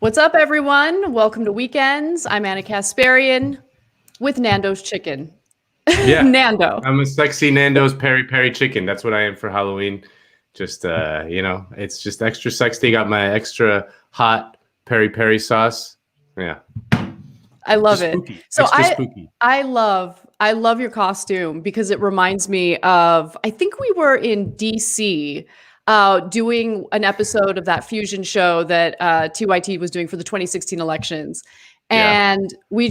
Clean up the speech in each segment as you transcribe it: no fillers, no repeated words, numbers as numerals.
What's up, everyone? Welcome to Weekends. I'm Anna Kasparian with Nando's Chicken. Yeah, Nando. I'm a sexy Nando's peri peri chicken. That's what I am for Halloween. Just it's just extra sexy. Got my extra hot peri peri sauce. Yeah, I love just it. spooky. So Extra spooky. I love your costume because it reminds me of, I think we were in DC doing an episode of that fusion show that TYT was doing for the 2016 elections. Yeah. And we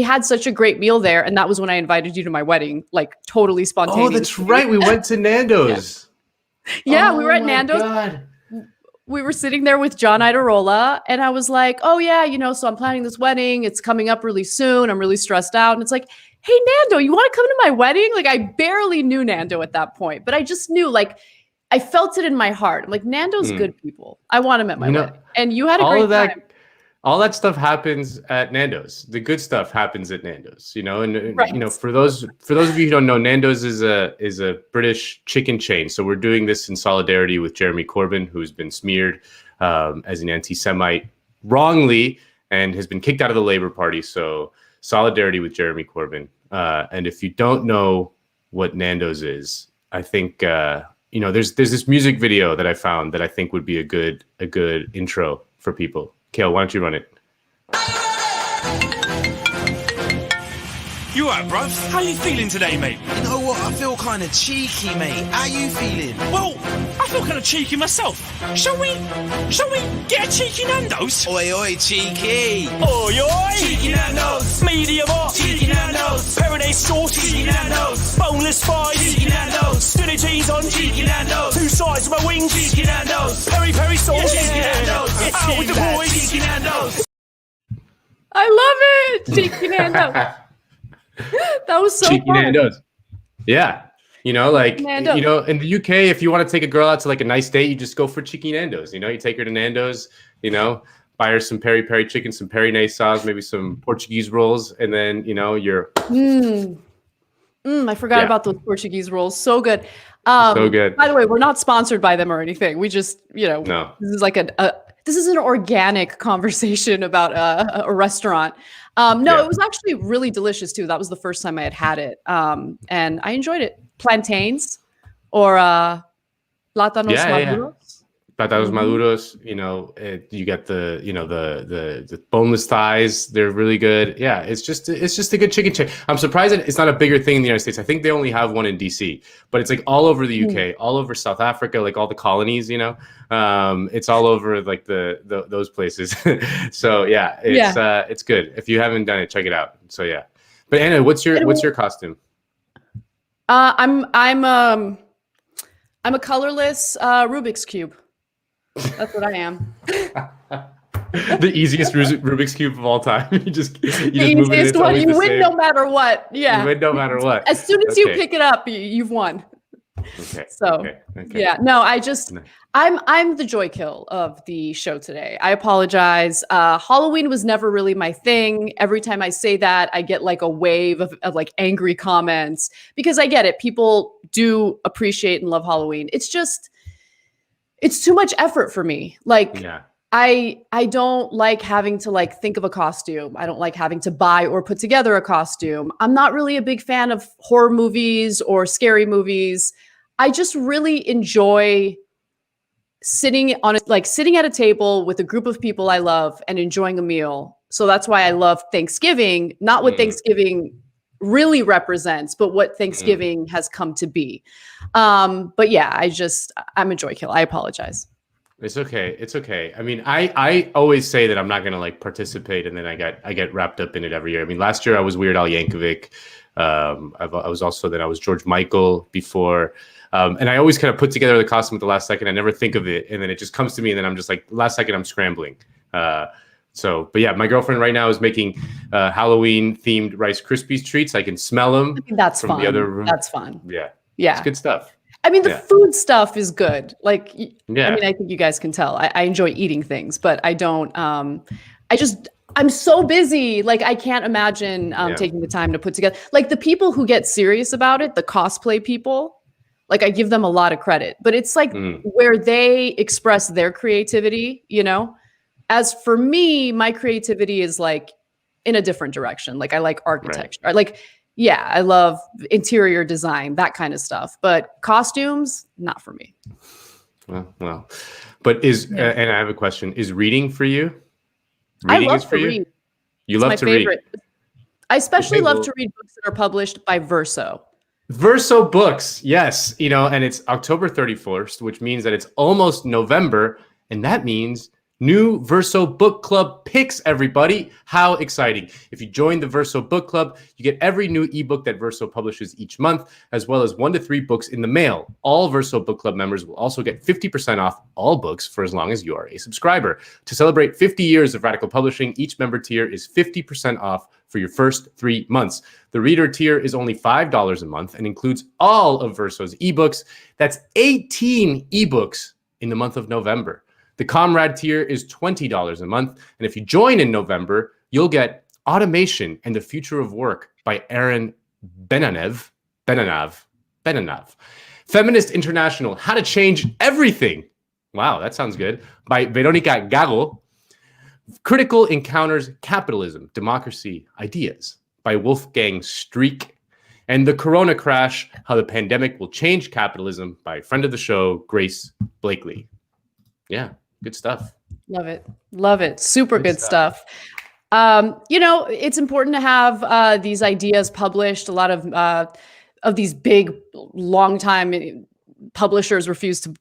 had such a great meal there. And that was when I invited you to my wedding, like totally Oh, spontaneously. that's right. We went to Nando's. Yeah, Oh we were at my Nando's. God. We were sitting there with John Idarola, and I was like, oh yeah, so I'm planning this wedding. It's coming up really soon. I'm really stressed out. And it's like, hey, Nando, you want to come to my wedding? Like, I barely knew Nando at that point, but I just knew, like, I felt it in my heart. I'm like, Nando's good people. I want him at my wedding. And you had a great time. All that stuff happens at Nando's. The good stuff happens at Nando's, and Right. for those of you who don't know, Nando's is a British chicken chain. So we're doing this in solidarity with Jeremy Corbyn, who's been smeared as an anti-Semite wrongly and has been kicked out of the Labour Party. So solidarity with Jeremy Corbyn. And if you don't know what Nando's is, I think there's this music video that I found that I think would be a good intro for people. Kale, why don't you run it? You alright, bruv? How you feeling today, mate? You know what? I feel kind of cheeky, mate. How you feeling? Well, I feel kind of cheeky myself. Shall we get a cheeky Nando's? Oi, oi, cheeky. Oi, oi! Cheeky Nando's. Medium hot. Cheeky Nando's. Paradise sauce. Cheeky Nando's. Boneless fries. Cheeky Nando's. Spinach cheese on. Cheeky Nando's. Two sides of my wings. Cheeky Nando's. Peri peri sauce. Cheeky Nando's. Out with the boys. Cheeky Nando's. I love it. Cheeky Nando. That was so Cheeky fun. Nando's. Yeah. Nando's. In the UK, if you want to take a girl out to like a nice date, you just go for cheeky Nando's. You take her to Nando's, buy her some peri peri chicken, some peri sauce, maybe some Portuguese rolls, and then, you're I forgot about those Portuguese rolls. So good. so good. By the way, we're not sponsored by them or anything. We just, No. this is like this is an organic conversation about a restaurant. It was actually really delicious too. That was the first time I had it. And I enjoyed it. Plantains or plátanos maduros. Plátanos maduros, you get the boneless thighs. They're really good. Yeah, it's just a good chicken chain. I'm surprised that it's not a bigger thing in the United States. I think they only have one in DC, but it's like all over the UK, all over South Africa, like all the colonies. It's all over like those places. So yeah, it's good. If you haven't done it, check it out. So yeah, but Anna, what's your costume? I'm a colorless Rubik's Cube. That's what I am. The easiest Rubik's Cube of all time. You just move it. Easiest one. You win no matter what. Yeah. You win no matter what. As soon as you pick it up, you've won. Okay. So okay. yeah, no, I'm the joy kill of the show today. I apologize. Halloween was never really my thing. Every time I say that, I get like a wave of like angry comments because I get it. People do appreciate and love Halloween. It's too much effort for me. Like I don't like having to like think of a costume. I don't like having to buy or put together a costume. I'm not really a big fan of horror movies or scary movies. I just really enjoy sitting at a table with a group of people I love and enjoying a meal. So that's why I love Thanksgiving, not what Thanksgiving really represents, but what Thanksgiving has come to be. But yeah, I'm a joy kill. I apologize. It's okay. It's okay. I mean, I always say that I'm not going to like participate, and then I get wrapped up in it every year. I mean, last year I was Weird Al Yankovic. I was George Michael before. And I always kind of put together the costume at the last second. I never think of it. And then it just comes to me. And then I'm just like, last second, I'm scrambling. But yeah, my girlfriend right now is making Halloween themed Rice Krispies treats. I can smell them. That's from fun. The other room. That's fun. Yeah. Yeah. It's good stuff. I mean, the food stuff is good. Like, yeah. I mean, I think you guys can tell. I enjoy eating things, but I don't, I'm so busy. Like, I can't imagine taking the time to put together. Like, the people who get serious about it, the cosplay people, like, I give them a lot of credit. But it's like where they express their creativity, As for me, my creativity is like in a different direction. Like I like architecture. Right. I love interior design, that kind of stuff. But costumes, not for me. Well. But and I have a question. Is reading for you? Reading is for you? Read. You it's love my to favorite. read. I especially love to read books that are published by Verso. Verso Books, yes. And it's October 31st, which means that it's almost November. And that means new Verso Book Club picks, everybody. How exciting. If you join the Verso Book Club, you get every new ebook that Verso publishes each month, as well as 1 to 3 books in the mail. All Verso Book Club members will also get 50% off all books for as long as you are a subscriber. To celebrate 50 years of radical publishing, each member tier is 50% off for your first 3 months. The reader tier is only $5 a month and includes all of Verso's ebooks. That's 18 ebooks in the month of November. The Comrade tier is $20 a month. And if you join in November, you'll get Automation and the Future of Work by Aaron Benanav. Feminist International, How to Change Everything. Wow, that sounds good. By Veronica Gago. Critical Encounters Capitalism, Democracy, Ideas by Wolfgang Streeck. And The Corona Crash, How the Pandemic Will Change Capitalism by friend of the show, Grace Blakely. Yeah. Good stuff. Love it. Super good stuff. It's important to have these ideas published. A lot of these big, long-time publishers refuse to,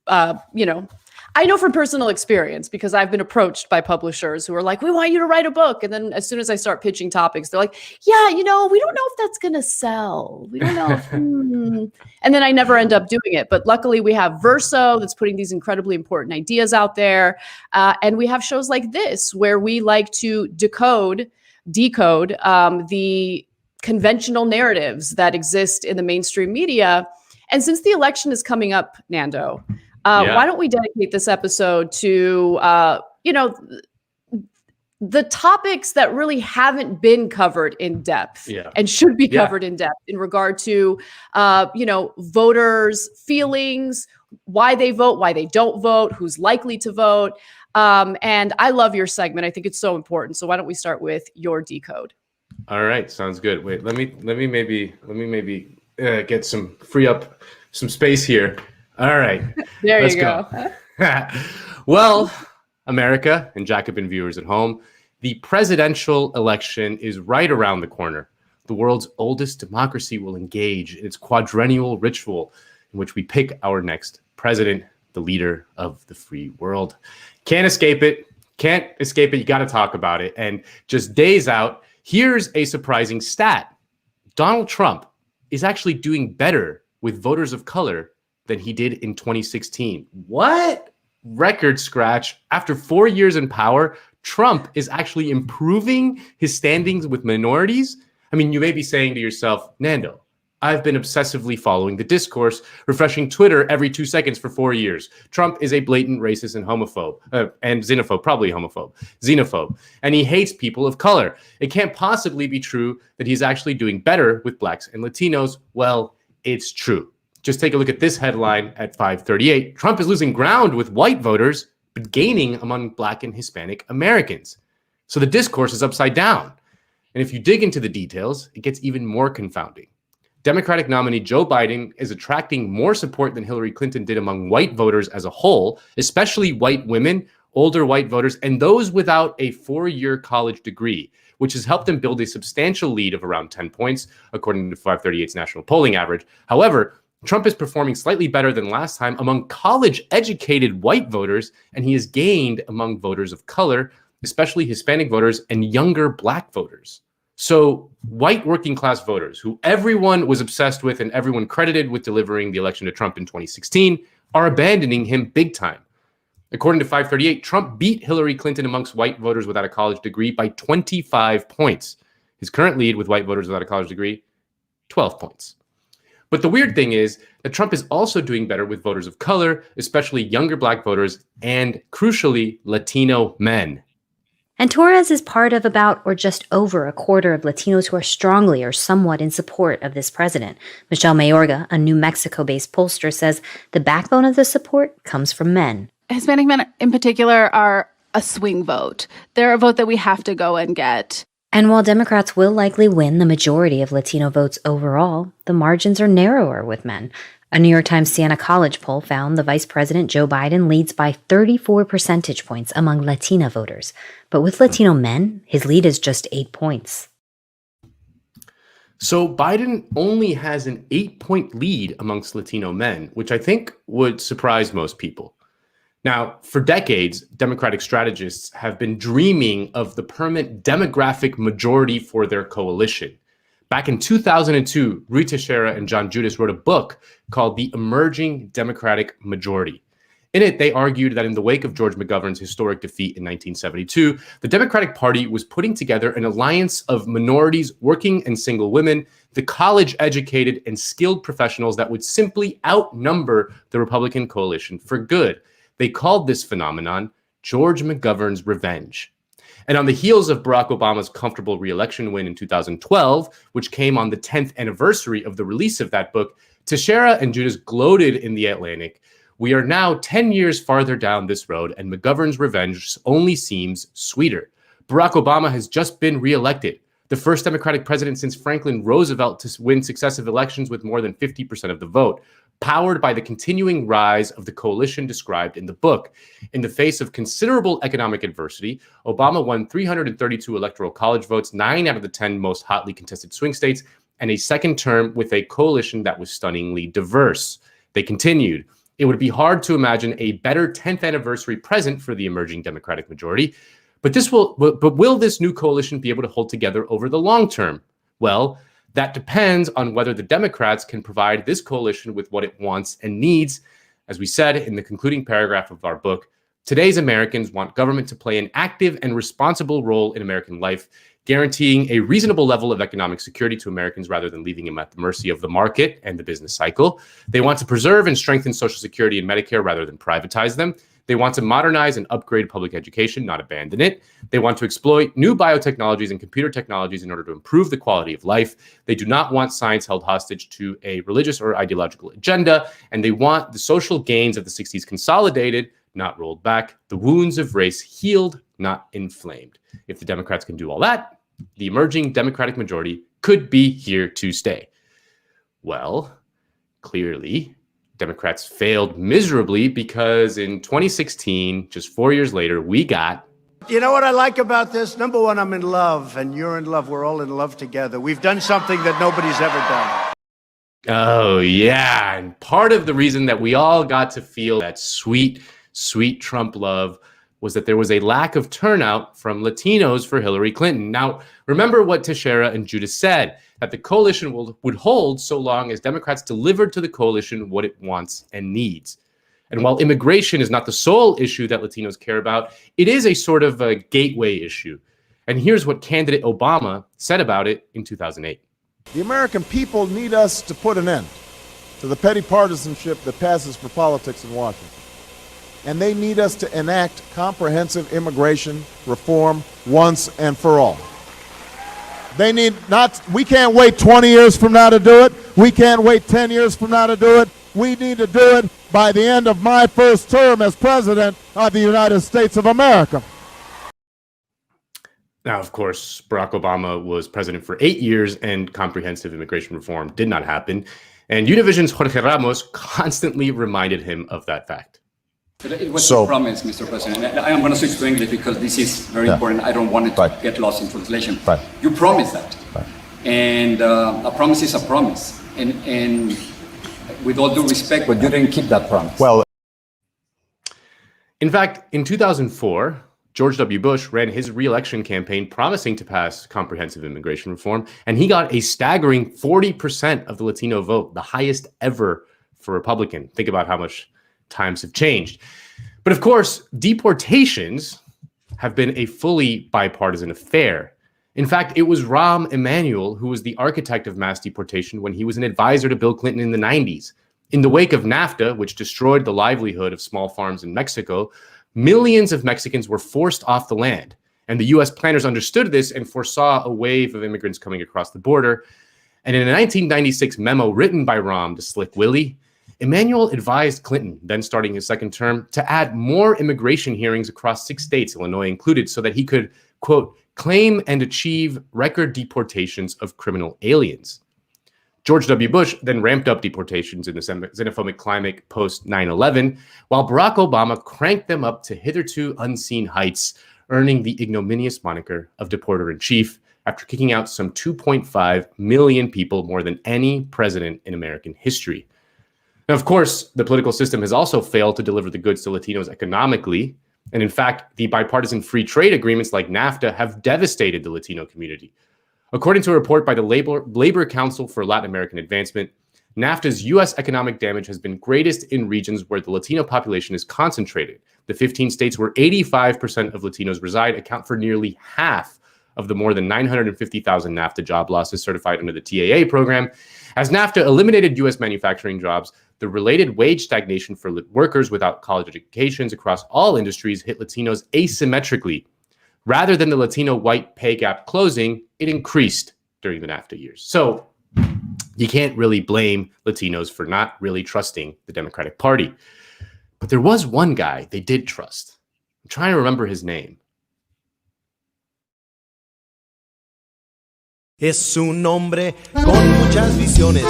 I know from personal experience because I've been approached by publishers who are like, we want you to write a book. And then as soon as I start pitching topics, they're like, yeah, we don't know if that's going to sell. We don't know. And then I never end up doing it. But luckily we have Verso that's putting these incredibly important ideas out there. And we have shows like this where we like to decode the conventional narratives that exist in the mainstream media. And since the election is coming up, Nando, why don't we dedicate this episode to, the topics that really haven't been covered in depth and should be covered in depth in regard to, voters' feelings, why they vote, why they don't vote, who's likely to vote. And I love your segment. I think it's so important. So why don't we start with your decode? All right. Sounds good. Wait, let me maybe get free up some space here. All right. Let's go. Well, America and Jacobin viewers at home, the presidential election is right around the corner. The world's oldest democracy will engage in its quadrennial ritual in which we pick our next president, the leader of the free world. Can't escape it. You got to talk about it. And just days out, here's a surprising stat. Donald Trump is actually doing better with voters of color than he did in 2016. What? Record scratch. After 4 years in power, Trump is actually improving his standings with minorities. I mean, you may be saying to yourself, Nando, I've been obsessively following the discourse, refreshing Twitter every 2 seconds for 4 years. Trump is a blatant racist and homophobe, and xenophobe, probably xenophobe, and he hates people of color. It can't possibly be true that he's actually doing better with blacks and Latinos. Well, it's true. Just take a look at this headline at 538. Trump is losing ground with white voters, but gaining among black and Hispanic Americans. So the discourse is upside down. And if you dig into the details, it gets even more confounding. Democratic nominee Joe Biden is attracting more support than Hillary Clinton did among white voters as a whole, especially white women, older white voters, and those without a 4-year college degree, which has helped them build a substantial lead of around 10 points, according to 538's national polling average. However, Trump is performing slightly better than last time among college-educated white voters, and he has gained among voters of color, especially Hispanic voters and younger black voters. So white working-class voters, who everyone was obsessed with and everyone credited with delivering the election to Trump in 2016, are abandoning him big time. According to 538, Trump beat Hillary Clinton amongst white voters without a college degree by 25 points. His current lead with white voters without a college degree, 12 points. But the weird thing is that Trump is also doing better with voters of color, especially younger black voters, and crucially, Latino men. And Torres is part of about or just over a quarter of Latinos who are strongly or somewhat in support of this president. Michelle Mayorga, a New Mexico-based pollster, says the backbone of the support comes from men. Hispanic men in particular are a swing vote. They're a vote that we have to go and get. And while Democrats will likely win the majority of Latino votes overall, the margins are narrower with men. A New York Times Siena College poll found the Vice President Joe Biden leads by 34 percentage points among Latina voters. But with Latino men, his lead is just 8 points. So Biden only has an 8-point lead amongst Latino men, which I think would surprise most people. Now, for decades, Democratic strategists have been dreaming of the permanent demographic majority for their coalition. Back in 2002, Rui Teixeira and John Judas wrote a book called The Emerging Democratic Majority. In it, they argued that in the wake of George McGovern's historic defeat in 1972, the Democratic Party was putting together an alliance of minorities, working and single women, the college-educated and skilled professionals that would simply outnumber the Republican coalition for good. They called this phenomenon George McGovern's revenge. And on the heels of Barack Obama's comfortable re-election win in 2012, which came on the 10th anniversary of the release of that book, Teixeira and Judas gloated in The Atlantic. We are now 10 years farther down this road, and McGovern's revenge only seems sweeter. Barack Obama has just been re-elected, the first Democratic president since Franklin Roosevelt to win successive elections with more than 50% of the vote, powered by the continuing rise of the coalition described in the book. In the face of considerable economic adversity, Obama won 332 electoral college votes, 9 out of the 10 most hotly contested swing states, and a second term with a coalition that was stunningly diverse. They continued, it would be hard to imagine a better 10th anniversary present for the emerging Democratic majority, but will this new coalition be able to hold together over the long term? Well, that depends on whether the Democrats can provide this coalition with what it wants and needs. As we said in the concluding paragraph of our book, today's Americans want government to play an active and responsible role in American life, guaranteeing a reasonable level of economic security to Americans rather than leaving them at the mercy of the market and the business cycle. They want to preserve and strengthen Social Security and Medicare rather than privatize them. They want to modernize and upgrade public education, not abandon it. They want to exploit new biotechnologies and computer technologies in order to improve the quality of life. They do not want science held hostage to a religious or ideological agenda. And they want the social gains of the 60s consolidated, not rolled back. The wounds of race healed, not inflamed. If the Democrats can do all that, the emerging Democratic majority could be here to stay. Well, clearly, Democrats failed miserably because in 2016, just 4 years later, we got... You know what I like about this? Number one, I'm in love, and you're in love. We're all in love together. We've done something that nobody's ever done. Oh, yeah. And part of the reason that we all got to feel that sweet, sweet Trump love was that there was a lack of turnout from Latinos for Hillary Clinton. Now, remember what Teixeira and Judas said, that the coalition would hold so long as Democrats delivered to the coalition what it wants and needs. And while immigration is not the sole issue that Latinos care about, it is a sort of a gateway issue. And here's what candidate Obama said about it in 2008. The American people need us to put an end to the petty partisanship that passes for politics in Washington. And they need us to enact comprehensive immigration reform once and for all. They need not, we can't wait 20 years from now to do it. We can't wait 10 years from now to do it. We need to do it by the end of my first term as president of the United States of America. Now, of course, Barack Obama was president for 8 years and comprehensive immigration reform did not happen. And Univision's Jorge Ramos constantly reminded him of that fact. But it was a promise, Mr. President. I am going to switch to English because this is very important. I don't want it to get lost in translation. You promised that. And a promise is a promise. And with all due respect, but you didn't keep that promise. Well, in fact, in 2004, George W. Bush ran his re-election campaign promising to pass comprehensive immigration reform, and he got a staggering 40% of the Latino vote, the highest ever for Republican. Think about how much times have changed. But of course, deportations have been a fully bipartisan affair. In fact, it was Rahm Emanuel who was the architect of mass deportation when he was an advisor to Bill Clinton in the 90s. In the wake of NAFTA, which destroyed the livelihood of small farms in Mexico, millions of Mexicans were forced off the land. And the U.S. planners understood this and foresaw a wave of immigrants coming across the border. And in a 1996 memo written by Rahm to Slick Willie, Emanuel advised Clinton, then starting his second term, to add more immigration hearings across 6 states, Illinois included, so that he could, quote, claim and achieve record deportations of criminal aliens. George W. Bush then ramped up deportations in the xenophobic climate post 9/11, while Barack Obama cranked them up to hitherto unseen heights, earning the ignominious moniker of deporter-in-chief after kicking out some 2.5 million people, more than any president in American history. Now, of course, the political system has also failed to deliver the goods to Latinos economically. And in fact, the bipartisan free trade agreements like NAFTA have devastated the Latino community. According to a report by the Labor Council for Latin American Advancement, NAFTA's U.S. economic damage has been greatest in regions where the Latino population is concentrated. The 15 states where 85% of Latinos reside account for nearly half of the more than 950,000 NAFTA job losses certified under the TAA program. As NAFTA eliminated U.S. manufacturing jobs, the related wage stagnation for workers without college educations across all industries hit Latinos asymmetrically. Rather than the Latino-white pay gap closing, it increased during the NAFTA years. So you can't really blame Latinos for not really trusting the Democratic Party. But there was one guy they did trust. I'm trying to remember his name. Es un hombre con muchas visiones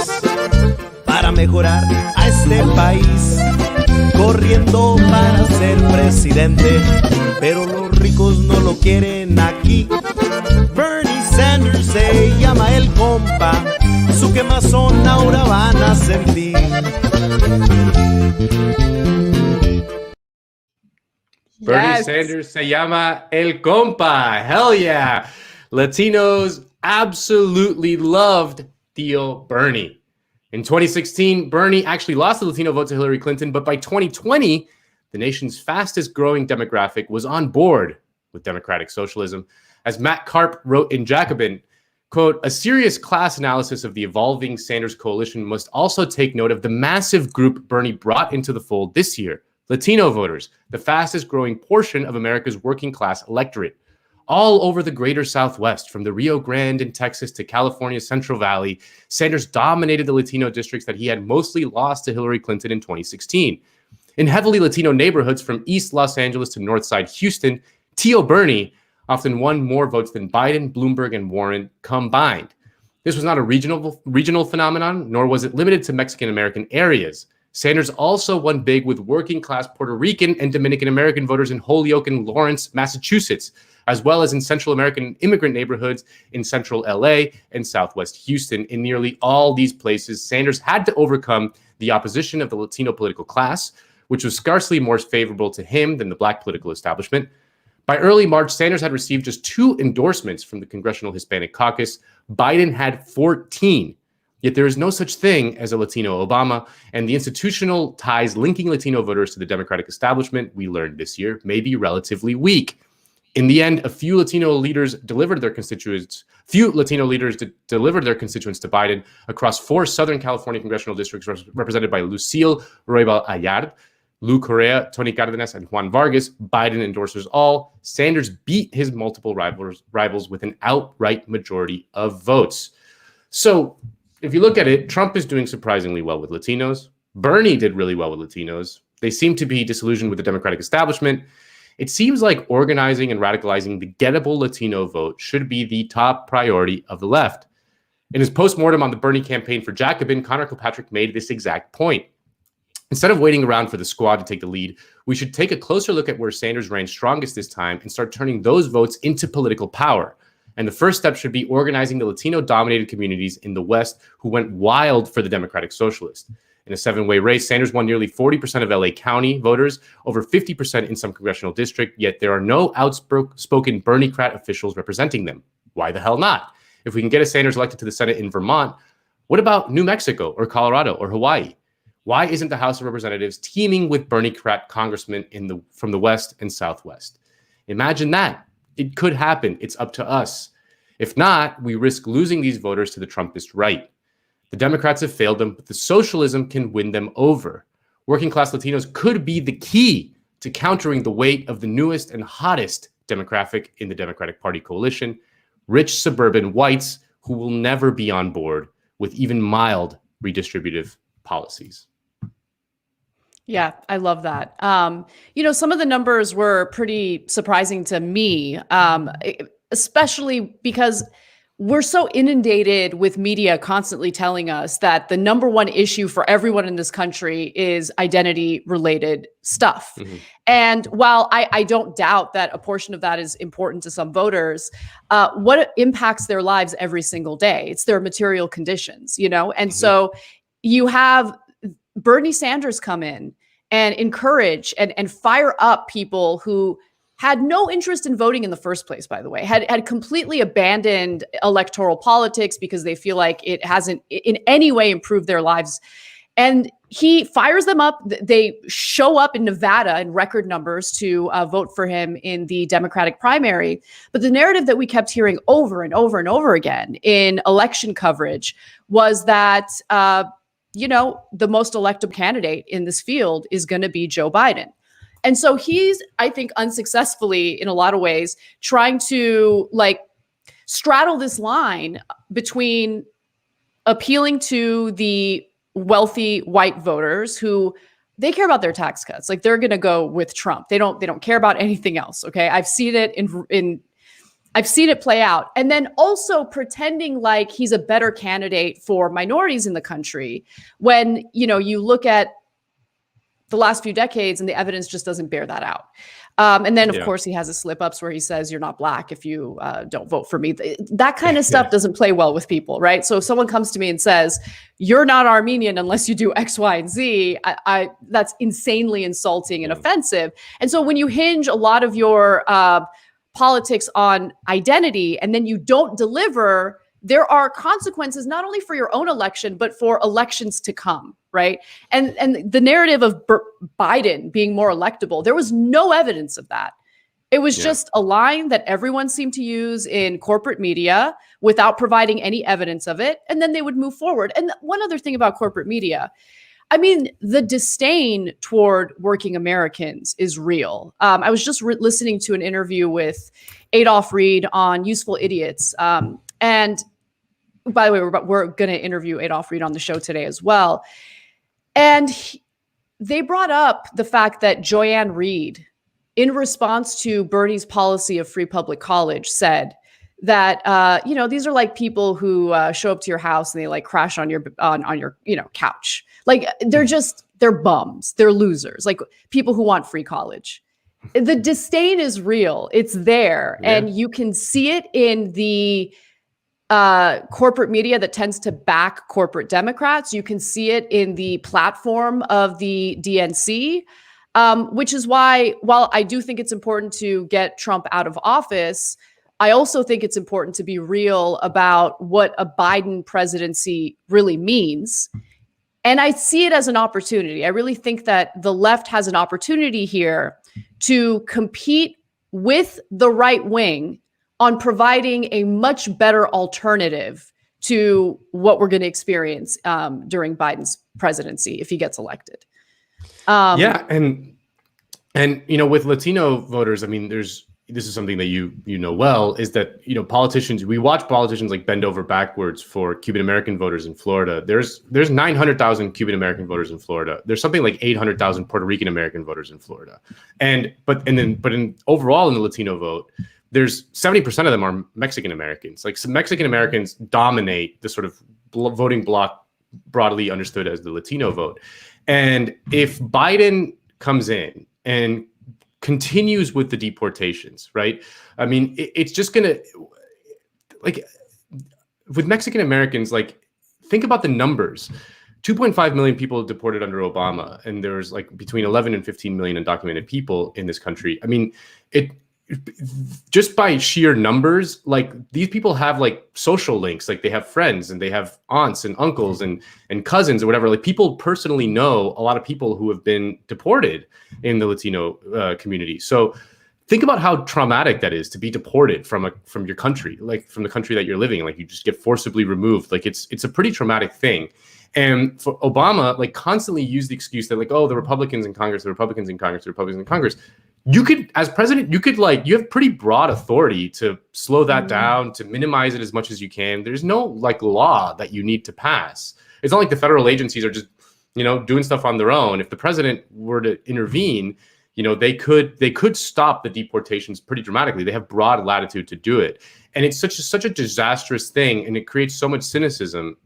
para mejorar a este país, corriendo para ser presidente, pero los ricos no lo quieren aquí. Bernie Sanders se llama el compa, su quemazón ahora van a sentir. Bernie Sanders se llama el compa. Hell yeah. Latinos absolutely loved Tío Bernie. In 2016, Bernie actually lost the Latino vote to Hillary Clinton, but by 2020, the nation's fastest growing demographic was on board with democratic socialism. As Matt Karp wrote in Jacobin, quote, a serious class analysis of the evolving Sanders coalition must also take note of the massive group Bernie brought into the fold this year, Latino voters, the fastest growing portion of America's working class electorate. All over the greater Southwest, from the Rio Grande in Texas to California's Central Valley, Sanders dominated the Latino districts that he had mostly lost to Hillary Clinton in 2016. In heavily Latino neighborhoods from East Los Angeles to Northside Houston, Tío Bernie often won more votes than Biden, Bloomberg, and Warren combined. This was not a regional phenomenon, nor was it limited to Mexican-American areas. Sanders also won big with working-class Puerto Rican and Dominican-American voters in Holyoke and Lawrence, Massachusetts, as well as in Central American immigrant neighborhoods in Central LA and Southwest Houston. In nearly all these places, Sanders had to overcome the opposition of the Latino political class, which was scarcely more favorable to him than the Black political establishment. By early March, Sanders had received just 2 endorsements from the Congressional Hispanic Caucus. Biden had 14. Yet there is no such thing as a Latino Obama, and the institutional ties linking Latino voters to the Democratic establishment, we learned this year, may be relatively weak. In the end, few Latino leaders delivered their constituents to Biden across 4 Southern California congressional districts represented by Lucille Roybal Ayard, Lou Correa, Tony Cardenas, and Juan Vargas. Biden endorsers all. Sanders beat his multiple rivals with an outright majority of votes. So if you look at it, Trump is doing surprisingly well with Latinos. Bernie did really well with Latinos. They seem to be disillusioned with the Democratic establishment. It seems like organizing and radicalizing the gettable Latino vote should be the top priority of the left. In his postmortem on the Bernie campaign for Jacobin, Conor Kilpatrick made this exact point. Instead of waiting around for the squad to take the lead, we should take a closer look at where Sanders ran strongest this time and start turning those votes into political power. And the first step should be organizing the Latino-dominated communities in the West who went wild for the Democratic Socialist. In a 7-way race, Sanders won nearly 40% of LA County voters, over 50% in some congressional district, yet there are no outspoken Bernie-crat officials representing them. Why the hell not? If we can get a Sanders elected to the Senate in Vermont, what about New Mexico or Colorado or Hawaii? Why isn't the House of Representatives teaming with Bernie-crat congressmen from the West and Southwest? Imagine that. It could happen. It's up to us. If not, we risk losing these voters to the Trumpist right. The Democrats have failed them, but the socialism can win them over. Working-class Latinos could be the key to countering the weight of the newest and hottest demographic in the Democratic Party coalition, rich suburban whites who will never be on board with even mild redistributive policies. Yeah, I love that. Some of the numbers were pretty surprising to me, especially because we're so inundated with media constantly telling us that the number one issue for everyone in this country is identity related stuff. Mm-hmm. And while I don't doubt that a portion of that is important to some voters, what impacts their lives every single day? It's their material conditions, And Mm-hmm. so you have Bernie Sanders come in and encourage and fire up people who had no interest in voting in the first place, by the way, had completely abandoned electoral politics because they feel like it hasn't in any way improved their lives. And he fires them up. They show up in Nevada in record numbers to vote for him in the Democratic primary. But the narrative that we kept hearing over and over and over again in election coverage was that, the most electable candidate in this field is going to be Joe Biden. And so he's, I think, unsuccessfully in a lot of ways trying to straddle this line between appealing to the wealthy white voters who they care about their tax cuts. Like they're going to go with Trump. They don't care about anything else. Okay. I've seen it I've seen it play out. And then also pretending like he's a better candidate for minorities in the country when, you look at the last few decades and the evidence just doesn't bear that out. And then, of course, he has his slip-ups where he says, you're not Black if you don't vote for me. That kind of stuff doesn't play well with people, right? So if someone comes to me and says, you're not Armenian unless you do X, Y, and Z, that's insanely insulting and offensive. And so when you hinge a lot of your politics on identity and then you don't deliver, there are consequences not only for your own election, but for elections to come, right? And the narrative of Biden being more electable, there was no evidence of that. It was just a line that everyone seemed to use in corporate media without providing any evidence of it. And then they would move forward. And one other thing about corporate media, I mean, the disdain toward working Americans is real. I was just listening to an interview with Adolph Reed on Useful Idiots. And by the way, we're going to interview Adolph Reed on the show today as well. And they brought up the fact that Joyanne Reed, in response to Bernie's policy of free public college, said that, these are like people who show up to your house and they crash on your couch. Like they're bums, they're losers, like people who want free college. The disdain is real. It's there. Yeah. And you can see it in the corporate media that tends to back corporate Democrats. You can see it in the platform of the DNC, which is why, while I do think it's important to get Trump out of office, I also think it's important to be real about what a Biden presidency really means. And I see it as an opportunity. I really think that the left has an opportunity here to compete with the right wing on providing a much better alternative to what we're going to experience during Biden's presidency if he gets elected. And with Latino voters, I mean, this is something that you know well, is that we watch politicians bend over backwards for Cuban American voters in Florida. There's 900,000 Cuban American voters in Florida. There's something like 800,000 Puerto Rican American voters in Florida, but overall in the Latino vote, there's 70% of them are Mexican Americans. Some Mexican Americans dominate the sort of voting bloc broadly understood as the Latino vote. And if Biden comes in and continues with the deportations, right? I mean, it's just going to, with Mexican Americans, think about the numbers. 2.5 million people deported under Obama, and there's between 11 and 15 million undocumented people in this country. I mean, just by sheer numbers, these people have social links, they have friends and they have aunts and uncles and cousins or whatever. People personally know a lot of people who have been deported in the Latino community. So think about how traumatic that is to be deported from your country, from the country that you're living in. You just get forcibly removed. It's a pretty traumatic thing. And for Obama, constantly use the excuse that the Republicans in Congress, the Republicans in Congress, the Republicans in Congress. You could, as president, you have pretty broad authority to slow that down, to minimize it as much as you can. There's no law that you need to pass. It's not like the federal agencies are just doing stuff on their own. If the president were to intervene, they could stop the deportations pretty dramatically. They have broad latitude to do it, and it's such a disastrous thing, and it creates so much cynicism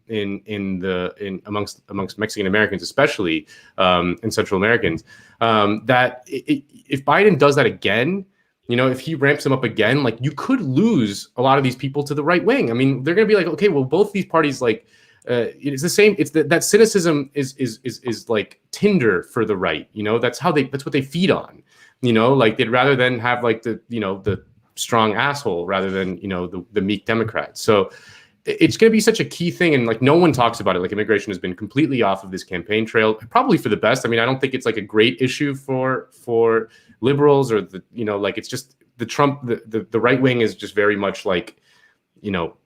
amongst Mexican Americans, especially and Central Americans, that if Biden does that again, if he ramps them up again, like, you could lose a lot of these people to the right wing. I mean, they're going to be like, okay, well, both these parties, like, it's the same. It's that cynicism is like Tinder for the right. That's what they feed on. Like, they'd rather than have like the strong asshole rather than the meek Democrat. So it's going to be such a key thing, and like, no one talks about it. Like, immigration has been completely off of this campaign trail, probably for the best. I mean, I don't think it's like a great issue for liberals or it's just the Trump the right wing is just very much like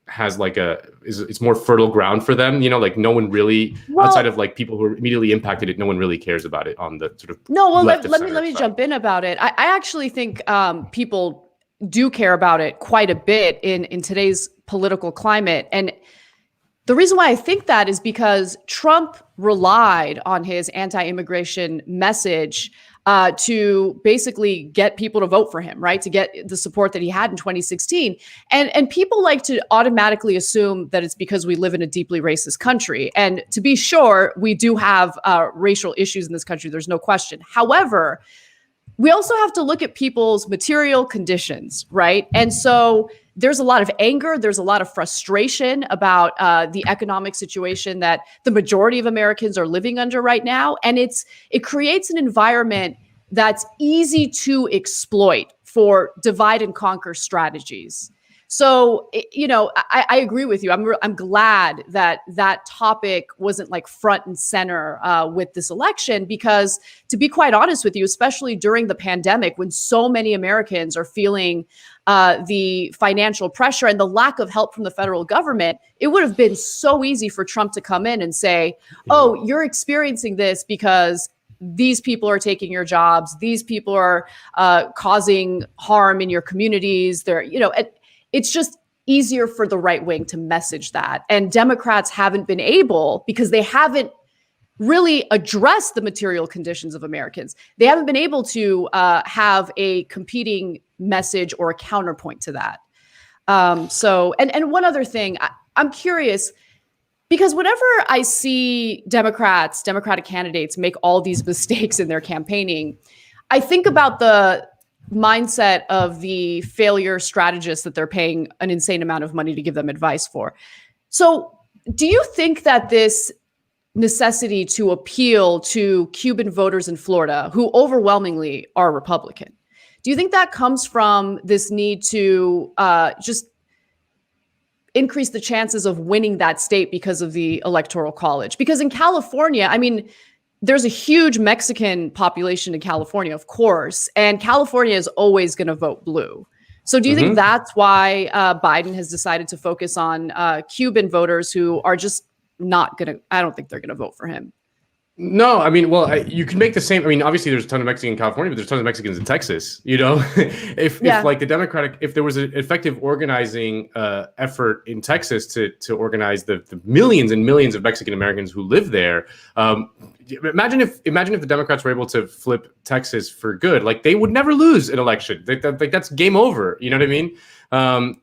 has like it's more fertile ground for them. Like, no one really, outside of like people who are immediately impacted it, no one really cares about it on the sort of let me jump in about it. I actually think people do care about it quite a bit in today's political climate, and the reason why I think that is because Trump relied on his anti-immigration message to basically get people to vote for him, right? To get the support that he had in 2016. And people like to automatically assume that it's because we live in a deeply racist country. And to be sure, we do have racial issues in this country. There's no question. However, we also have to look at people's material conditions, right? And so there's a lot of anger. There's a lot of frustration about the economic situation that the majority of Americans are living under right now. And it creates an environment that's easy to exploit for divide and conquer strategies. So, I agree with you. I'm glad that topic wasn't like front and center with this election, because to be quite honest with you, especially during the pandemic, when so many Americans are feeling the financial pressure and the lack of help from the federal government, it would have been so easy for Trump to come in and say, oh, you're experiencing this because these people are taking your jobs. These people are causing harm in your communities. It's just easier for the right wing to message that. And Democrats haven't been able, because they haven't really addressed the material conditions of Americans. They haven't been able to have a competing message or a counterpoint to that. And one other thing, I'm curious, because whenever I see Democratic candidates make all these mistakes in their campaigning, I think about the mindset of the failure strategists that they're paying an insane amount of money to give them advice for. So do you think that this necessity to appeal to Cuban voters in Florida, who overwhelmingly are Republican, do you think that comes from this need to just increase the chances of winning that state because of the Electoral College? Because in California, I mean, there's a huge Mexican population in California, of course, and California is always going to vote blue. So do you think that's why Biden has decided to focus on Cuban voters who are just not going to, I don't think they're going to vote for him? No, I mean, well, you can make the same. I mean, obviously, there's a ton of Mexicans in California, but there's tons of Mexicans in Texas. If like the Democratic, if there was an effective organizing effort in Texas to organize the millions and millions of Mexican Americans who live there, imagine if the Democrats were able to flip Texas for good. Like, they would never lose an election. Like, that's game over. You know what I mean?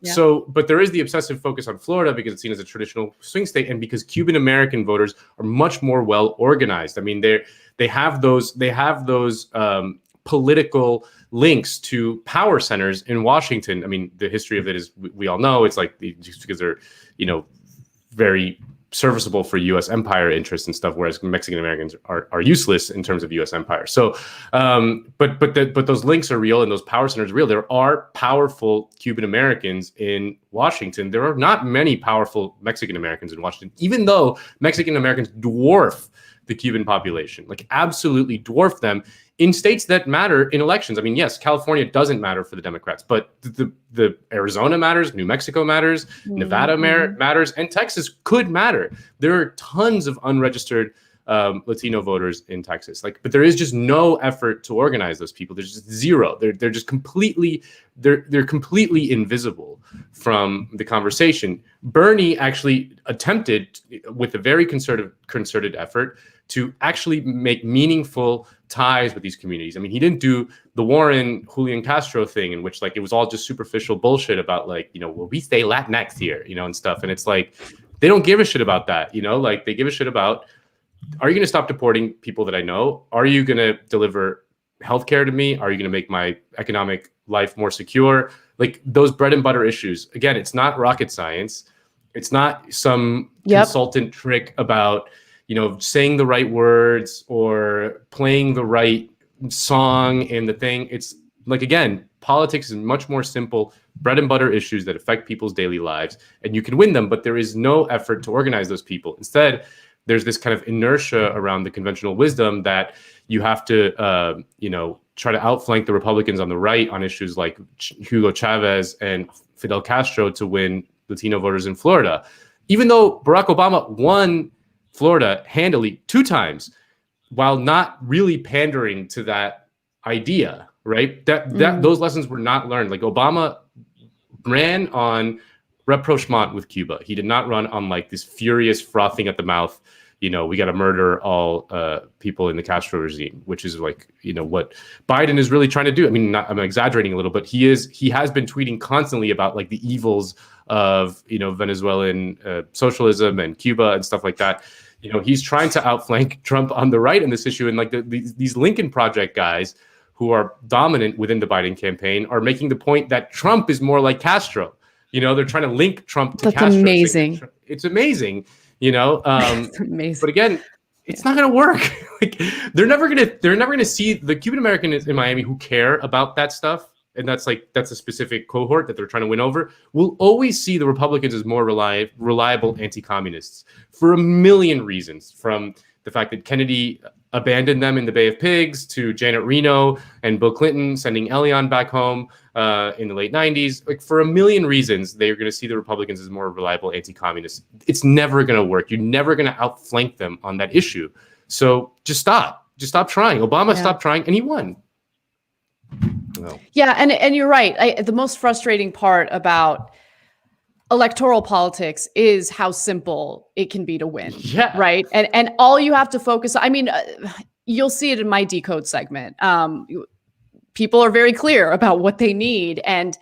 So, but there is the obsessive focus on Florida because it's seen as a traditional swing state, and because Cuban American voters are much more well organized. I mean, they have those political links to power centers in Washington. I mean, the history of it is we all know it's like just because they're very serviceable for U.S. empire interests and stuff, whereas Mexican Americans are useless in terms of U.S. empire. So, but those links are real and those power centers are real. There are powerful Cuban Americans in Washington. There are not many powerful Mexican Americans in Washington, even though Mexican Americans dwarf the Cuban population, like absolutely dwarf them in states that matter in elections. I mean, yes, California doesn't matter for the Democrats, but the Arizona matters, New Mexico matters, Nevada matters, and Texas could matter. There are tons of unregistered Latino voters in Texas, but there is just no effort to organize those people. There's just zero. They're just completely invisible from the conversation. Bernie actually attempted, with a very concerted effort, to actually make meaningful ties with these communities. I mean, he didn't do the Warren Julian Castro thing in which like it was all just superficial bullshit about like, you know, well, we stay Latinx here, you know, and stuff. And it's like, they don't give a shit about that, you know, like they give a shit about, are you going to stop deporting people that I know? Are you going to deliver healthcare to me? Are you going to make my economic life more secure? Like those bread and butter issues. Again, it's not rocket science. It's not some consultant trick about, you know, saying the right words or playing the right song in the thing. It's like, again, politics is much more simple, bread and butter issues that affect people's daily lives, and you can win them, but there is no effort to organize those people. Instead, there's this kind of inertia around the conventional wisdom that you have to, you know, try to outflank the Republicans on the right on issues like Hugo Chavez and Fidel Castro to win Latino voters in Florida. Even though Barack Obama won Florida handily 2 times while not really pandering to that idea, right? Those lessons were not learned. Like Obama ran on rapprochement with Cuba. He did not run on like this furious frothing at the mouth, you know, we got to murder all people in the Castro regime, which is like, you know, what Biden is really trying to do. I mean, I'm exaggerating a little, but he has been tweeting constantly about like the evils of, you know, Venezuelan socialism and Cuba and stuff like that. You know, he's trying to outflank Trump on the right in this issue. And like these Lincoln Project guys who are dominant within the Biden campaign are making the point that Trump is more like Castro. You know, they're trying to link Trump to Castro. That's amazing. It's amazing. You know, it's amazing. But again, it's not going to work. Like they're never going to see the Cuban Americans in Miami who care about that stuff. And that's a specific cohort that they're trying to win over. We'll always see the Republicans as more reliable anti-communists for a million reasons, from the fact that Kennedy abandoned them in the Bay of Pigs to Janet Reno and Bill Clinton sending Elion back home in the late 90s. Like for a million reasons, they're going to see the Republicans as more reliable anti-communists. It's never going to work. You're never going to outflank them on that issue. So just stop. Just stop trying. Obama stopped trying and he won. No. Yeah, and you're right. The most frustrating part about electoral politics is how simple it can be to win. Yeah. Right. And all you have to focus on, I mean, you'll see it in my Decode segment. People are very clear about what they need and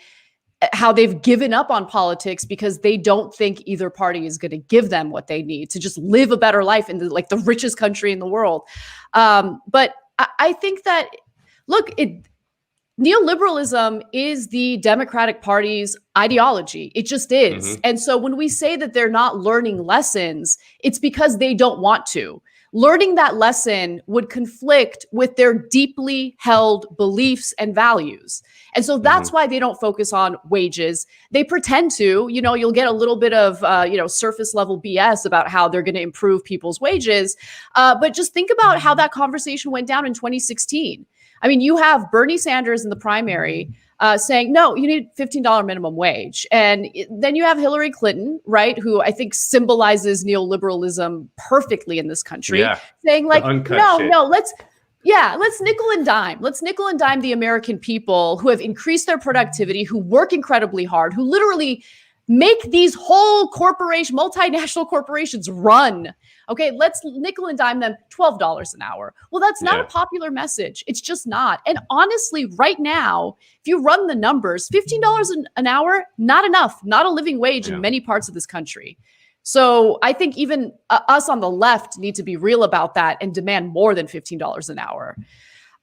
how they've given up on politics because they don't think either party is going to give them what they need to just live a better life in the richest country in the world. But I think that, look, neoliberalism is the Democratic Party's ideology. It just is. Mm-hmm. And so when we say that they're not learning lessons, it's because they don't want to. Learning that lesson would conflict with their deeply held beliefs and values. And so that's why they don't focus on wages. They pretend to, you know, you'll get a little bit of, surface level BS about how they're going to improve people's wages. But just think about how that conversation went down in 2016. I mean, you have Bernie Sanders in the primary saying, no, you need $15 minimum wage. And then you have Hillary Clinton, right, who I think symbolizes neoliberalism perfectly in this country, saying like, let's nickel and dime. Let's nickel and dime the American people who have increased their productivity, who work incredibly hard, who literally make these whole multinational corporations run. Okay, let's nickel and dime them $12 an hour. Well, that's not a popular message. It's just not. And honestly, right now, if you run the numbers, $15 an hour, not enough, not a living wage in many parts of this country. So I think even us on the left need to be real about that and demand more than $15 an hour.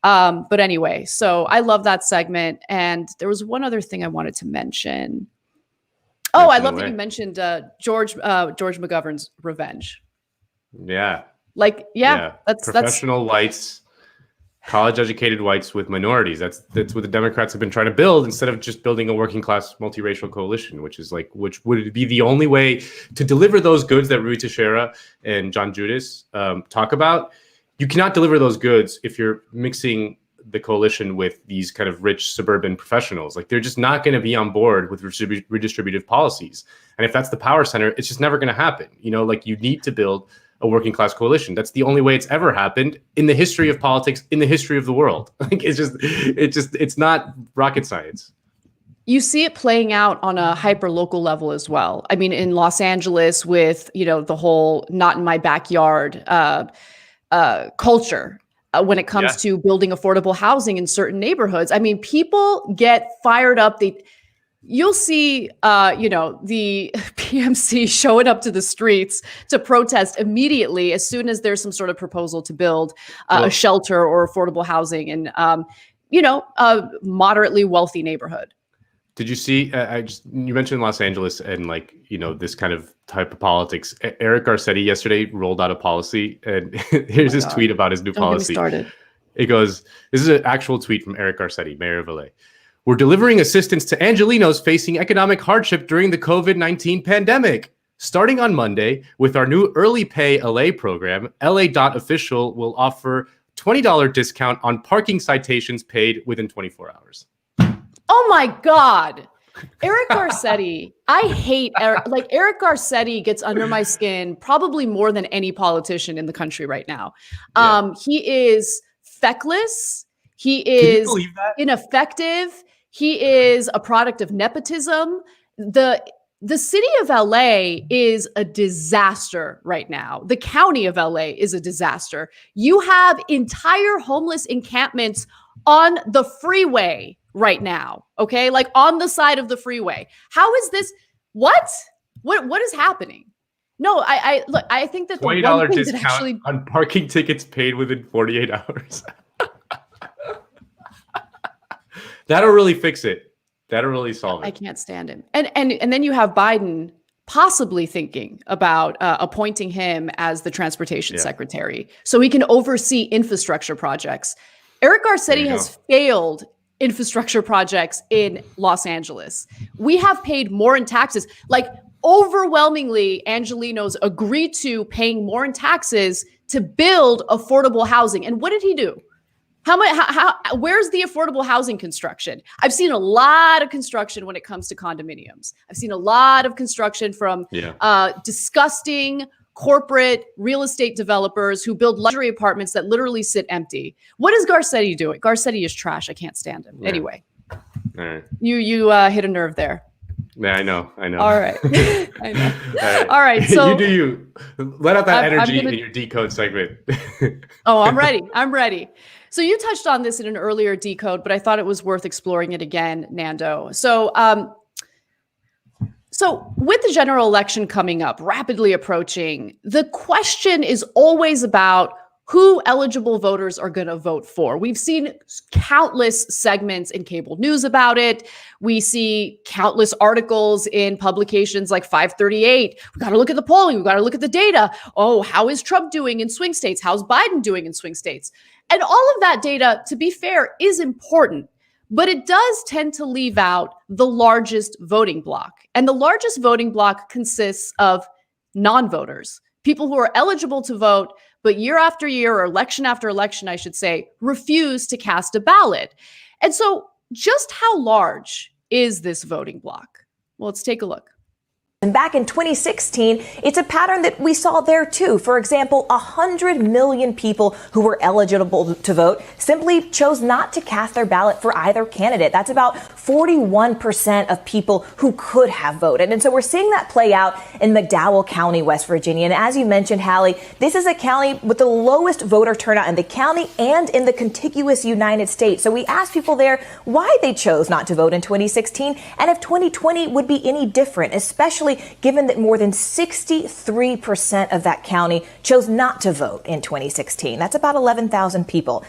But anyway, so I love that segment. And there was one other thing I wanted to mention. Oh, I love that you mentioned George McGovern's Revenge. Yeah. That's professional whites, college-educated whites with minorities. That's what the Democrats have been trying to build instead of just building a working-class multiracial coalition, which would be the only way to deliver those goods that Rui Teixeira and John Judas talk about. You cannot deliver those goods if you're mixing the coalition with these kind of rich suburban professionals. Like they're just not going to be on board with redistributive policies. And if that's the power center, it's just never going to happen. You know, like you need to build a working class coalition. That's the only way it's ever happened in the history of politics, in the history of the world. Like it's not rocket science. You see it playing out on a hyper local level as well. I mean, in Los Angeles with, the whole not in my backyard culture when it comes to building affordable housing in certain neighborhoods. I mean, people get fired up. You'll see, the PMC showing up to the streets to protest immediately as soon as there's some sort of proposal to build a shelter or affordable housing in, a moderately wealthy neighborhood. Did you see? You mentioned Los Angeles and this kind of type of politics. Eric Garcetti yesterday rolled out a policy, and here's his tweet about his new policy. Don't get me started. It goes, this is an actual tweet from Eric Garcetti, mayor of LA. We're delivering assistance to Angelenos facing economic hardship during the COVID-19 pandemic. Starting on Monday, with our new Early Pay LA program, LA.official will offer $20 discount on parking citations paid within 24 hours. Oh my God. Eric Garcetti. I hate Eric. Eric Garcetti gets under my skin probably more than any politician in the country right now. He is feckless. He is ineffective. He is a product of nepotism. The city of LA is a disaster right now. The county of LA is a disaster. You have entire homeless encampments on the freeway right now, okay? Like on the side of the freeway. How is this? What is happening? No, I think that the $20 discount on parking tickets paid within 48 hours. That'll really fix it. That'll really solve it. I can't stand him. And then you have Biden possibly thinking about appointing him as the transportation secretary so he can oversee infrastructure projects. Eric Garcetti has failed infrastructure projects in Los Angeles. We have paid more in taxes. Overwhelmingly, Angelenos agreed to paying more in taxes to build affordable housing. And what did he do? Where's the affordable housing construction? I've seen a lot of construction when it comes to condominiums. I've seen a lot of construction from disgusting corporate real estate developers who build luxury apartments that literally sit empty. What is Garcetti doing? Garcetti is trash. I can't stand him. Anyway, all right. You hit a nerve there. Yeah, I know. All right. I know. All right. So you do you. Let out that energy in your Decode segment. Oh, I'm ready. So you touched on this in an earlier Decode, but I thought it was worth exploring it again, Nando. So with the general election coming up, rapidly approaching, the question is always about who eligible voters are going to vote for. We've seen countless segments in cable news about it. We see countless articles in publications like 538. We got to look at the polling. We got to look at the data. Oh, how is Trump doing in swing states? How's Biden doing in swing states? And all of that data, to be fair, is important, but it does tend to leave out the largest voting block. And the largest voting block consists of non-voters, people who are eligible to vote, but year after year, or election after election, I should say, refuse to cast a ballot. And so just how large is this voting block? Well, let's take a look. And back in 2016, it's a pattern that we saw there too. For example, 100 million people who were eligible to vote simply chose not to cast their ballot for either candidate. That's about 41% of people who could have voted. And so we're seeing that play out in McDowell County, West Virginia. And as you mentioned, Hallie, this is a county with the lowest voter turnout in the county and in the contiguous United States. So we asked people there why they chose not to vote in 2016 and if 2020 would be any different, especially given that more than 63% of that county chose not to vote in 2016. That's about 11,000 people.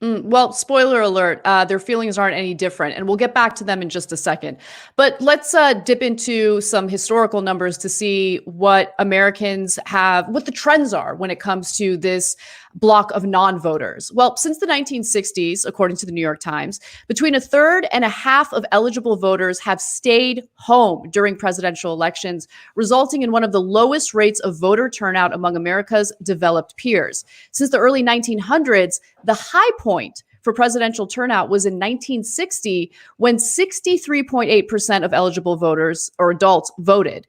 Well, spoiler alert, their feelings aren't any different, and we'll get back to them in just a second. But let's dip into some historical numbers to see what Americans have, what the trends are when it comes to this block of non-voters. Well, since the 1960s, according to the New York Times, between a third and a half of eligible voters have stayed home during presidential elections, resulting in one of the lowest rates of voter turnout among America's developed peers. Since the early 1900s, the high point for presidential turnout was in 1960, when 63.8% of eligible voters or adults voted.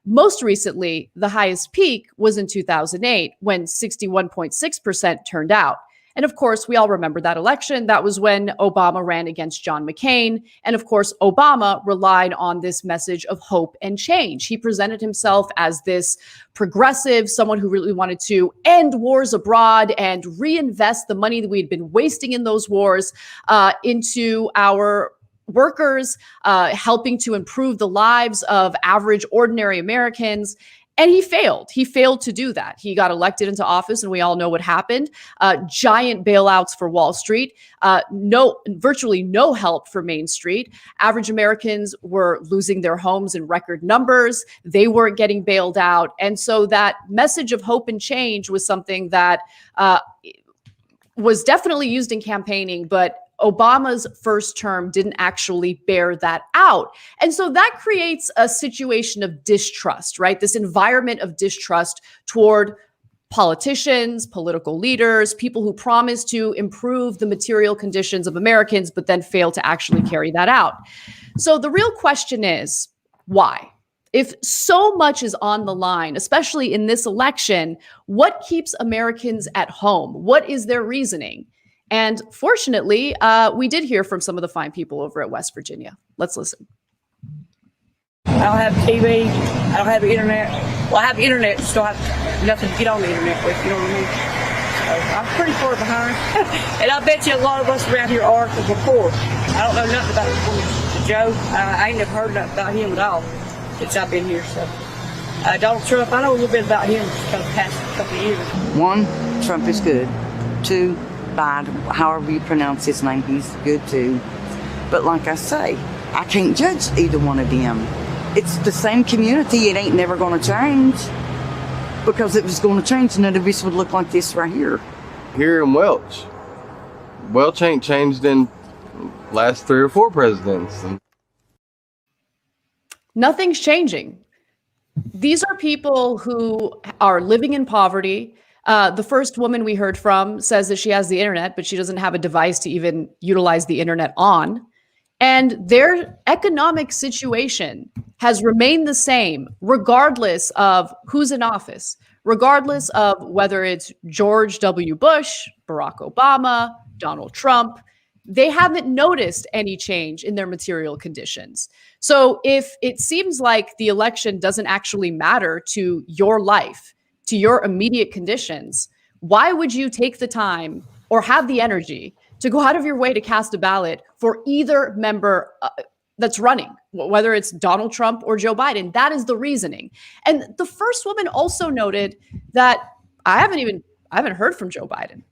Most recently, the highest peak was in 2008, when 61.6% turned out. And of course, we all remember that election. That was when Obama ran against John McCain. And of course, Obama relied on this message of hope and change. He presented himself as this progressive, someone who really wanted to end wars abroad and reinvest the money that we'd been wasting in those wars into our workers, helping to improve the lives of average, ordinary Americans. And he failed. He failed to do that. He got elected into office, and we all know what happened. Giant bailouts for Wall Street, virtually no help for Main Street. Average Americans were losing their homes in record numbers. They weren't getting bailed out. And so that message of hope and change was something that was definitely used in campaigning, but Obama's first term didn't actually bear that out. And so that creates a situation of distrust, right? This environment of distrust toward politicians, political leaders, people who promise to improve the material conditions of Americans, but then fail to actually carry that out. So the real question is, why? If so much is on the line, especially in this election, what keeps Americans at home? What is their reasoning? And fortunately, we did hear from some of the fine people over at West Virginia. Let's listen. I don't have TV. I don't have the internet. Well, I have internet, just don't have nothing to get on the internet with, you know what I mean? So I'm pretty far behind. And I bet you a lot of us around here are before. I don't know nothing about Joe. I ain't never heard nothing about him at all since I've been here. So Donald Trump, I know a little bit about him for the past couple of years. 1, Trump is good. 2, Biden, however you pronounce his name, he's good too. But like I say, I can't judge either one of them. It's the same community. It ain't never going to change. Because if it's going to change, none of us would look like this right here. Here in Welch. Welch ain't changed in last 3 or 4 presidents. Nothing's changing. These are people who are living in poverty. The first woman we heard from says that she has the internet, but she doesn't have a device to even utilize the internet on. And their economic situation has remained the same, regardless of who's in office, regardless of whether it's George W. Bush, Barack Obama, Donald Trump. They haven't noticed any change in their material conditions. So if it seems like the election doesn't actually matter to your life, to your immediate conditions, why would you take the time or have the energy to go out of your way to cast a ballot for either member that's running, whether it's Donald Trump or Joe Biden? That is the reasoning. And the first woman also noted that I haven't heard from Joe Biden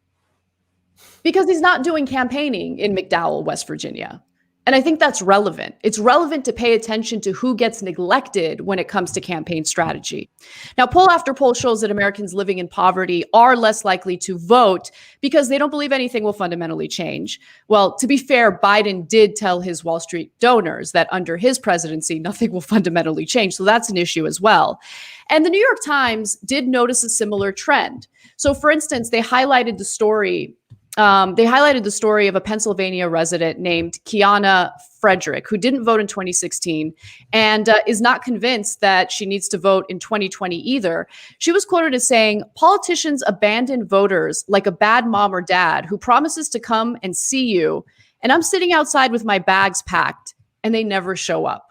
because he's not doing campaigning in McDowell, West Virginia. And I think that's relevant. It's relevant to pay attention to who gets neglected when it comes to campaign strategy. Now, poll after poll shows that Americans living in poverty are less likely to vote because they don't believe anything will fundamentally change. Well, to be fair, Biden did tell his Wall Street donors that under his presidency, nothing will fundamentally change. So that's an issue as well. And the New York Times did notice a similar trend. So for instance, they highlighted the story of a Pennsylvania resident named Kiana Frederick, who didn't vote in 2016 and is not convinced that she needs to vote in 2020 either. She was quoted as saying, "Politicians abandon voters like a bad mom or dad who promises to come and see you, and I'm sitting outside with my bags packed, and they never show up."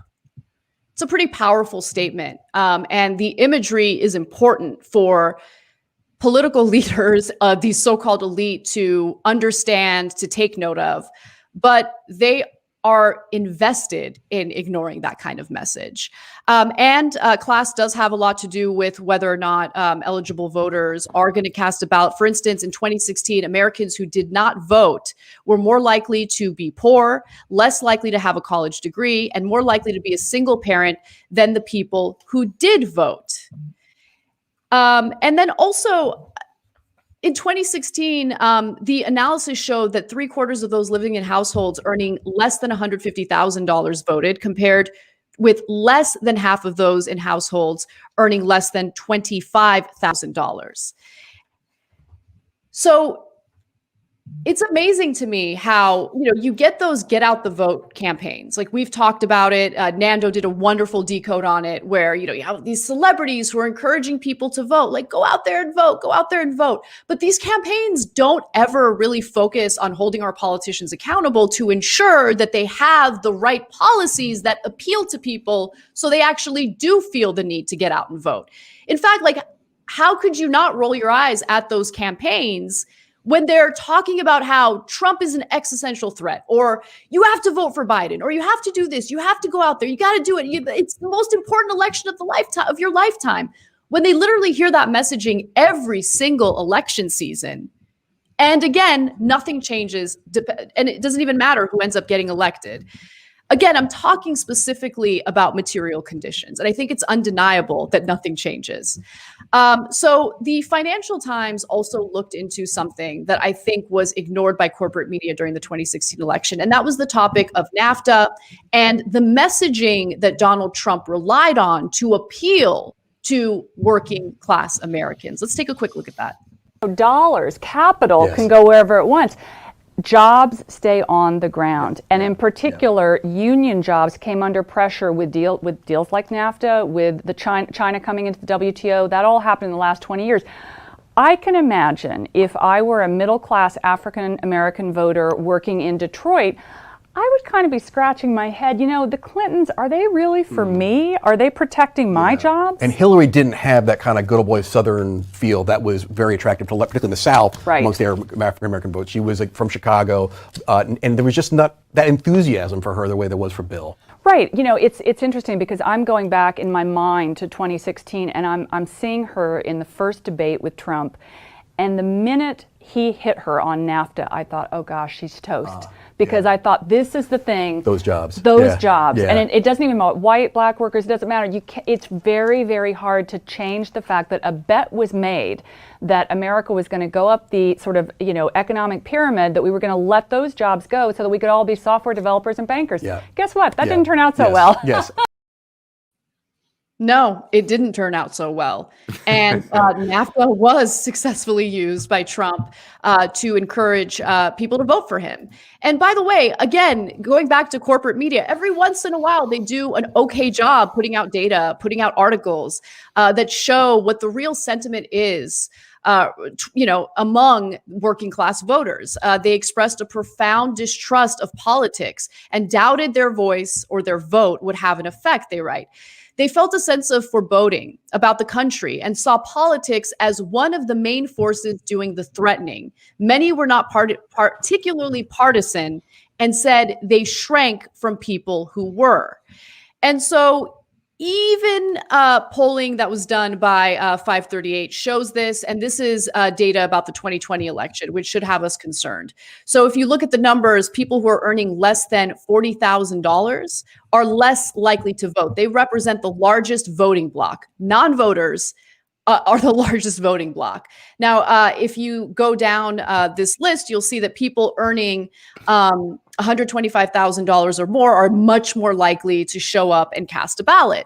It's a pretty powerful statement, and the imagery is important for political leaders, these so-called elite, to understand, to take note of, but they are invested in ignoring that kind of message. And class does have a lot to do with whether or not eligible voters are going to cast a ballot. For instance, in 2016, Americans who did not vote were more likely to be poor, less likely to have a college degree, and more likely to be a single parent than the people who did vote. And then also in 2016, the analysis showed that 3/4 of those living in households earning less than $150,000 voted, compared with less than half of those in households earning less than $25,000. So It's amazing to me how, you get those get out the vote campaigns. Like we've talked about it. Nando did a wonderful decode on it where, you have these celebrities who are encouraging people to vote, like go out there and vote, go out there and vote. But these campaigns don't ever really focus on holding our politicians accountable to ensure that they have the right policies that appeal to people so they actually do feel the need to get out and vote. In fact, like, how could you not roll your eyes at those campaigns when they're talking about how Trump is an existential threat, or you have to vote for Biden, or you have to do this, you have to go out there, you got to do it. It's the most important election of your lifetime. When they literally hear that messaging every single election season, and again, nothing changes, and it doesn't even matter who ends up getting elected. Again, I'm talking specifically about material conditions, and I think it's undeniable that nothing changes. So the Financial Times also looked into something that I think was ignored by corporate media during the 2016 election, and that was the topic of NAFTA and the messaging that Donald Trump relied on to appeal to working class Americans. Let's take a quick look at that. Dollars, capital can go wherever it wants. Jobs stay on the ground, and in particular, union jobs came under pressure with deals like NAFTA, with the China coming into the WTO. That all happened in the last 20 years. I can imagine if I were a middle-class African American voter working in Detroit, I would kind of be scratching my head. The Clintons, are they really for me? Are they protecting my jobs? And Hillary didn't have that kind of good old boy Southern feel that was very attractive, particularly in the South, amongst the African American votes. She was from Chicago, and there was just not that enthusiasm for her the way there was for Bill. Right. It's interesting because I'm going back in my mind to 2016, and I'm seeing her in the first debate with Trump. And the minute he hit her on NAFTA, I thought, oh gosh, she's toast. Because I thought, this is the thing. Those jobs. Jobs. Yeah. And it doesn't even matter. White, black workers, it doesn't matter. It's very, very hard to change the fact that a bet was made that America was going to go up the sort of, economic pyramid, that we were going to let those jobs go so that we could all be software developers and bankers. Yeah. Guess what? That didn't turn out so well. Yes. No, it didn't turn out so well. And NAFTA was successfully used by Trump to encourage people to vote for him. And by the way, again, going back to corporate media, every once in a while, they do an okay job putting out data, putting out articles that show what the real sentiment is, among working class voters. They expressed a profound distrust of politics and doubted their voice or their vote would have an effect, they write. They felt a sense of foreboding about the country and saw politics as one of the main forces doing the threatening. Many were not particularly partisan and said they shrank from people who were. And so even polling that was done by 538 shows this, and this is data about the 2020 election, which should have us concerned. So if you look at the numbers, people who are earning less than $40,000 are less likely to vote. They represent the largest voting bloc. Non-voters are the largest voting bloc. Now, if you go down this list, you'll see that people earning $125,000 or more are much more likely to show up and cast a ballot.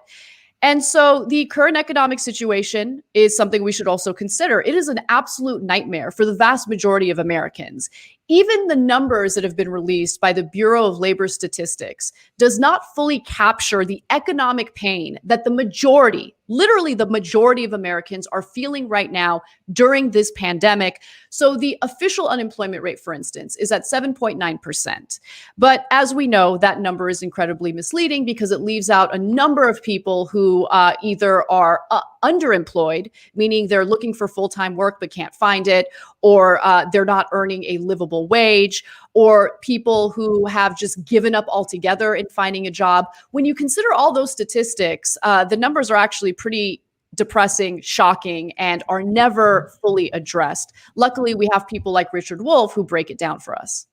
And so the current economic situation is something we should also consider. It is an absolute nightmare for the vast majority of Americans. Even the numbers that have been released by the Bureau of Labor Statistics does not fully capture the economic pain that the majority, literally the majority of Americans are feeling right now during this pandemic. So the official unemployment rate, for instance, is at 7.9%. But as we know, that number is incredibly misleading because it leaves out a number of people who either are underemployed, meaning they're looking for full-time work but can't find it, or they're not earning a livable wage, or people who have just given up altogether in finding a job. When you consider all those statistics, the numbers are actually pretty depressing, shocking, and are never fully addressed. Luckily, we have people like Richard Wolff who break it down for us.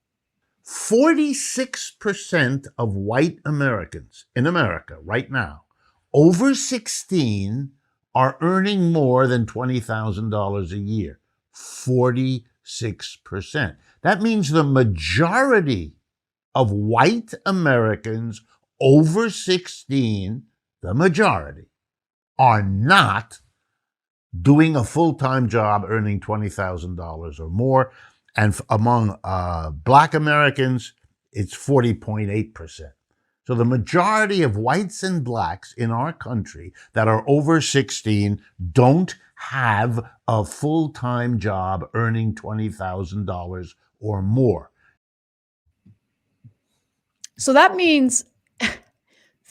46% of white Americans in America right now, over 16, are earning more than $20,000 a year. 46%. That means the majority of white Americans over 16, the majority, are not doing a full-time job earning $20,000 or more. And among black Americans, it's 40.8%. So the majority of whites and blacks in our country that are over 16 don't have a full-time job earning $20,000 or more. So that means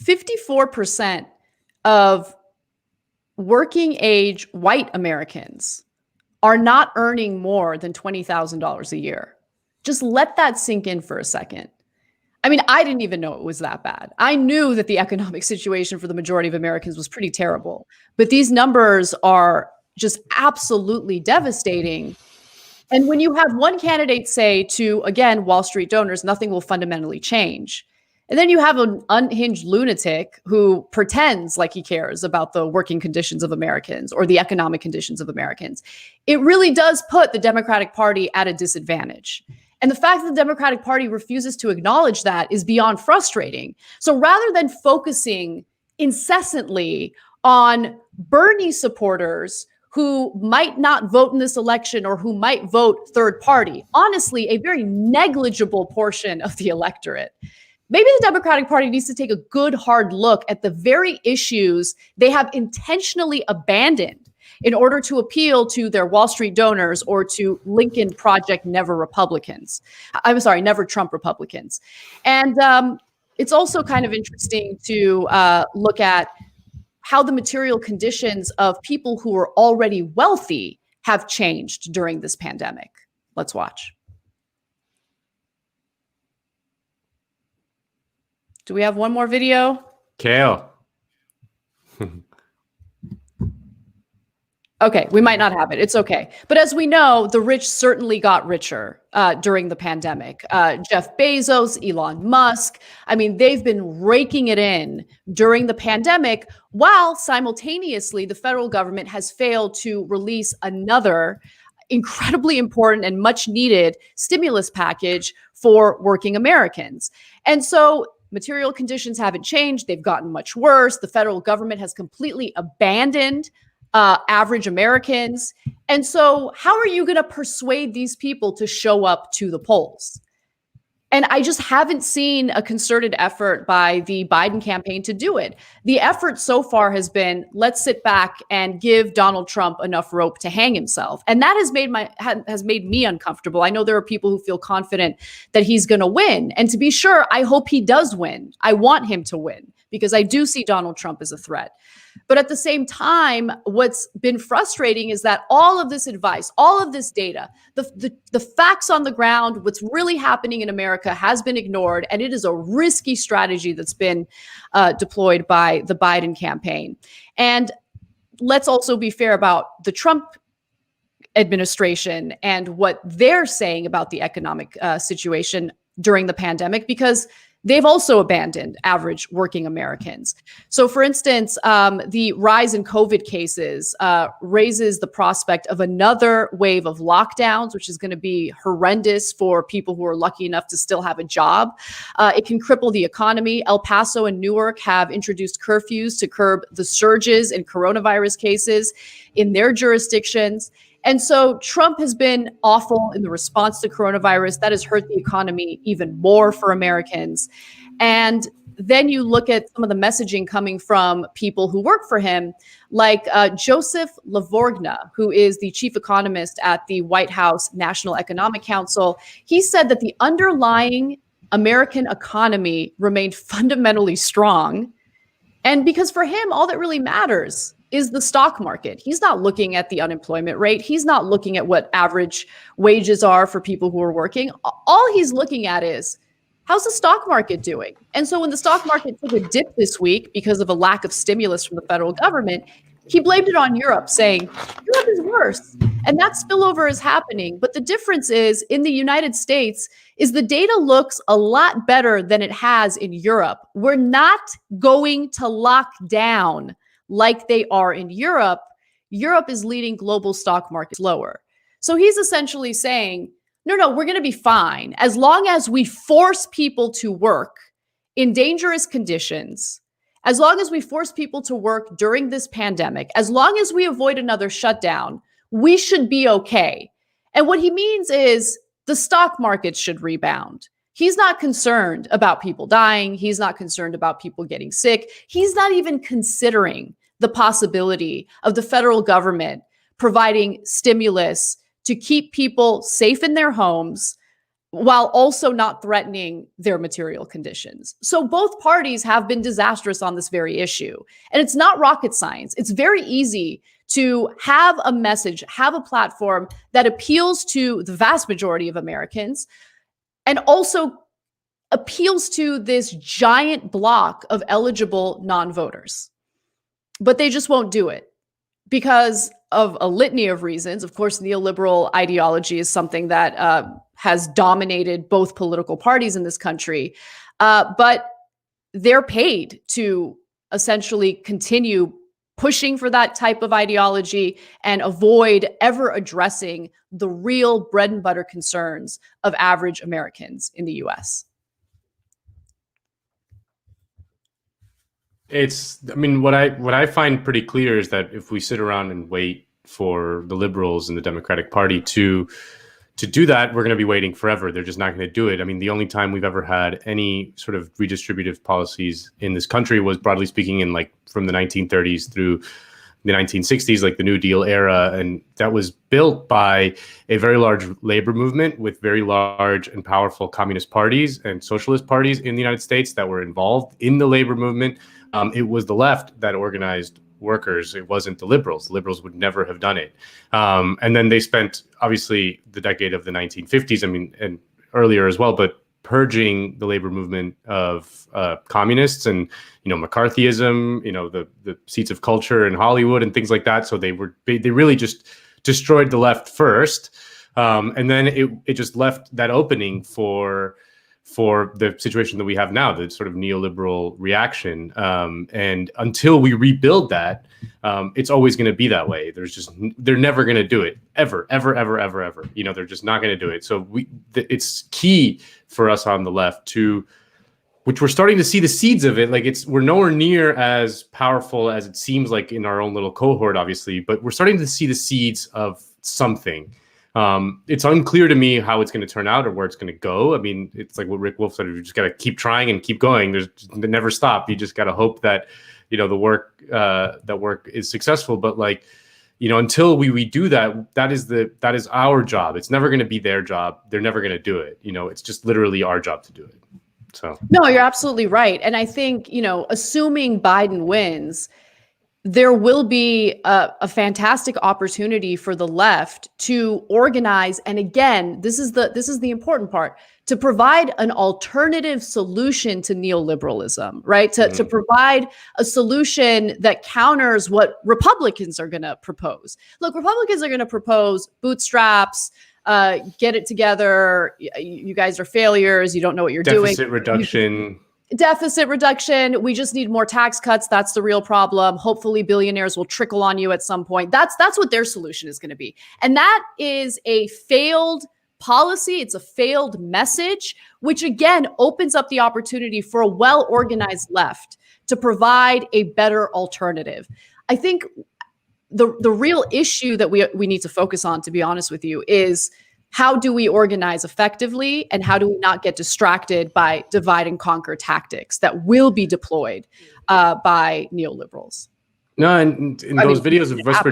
54% of working age white Americans are not earning more than $20,000 a year. Just let that sink in for a second. I mean, I didn't even know it was that bad. I knew that the economic situation for the majority of Americans was pretty terrible, but these numbers are just absolutely devastating. And when you have one candidate say to, again, Wall Street donors, nothing will fundamentally change. And then you have an unhinged lunatic who pretends like he cares about the working conditions of Americans or the economic conditions of Americans. It really does put the Democratic Party at a disadvantage. And the fact that the Democratic Party refuses to acknowledge that is beyond frustrating. So rather than focusing incessantly on Bernie supporters who might not vote in this election or who might vote third party, honestly, a very negligible portion of the electorate, maybe the Democratic Party needs to take a good hard look at the very issues they have intentionally abandoned in order to appeal to their Wall Street donors or to Lincoln Project Never Republicans. I'm sorry, Never Trump Republicans. And it's also kind of interesting to look at how the material conditions of people who are already wealthy have changed during this pandemic. Let's watch. Do we have one more video? Kale. Okay, we might not have it. It's okay. But as we know, the rich certainly got richer during the pandemic. Jeff Bezos, Elon Musk, I mean, they've been raking it in during the pandemic, while simultaneously the federal government has failed to release another incredibly important and much needed stimulus package for working Americans. And so material conditions haven't changed. They've gotten much worse. The federal government has completely abandoned average Americans. And so how are you going to persuade these people to show up to the polls? And I just haven't seen a concerted effort by the Biden campaign to do it. The effort so far has been, let's sit back and give Donald Trump enough rope to hang himself. And that has made me uncomfortable. I know there are people who feel confident that he's going to win. And to be sure, I hope he does win. I want him to win because I do see Donald Trump as a threat. But at the same time, what's been frustrating is that all of this advice, all of this data, the facts on the ground, what's really happening in America has been ignored. And it is a risky strategy that's been deployed by the Biden campaign. And let's also be fair about the Trump administration and what they're saying about the economic situation during the pandemic, because they've also abandoned average working Americans. So for instance, the rise in COVID cases raises the prospect of another wave of lockdowns, which is going to be horrendous for people who are lucky enough to still have a job. It can cripple the economy. El Paso and Newark have introduced curfews to curb the surges in coronavirus cases in their jurisdictions. And so Trump has been awful in the response to coronavirus. That has hurt the economy even more for Americans. And then you look at some of the messaging coming from people who work for him, like Joseph Lavorgna, who is the chief economist at the White House National Economic Council. He said that the underlying American economy remained fundamentally strong. And because for him, all that really matters is the stock market. He's not looking at the unemployment rate. He's not looking at what average wages are for people who are working. All he's looking at is, how's the stock market doing? And so when the stock market took a dip this week because of a lack of stimulus from the federal government, he blamed it on Europe, saying, Europe is worse. And that spillover is happening. But the difference is, in the United States, is the data looks a lot better than it has in Europe. We're not going to lock down like they are in Europe. Europe is leading global stock markets lower. So he's essentially saying, no, we're going to be fine as long as we force people to work in dangerous conditions, as long as we force people to work during this pandemic, as long as we avoid another shutdown, we should be okay. And what he means is, the stock market should rebound. He's not concerned about people dying. He's not concerned about people getting sick. He's not even considering the possibility of the federal government providing stimulus to keep people safe in their homes while also not threatening their material conditions. So both parties have been disastrous on this very issue. And it's not rocket science. It's very easy to have a message, have a platform that appeals to the vast majority of Americans and also appeals to this giant block of eligible non-voters. But they just won't do it because of a litany of reasons. Of course, neoliberal ideology is something that has dominated both political parties in this country, but they're paid to essentially continue pushing for that type of ideology and avoid ever addressing the real bread and butter concerns of average Americans in the US. I mean, what I find pretty clear is that if we sit around and wait for the liberals and the Democratic Party to do that, we're going to be waiting forever. They're just not going to do it. I mean, the only time we've ever had any sort of redistributive policies in this country was, broadly speaking, in like from the 1930s through the 1960s, like the New Deal era. And that was built by a very large labor movement with very large and powerful communist parties and socialist parties in the United States that were involved in the labor movement. It was the left that organized workers. It wasn't the liberals. The liberals would never have done it. And then they spent, obviously, the decade of the 1950s, I mean, and earlier as well, but purging the labor movement of communists and, McCarthyism, the seats of culture in Hollywood and things like that. So they really just destroyed the left first. And then it just left that opening for the situation that we have now, the sort of neoliberal reaction. And until we rebuild that, it's always going to be that way. They're never going to do it ever. They're just not going to do it. So it's key for us on the left which we're starting to see the seeds of it. Like we're nowhere near as powerful as it seems like in our own little cohort, obviously, but we're starting to see the seeds of something. It's unclear to me how it's going to turn out or where it's going to go. I mean, it's like what Rick Wolf said, you just got to keep trying and keep going. They never stop. You just got to hope that, the work is successful. But until we do that, that is our job. It's never going to be their job. They're never going to do it. It's just literally our job to do it. So no, you're absolutely right. And I think, assuming Biden wins, there will be a fantastic opportunity for the left to organize. And again, this is the important part, to provide an alternative solution to neoliberalism, right? To provide a solution that counters what Republicans are going to propose. Look, Republicans are going to propose bootstraps, get it together. You guys are failures. You don't know what you're doing. Deficit reduction. We just need more tax cuts. That's the real problem. Hopefully billionaires will trickle on you at some point. That's what their solution is going to be. And that is a failed policy. It's a failed message, which again opens up the opportunity for a well-organized left to provide a better alternative. I think the real issue that we need to focus on, to be honest with you, is how do we organize effectively and how do we not get distracted by divide and conquer tactics that will be deployed by neoliberals? No, and those videos of West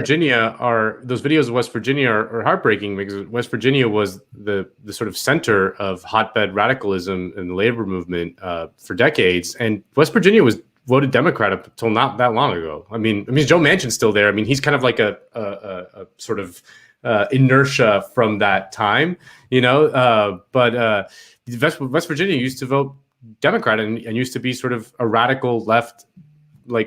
Virginia are heartbreaking because West Virginia was the sort of center of hotbed radicalism in the labor movement for decades, and West Virginia was voted Democrat up until not that long ago. I mean, Joe Manchin's still there. I mean, he's kind of like a sort of inertia from that time, but West Virginia used to vote Democrat and used to be sort of a radical left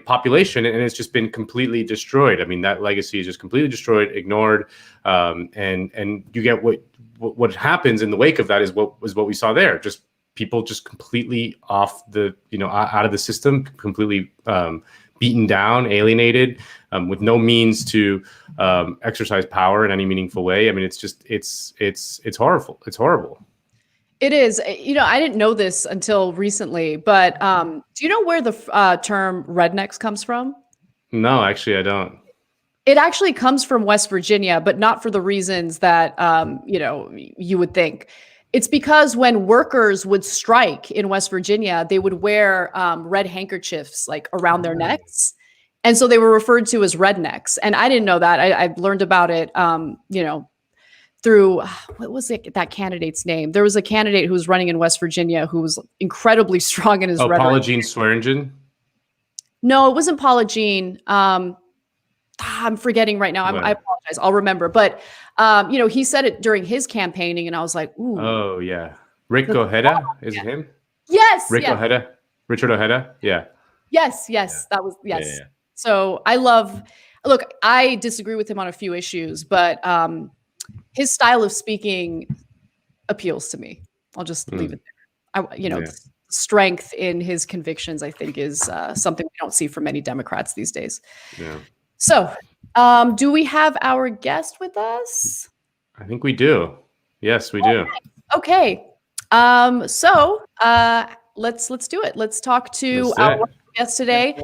population, and it's just been completely destroyed. I mean, that legacy is just completely destroyed, ignored, and you get what happens in the wake of that is what we saw there. Just people just completely off the out of the system, completely beaten down, alienated, with no means to exercise power in any meaningful way. I mean, it's horrible. It's horrible. It is. I didn't know this until recently, but do you know where the term rednecks comes from? No, actually, I don't. It actually comes from West Virginia, but not for the reasons that you would think. It's because when workers would strike in West Virginia, they would wear red handkerchiefs like around their necks, and so they were referred to as rednecks. And I didn't know that. I learned about it, through what was it, that candidate's name? There was a candidate who was running in West Virginia who was incredibly strong in his rhetoric. Paula Jean Swearingen? No, it wasn't Paula Jean. I'm forgetting right now. I apologize. I'll remember. But, he said it during his campaigning, and I was like, ooh. Oh, yeah. Rick Ojeda? Is it him? Yes. Rick Ojeda? Richard Ojeda? Yeah. Yes. That was, yes. Yeah. So look, I disagree with him on a few issues, but his style of speaking appeals to me. I'll just leave it there. Strength in his convictions, I think, is something we don't see from many Democrats these days. Yeah. So, do we have our guest with us? I think we do. Yes, we do. Okay. So let's do it. Let's talk to our guest today.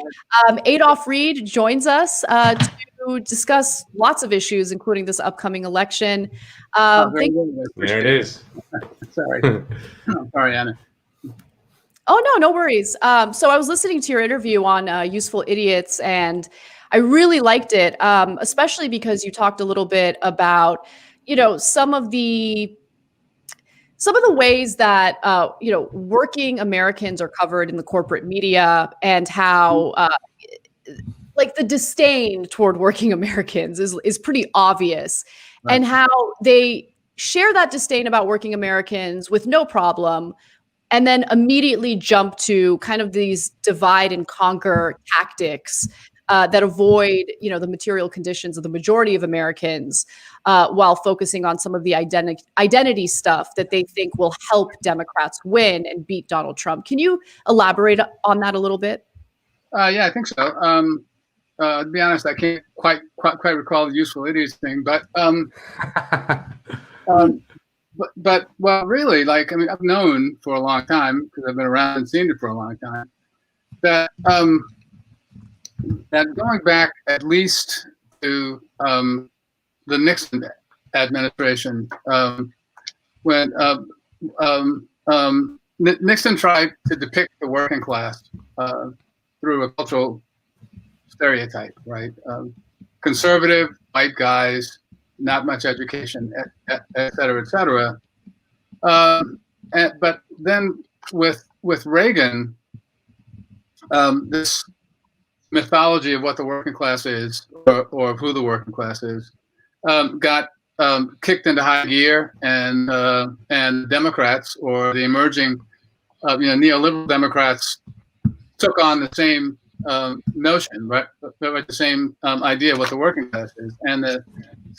Adolph Reed joins us to discuss lots of issues, including this upcoming election. There it is. Sorry. Sorry, Anna. Oh, no worries. So I was listening to your interview on Useful Idiots, and I really liked it, especially because you talked a little bit about, some of the ways that, working Americans are covered in the corporate media, and how, the disdain toward working Americans is pretty obvious, right. And how they share that disdain about working Americans with no problem, and then immediately jump to kind of these divide and conquer tactics that avoid, the material conditions of the majority of Americans, while focusing on some of the identity stuff that they think will help Democrats win and beat Donald Trump. Can you elaborate on that a little bit? Yeah, I think so. To be honest, I can't quite recall the Useful Idiots thing, but well, really, I've known for a long time, because I've been around and seen it for a long time, that going back at least to the Nixon administration, when Nixon tried to depict the working class through a cultural stereotype, right? Conservative, white guys, not much education, et cetera. But then with Reagan, this mythology of what the working class is, or of who the working class is, got kicked into high gear, and Democrats, or the emerging neoliberal Democrats, took on the same notion, right? The same idea of what the working class is, and the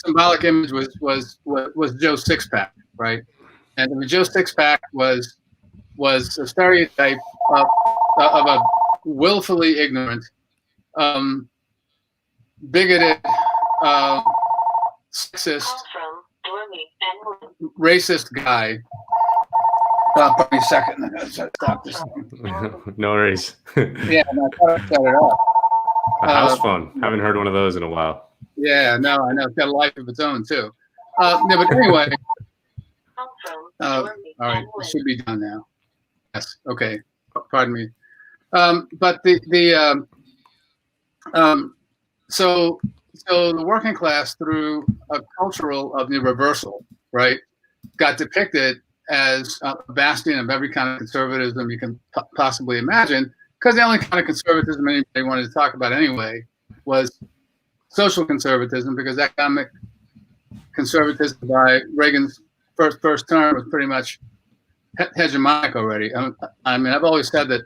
symbolic image was Joe Sixpack, right? And the Joe Sixpack was a stereotype of a willfully ignorant, bigoted, sexist, racist guy. Pardon me a second. I gotta stop this thing. No worries. Yeah, I thought I set it up. A house phone. Haven't heard one of those in a while. Yeah, no, I know. It's got a life of its own too. No, but anyway. All right, it should be done now. Yes. Okay. Pardon me. But so the working class, through a cultural of the reversal, right, got depicted as a bastion of every kind of conservatism you can possibly imagine, because the only kind of conservatism anybody wanted to talk about anyway was social conservatism, because economic conservatism by Reagan's first term was pretty much hegemonic already. I mean, I've always said that,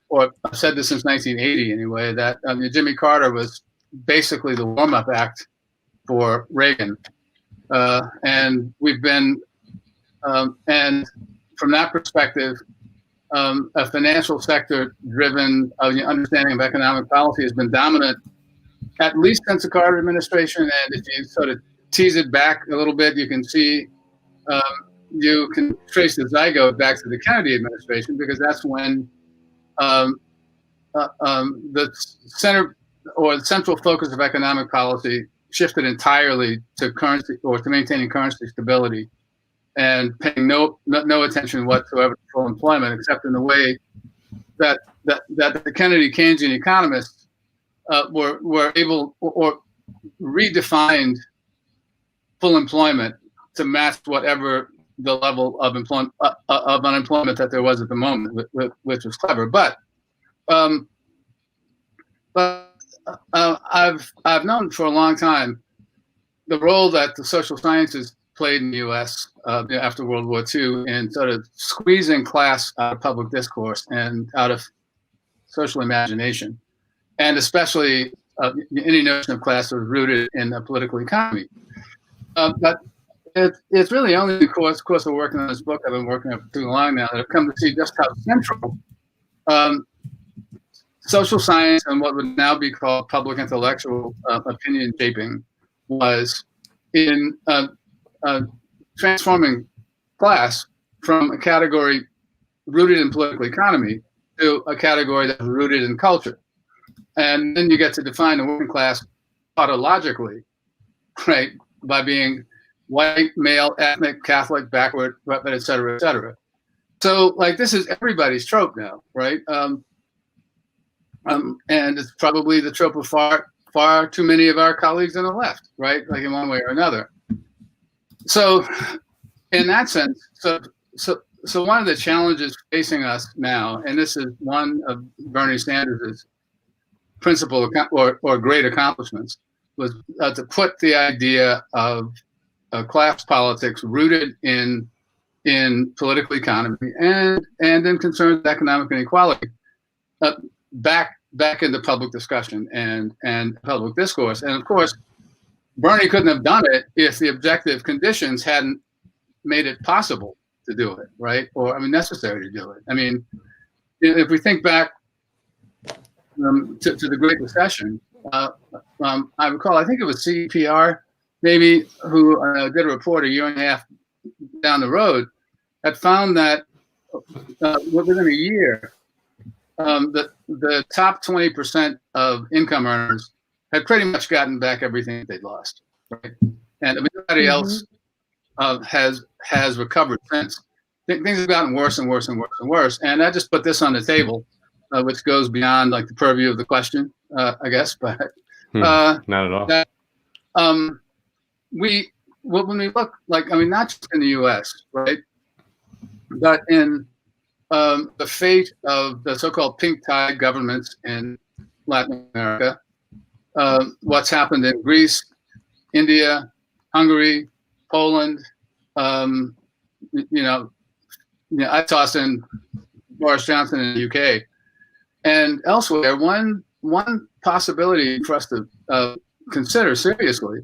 or I've said this since 1980 anyway, that Jimmy Carter was basically the warm-up act for Reagan. And we've been, and from that perspective, a financial sector-driven understanding of economic policy has been dominant, at least since the Carter administration. And if you sort of tease it back a little bit, you can see, you can trace the zygote back to the Kennedy administration, because that's when the or the central focus of economic policy shifted entirely to currency or to maintaining currency stability and paying no attention whatsoever to full employment, except in the way that the Kennedy Keynesian economists were able or redefined full employment to match whatever the level of unemployment that there was at the moment, which was clever. But I've known for a long time the role that the social sciences played in the U.S. After World War II in sort of squeezing class out of public discourse and out of social imagination, and especially any notion of class was rooted in a political economy. But it's really only the course of working on this book I've been working on for too long now that I've come to see just how central social science and what would now be called public intellectual opinion shaping was in transforming class from a category rooted in political economy to a category that's rooted in culture. And then you get to define the working class tautologically, right, by being white, male, ethnic, Catholic, backward, et cetera, et cetera. So, like, this is everybody's trope now, right? And it's probably the trope of far too many of our colleagues on the left, right? Like in one way or another. So, in that sense, so one of the challenges facing us now, and this is one of Bernie Sanders' principal or great accomplishments, was to put the idea of class politics rooted in political economy and in concerns of economic inequality back into public discussion and public discourse. And of course, Bernie couldn't have done it if the objective conditions hadn't made it possible to do it, right? Or, I mean, necessary to do it. I mean, if we think back to the Great Recession, I recall, I think it was CPR, maybe, who did a report a year and a half down the road, that found that within a year, the top 20% of income earners had pretty much gotten back everything they'd lost, right? And I mean, everybody else has recovered since. Things have gotten worse and worse and worse and worse. And I just put this on the table, which goes beyond like the purview of the question, I guess. But not at all. That, when we look, like, I mean, not just in the U.S., right, but in the fate of the so-called pink tide governments in Latin America, what's happened in Greece, India, Hungary, Poland, I toss in Boris Johnson in the UK and elsewhere. One possibility for us to consider seriously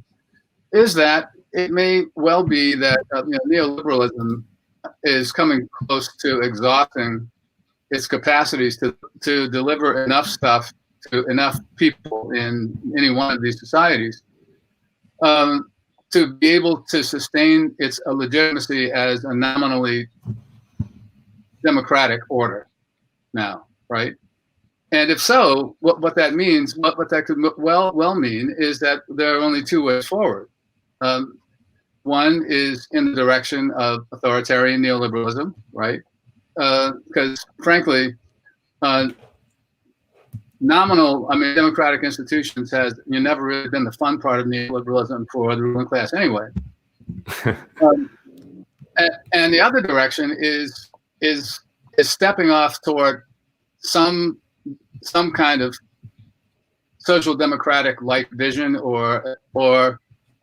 is that it may well be that neoliberalism is coming close to exhausting its capacities to deliver enough stuff to enough people in any one of these societies to be able to sustain its legitimacy as a nominally democratic order now, right? And if so, what that means, what that could well mean is that there are only two ways forward. One is in the direction of authoritarian neoliberalism, right? Because frankly, democratic institutions has never really been the fun part of neoliberalism for the ruling class anyway. And the other direction is stepping off toward some kind of social democratic like vision or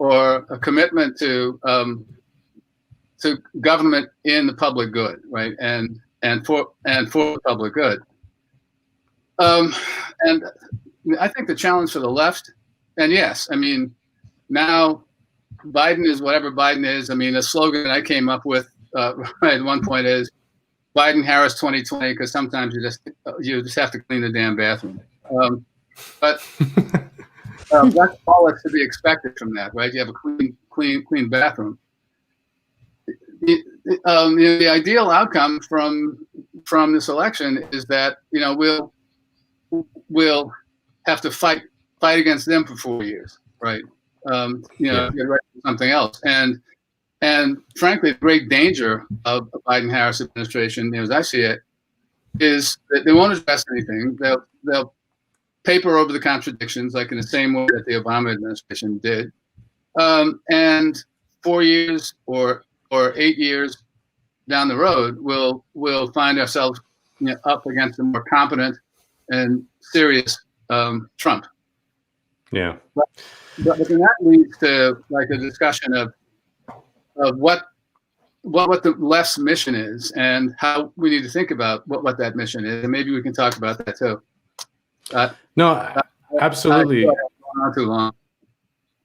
a commitment to government in the public good, right? And for the public good. And I think the challenge for the left, and yes, I mean, now Biden is whatever Biden is. I mean, the slogan I came up with at one point is Biden Harris 2020, because sometimes you just have to clean the damn bathroom. But that's all that's to be expected from that, right? You have a clean bathroom. The ideal outcome from this election is that we'll have to fight fight against them for 4 years, right? Get ready for something else. And frankly, the great danger of the Biden-Harris administration, as I see it, is that they won't address anything. They'll paper over the contradictions, like in the same way that the Obama administration did. And 4 years or 8 years down the road, we'll find ourselves up against a more competent and serious Trump. Yeah. But then that leads to like a discussion of what the left's mission is and how we need to think about what that mission is, and maybe we can talk about that too. No, absolutely. Not too long.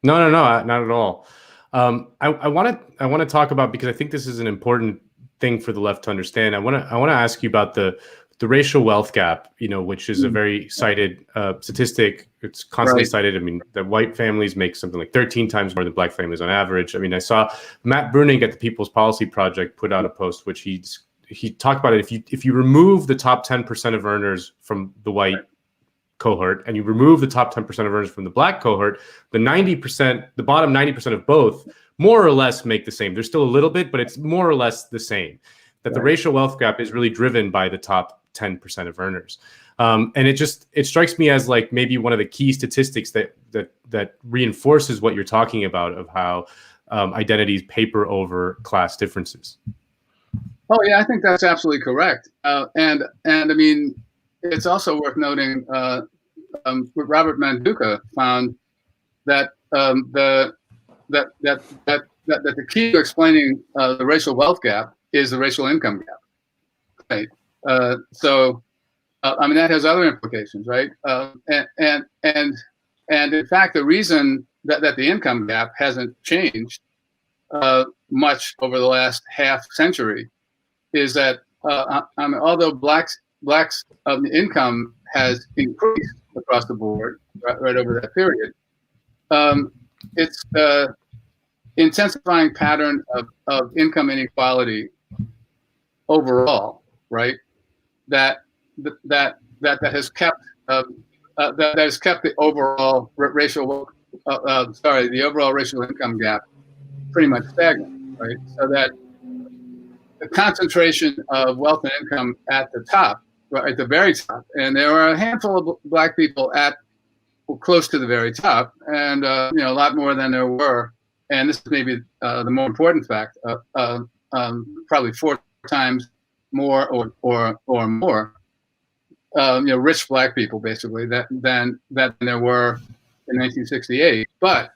No, not at all. I want to talk about, because I think this is an important thing for the left to understand. I want to ask you about the racial wealth gap, which is a very cited statistic. It's constantly cited. I mean, that white families make something like 13 times more than black families on average. I mean, I saw Matt Bruning at the People's Policy Project put out a post which he talked about it. If you remove the top 10% of earners from the white cohort and you remove the top 10% of earners from the black cohort, the bottom 90% of both more or less make the same. There's still a little bit, but it's more or less the same. That the racial wealth gap is really driven by the top 10% of earners. And it strikes me as like maybe one of the key statistics that reinforces what you're talking about, of how identities paper over class differences. Oh yeah, I think that's absolutely correct. And I mean, it's also worth noting Robert Manduka found that the key to explaining the racial wealth gap is the racial income gap. Right. I mean, that has other implications, right? And in fact, the reason that the income gap hasn't changed much over the last half century is that I mean, although blacks' income has increased across the board right over that period, it's the intensifying pattern of income inequality overall, right? That has kept the overall the overall racial income gap pretty much stagnant, right? So that the concentration of wealth and income at the top, right, at the very top, and there are a handful of black people close to the very top, and a lot more than there were. And this is maybe the more important fact: probably 4 times more or more, rich black people basically than there were in 1968. But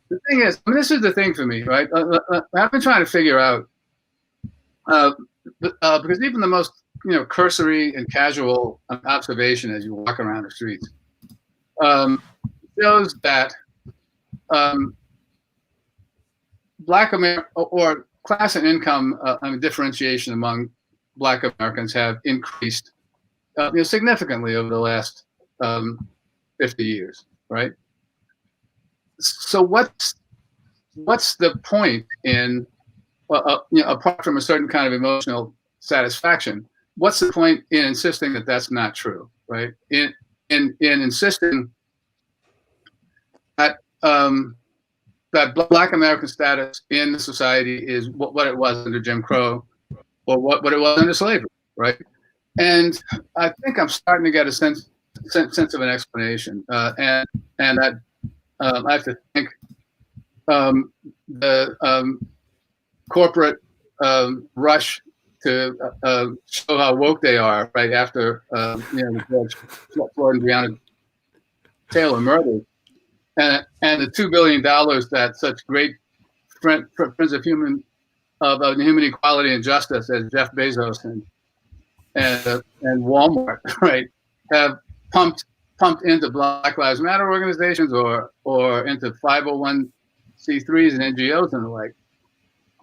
the thing is, I mean, this is the thing for me, right? I've been trying to figure out because even the most cursory and casual observation as you walk around the streets shows that Black America or class and income differentiation among Black Americans have increased significantly over the last 50 years, right? So what's the point in apart from a certain kind of emotional satisfaction, what's the point in insisting that that's not true, right? In insisting that that Black American status in the society is what it was under Jim Crow, or what it was under slavery, right? And I think I'm starting to get a sense of an explanation, and I have to thank the corporate rush to show how woke they are right after the George Floyd and Breonna Taylor murders, and the $2 billion that such great friends of human equality and justice as Jeff Bezos and Walmart, right, have pumped into Black Lives Matter organizations or into 501c3s and NGOs and the like.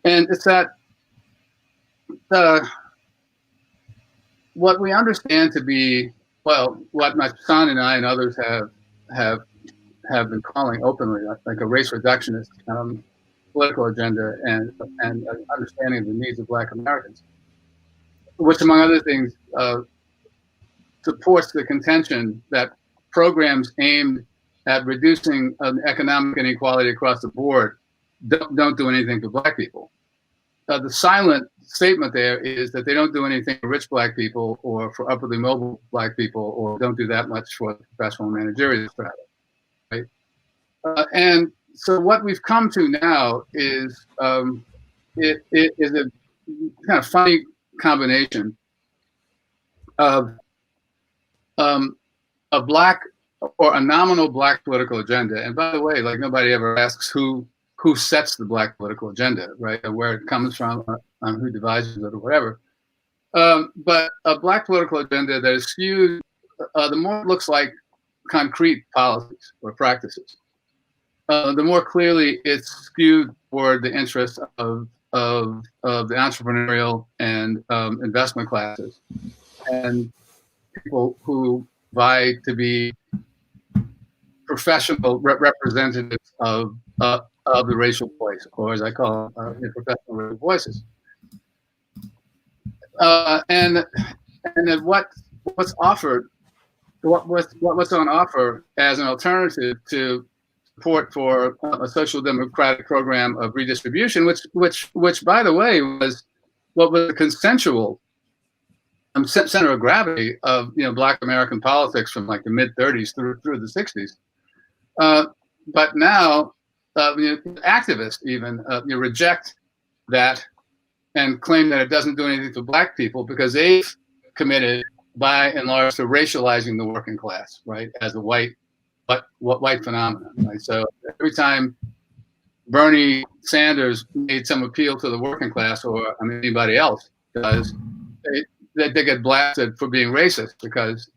And it's that what we understand to be, well, what my son and I and others have been calling openly, like a race reductionist political agenda and understanding of the needs of Black Americans, which, among other things, supports the contention that programs aimed at reducing economic inequality across the board don't do anything for black people. The silent statement there is that they don't do anything for rich black people or for upwardly mobile black people, or don't do that much for the professional managerial strata, right? And so what we've come to now is it is a kind of funny combination of a black or a nominal black political agenda. And by the way, like, nobody ever asks who sets the black political agenda, right? Or where it comes from, who devises it, or whatever. But a black political agenda that is skewed, the more it looks like concrete policies or practices, the more clearly it's skewed toward the interests of the entrepreneurial and investment classes, and people who vie to be professional representatives of the racial voice, or as I call them, professional racial voices. And then what's offered, what's on offer as an alternative to support for a social democratic program of redistribution, which by the way was what was the consensual center of gravity of Black American politics from like the mid 30s through the 60s. But now activists even reject that and claim that it doesn't do anything for Black people because they've committed by and large to racializing the working class, right, as a white phenomenon, right? So every time Bernie Sanders made some appeal to the working class, or anybody else does, they get blasted for being racist because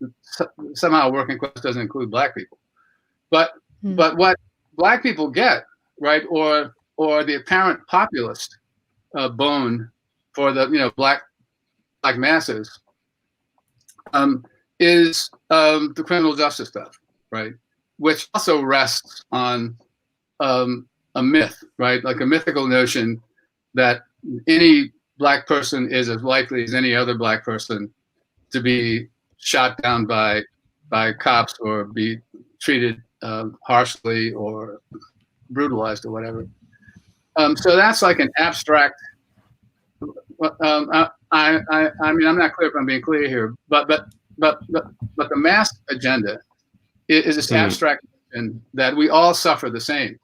somehow working class doesn't include Black people. But what Black people get, right, or the apparent populist bone for the black masses is the criminal justice stuff, right, which also rests on a myth, right, like a mythical notion that any Black person is as likely as any other Black person to be shot down by cops or be treated harshly or brutalized or whatever. So that's like an abstract. I'm not clear if I'm being clear here, but the mass agenda is this abstract notion that we all suffer the same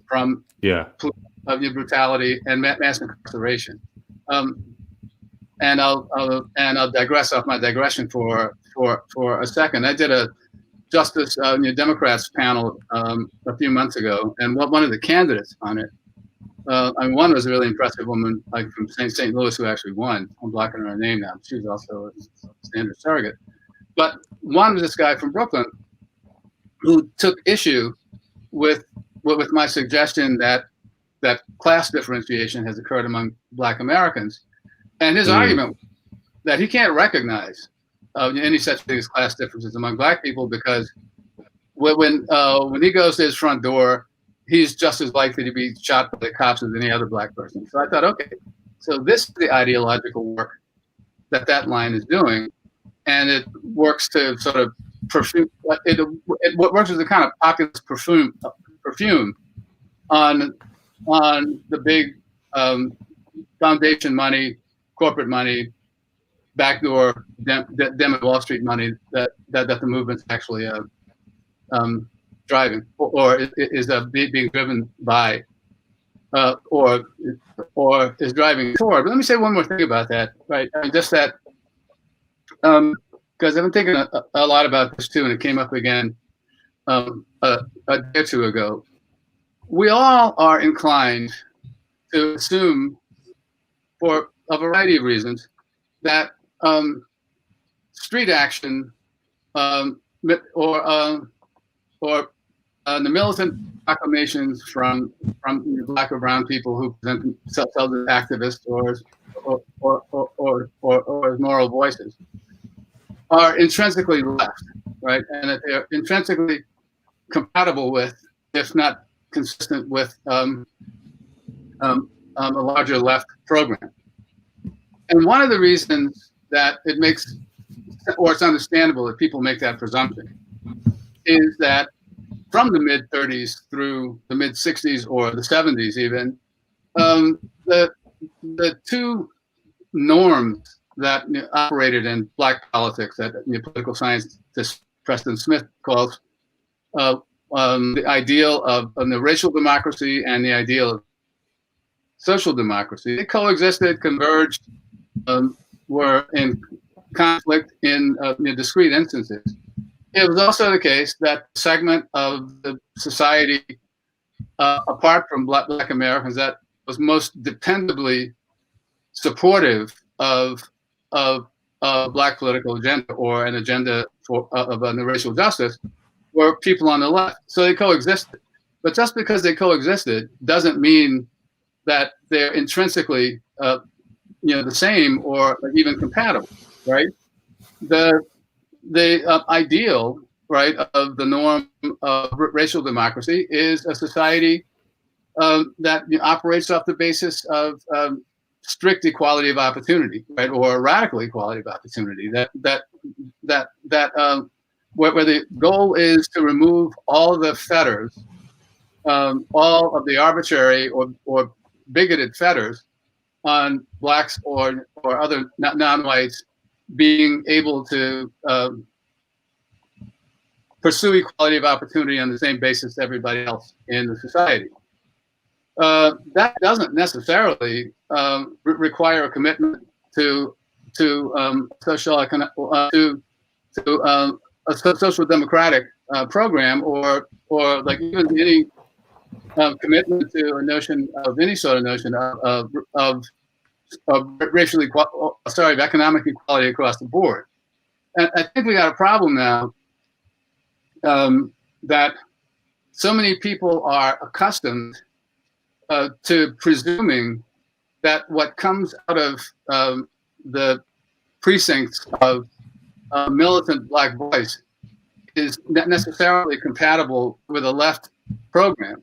from brutality and mass incarceration. And I'll digress off my digression for a second. I did a Justice Democrats panel a few months ago, and one of the candidates on it, one was a really impressive woman, like from St. Louis, who actually won. I'm blocking her name now. She was also a standard surrogate. But one was this guy from Brooklyn who took issue with my suggestion that class differentiation has occurred among Black Americans, and his argument was that he can't recognize any such thing as class differences among Black people because when he goes to his front door, he's just as likely to be shot by the cops as any other Black person. So I thought, okay, so this is the ideological work that line is doing, and it works to sort of perfume. It works as a kind of populist perfume on the big foundation money, corporate money, backdoor Dem Wall Street money that the movement's actually driving, or is being driven by, or is driving toward. But let me say one more thing about that, right? Just that, because I've been thinking a lot about this too, and it came up again a day or two ago. We all are inclined to assume, for a variety of reasons, that street action or the militant proclamations from Black or brown people who present themselves as activists or as moral voices are intrinsically left, right, and that they're intrinsically compatible with, if not consistent with, a larger left program. And one of the reasons that it makes, or it's understandable that people make that presumption, is that from the mid 30s through the mid 60s or the 70s even, the two norms that operated in black politics that political scientist Preston Smith calls the ideal of the racial democracy and the ideal of social democracy. They coexisted, converged, were in conflict in discrete instances. It was also the case that segment of the society, apart from Black Americans, that was most dependably supportive of Black political agenda or an agenda of racial justice, were people on the left. So they coexisted. But just because they coexisted doesn't mean that they're intrinsically the same or even compatible, right? The ideal, right, of the norm of racial democracy is a society that operates off the basis of strict equality of opportunity, right, or radical equality of opportunity. Where the goal is to remove all the fetters, all of the arbitrary or bigoted fetters on blacks or other non-whites being able to pursue equality of opportunity on the same basis as everybody else in the society. That doesn't necessarily require a commitment to a social democratic program or like even any commitment to a notion of any sort of notion of economic equality across the board. And I think we got a problem now that so many people are accustomed to presuming that what comes out of the precincts of militant Black voice is not necessarily compatible with a left program,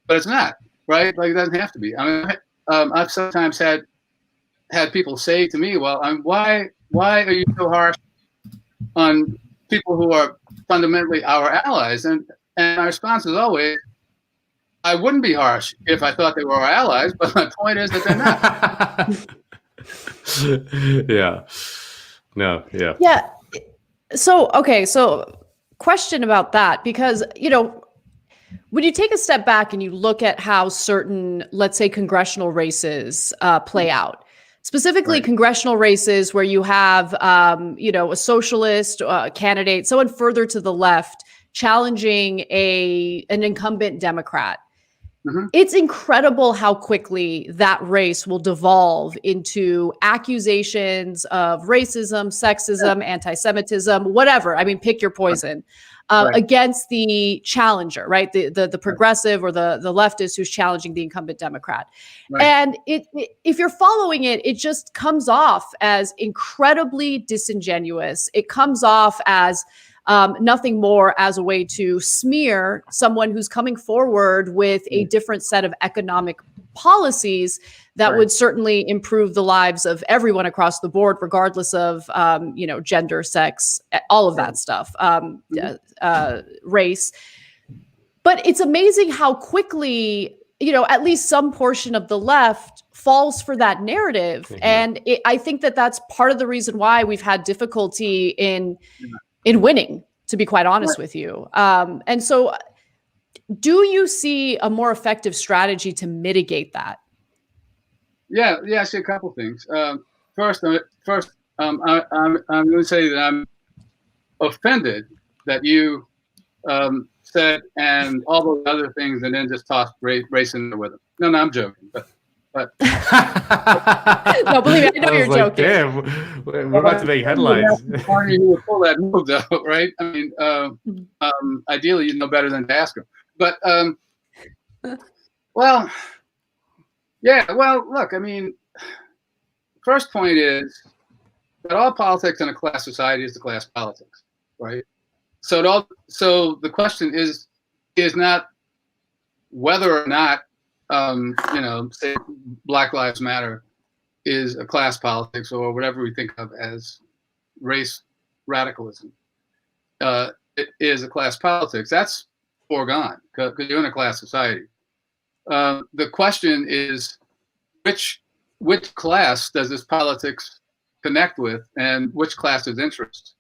but it's not, right? Like it doesn't have to be. I mean, I've sometimes had people say to me, "Well, why are you so harsh on people who are fundamentally our allies?" And my response is always, I wouldn't be harsh if I thought they were our allies, but my point is that they're not. Yeah. No, yeah. Yeah. So, okay. So question about that, because, when you take a step back and you look at how certain, let's say, congressional races play out, specifically congressional races where you have, a socialist candidate, someone further to the left challenging an incumbent Democrat. Mm-hmm. It's incredible how quickly that race will devolve into accusations of racism, sexism, anti-Semitism, whatever. I mean, pick your poison. Against the challenger, right? The progressive or the leftist who's challenging the incumbent Democrat. Right. And if you're following it, it just comes off as incredibly disingenuous. It comes off as nothing more as a way to smear someone who's coming forward with a different set of economic policies that would certainly improve the lives of everyone across the board, regardless of, gender, sex, all of that stuff, race. But it's amazing how quickly, at least some portion of the left falls for that narrative. Mm-hmm. And I think that that's part of the reason why we've had difficulty in winning, to be quite honest with you. And so do you see a more effective strategy to mitigate that? Yeah, I see a couple things. First, I'm going to say that I'm offended that you said and all those other things and then just tossed race in there with them. No, I'm joking, but no, believe me, I know you're joking. Damn, we're about to make headlines. Who would pull that move, though, right? I mean, ideally, you'd know better than to ask him. But look, I mean, first point is that all politics in a class society is the class politics, right? So the question is not whether or not say Black Lives Matter is a class politics or whatever we think of as race radicalism. It is a class politics. That's foregone because you're in a class society. The question is, which class does this politics connect with, and which class's interests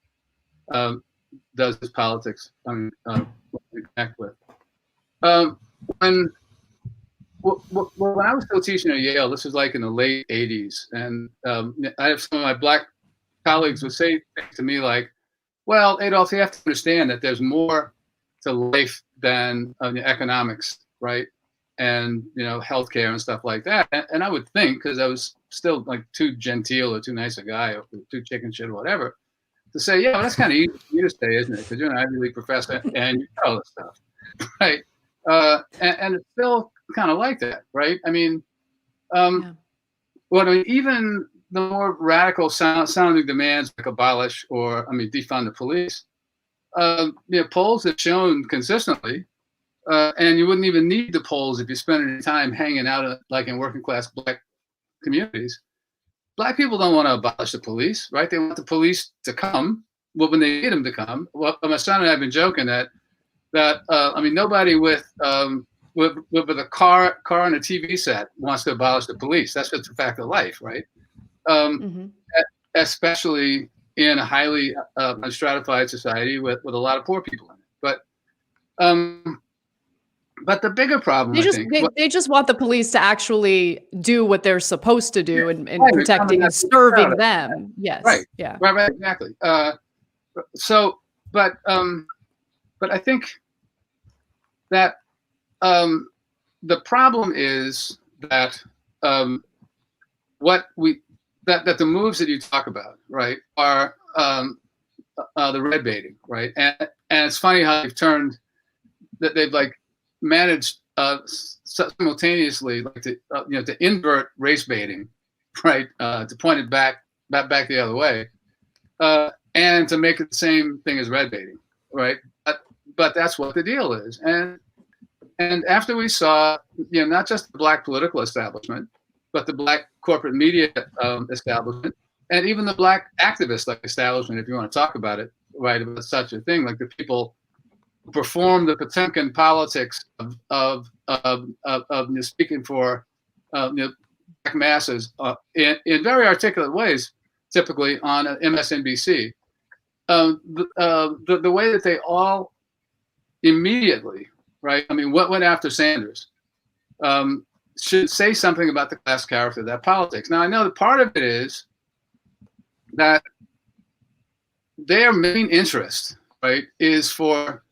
does this politics connect with? When I was still teaching at Yale, this was like in the late 80s, and I have some of my black colleagues would say things to me like, well, Adolph, you have to understand that there's more to life than economics, right? And, healthcare and stuff like that. And I would think, because I was still like too genteel or too nice a guy or too chicken shit or whatever, to say, yeah, well, that's kind of easy for you to say, isn't it? Because you're an Ivy League professor and you know all this stuff, right? And it's still kind of like that, right? I mean, even the more radical sounding demands like abolish or, defund the police, polls have shown consistently, and you wouldn't even need the polls if you spent any time hanging out like in working class black communities. Black people don't want to abolish the police, right? They want the police to come when they need them to come. Well, my son and I have been joking that nobody with a car and a TV set wants to abolish the police. That's just a fact of life, right? Especially in a highly stratified society with a lot of poor people in it. But the bigger problem, they just want the police to actually do what they're supposed to do in protecting and serving them. Yes. Right. Yeah. Right. Exactly. But I think that the problem is that that the moves that you talk about, right, are the red baiting, right, and it's funny how they've like managed simultaneously like to invert race baiting, right, to point it back the other way, and to make it the same thing as red baiting, right? But that's what the deal is, and after we saw, not just the black political establishment, but the black corporate media establishment, and even the black activist like establishment, if you want to talk about it, right, about such a thing, like the people who perform the Potemkin politics of speaking for black masses in very articulate ways, typically on MSNBC. The way that they all immediately, right? What went after Sanders should say something about the class character of that politics. Now, I know that part of it is that their main interest, right, is for,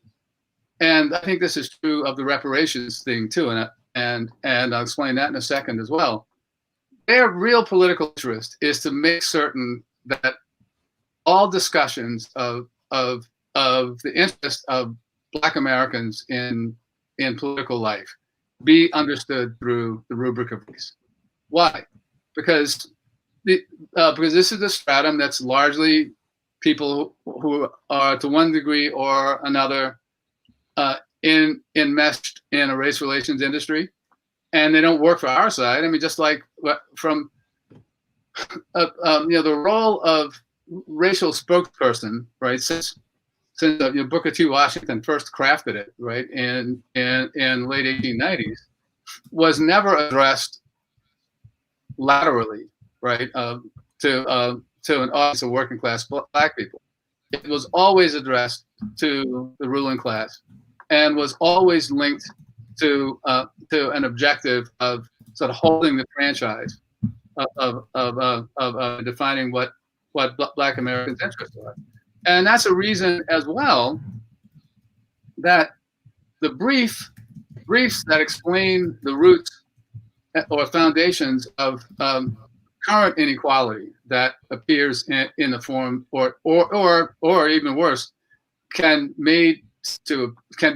and I think this is true of the reparations thing too, and I'll explain that in a second as well. Their real political interest is to make certain that all discussions of the interest of Black Americans in political life be understood through the rubric of race. Why? Because this is a stratum that's largely people who are to one degree or another enmeshed in a race relations industry, and they don't work for our side. Just like from the role of racial spokesperson, right? Since Booker T. Washington first crafted it, right, in late 1890s, was never addressed laterally, right, to an audience of working class black people. It was always addressed to the ruling class, and was always linked to an objective of sort of holding the franchise of defining what Black Americans' interests are. And that's a reason as well that the briefs that explain the roots or foundations of current inequality that appears in the form, or even worse, can be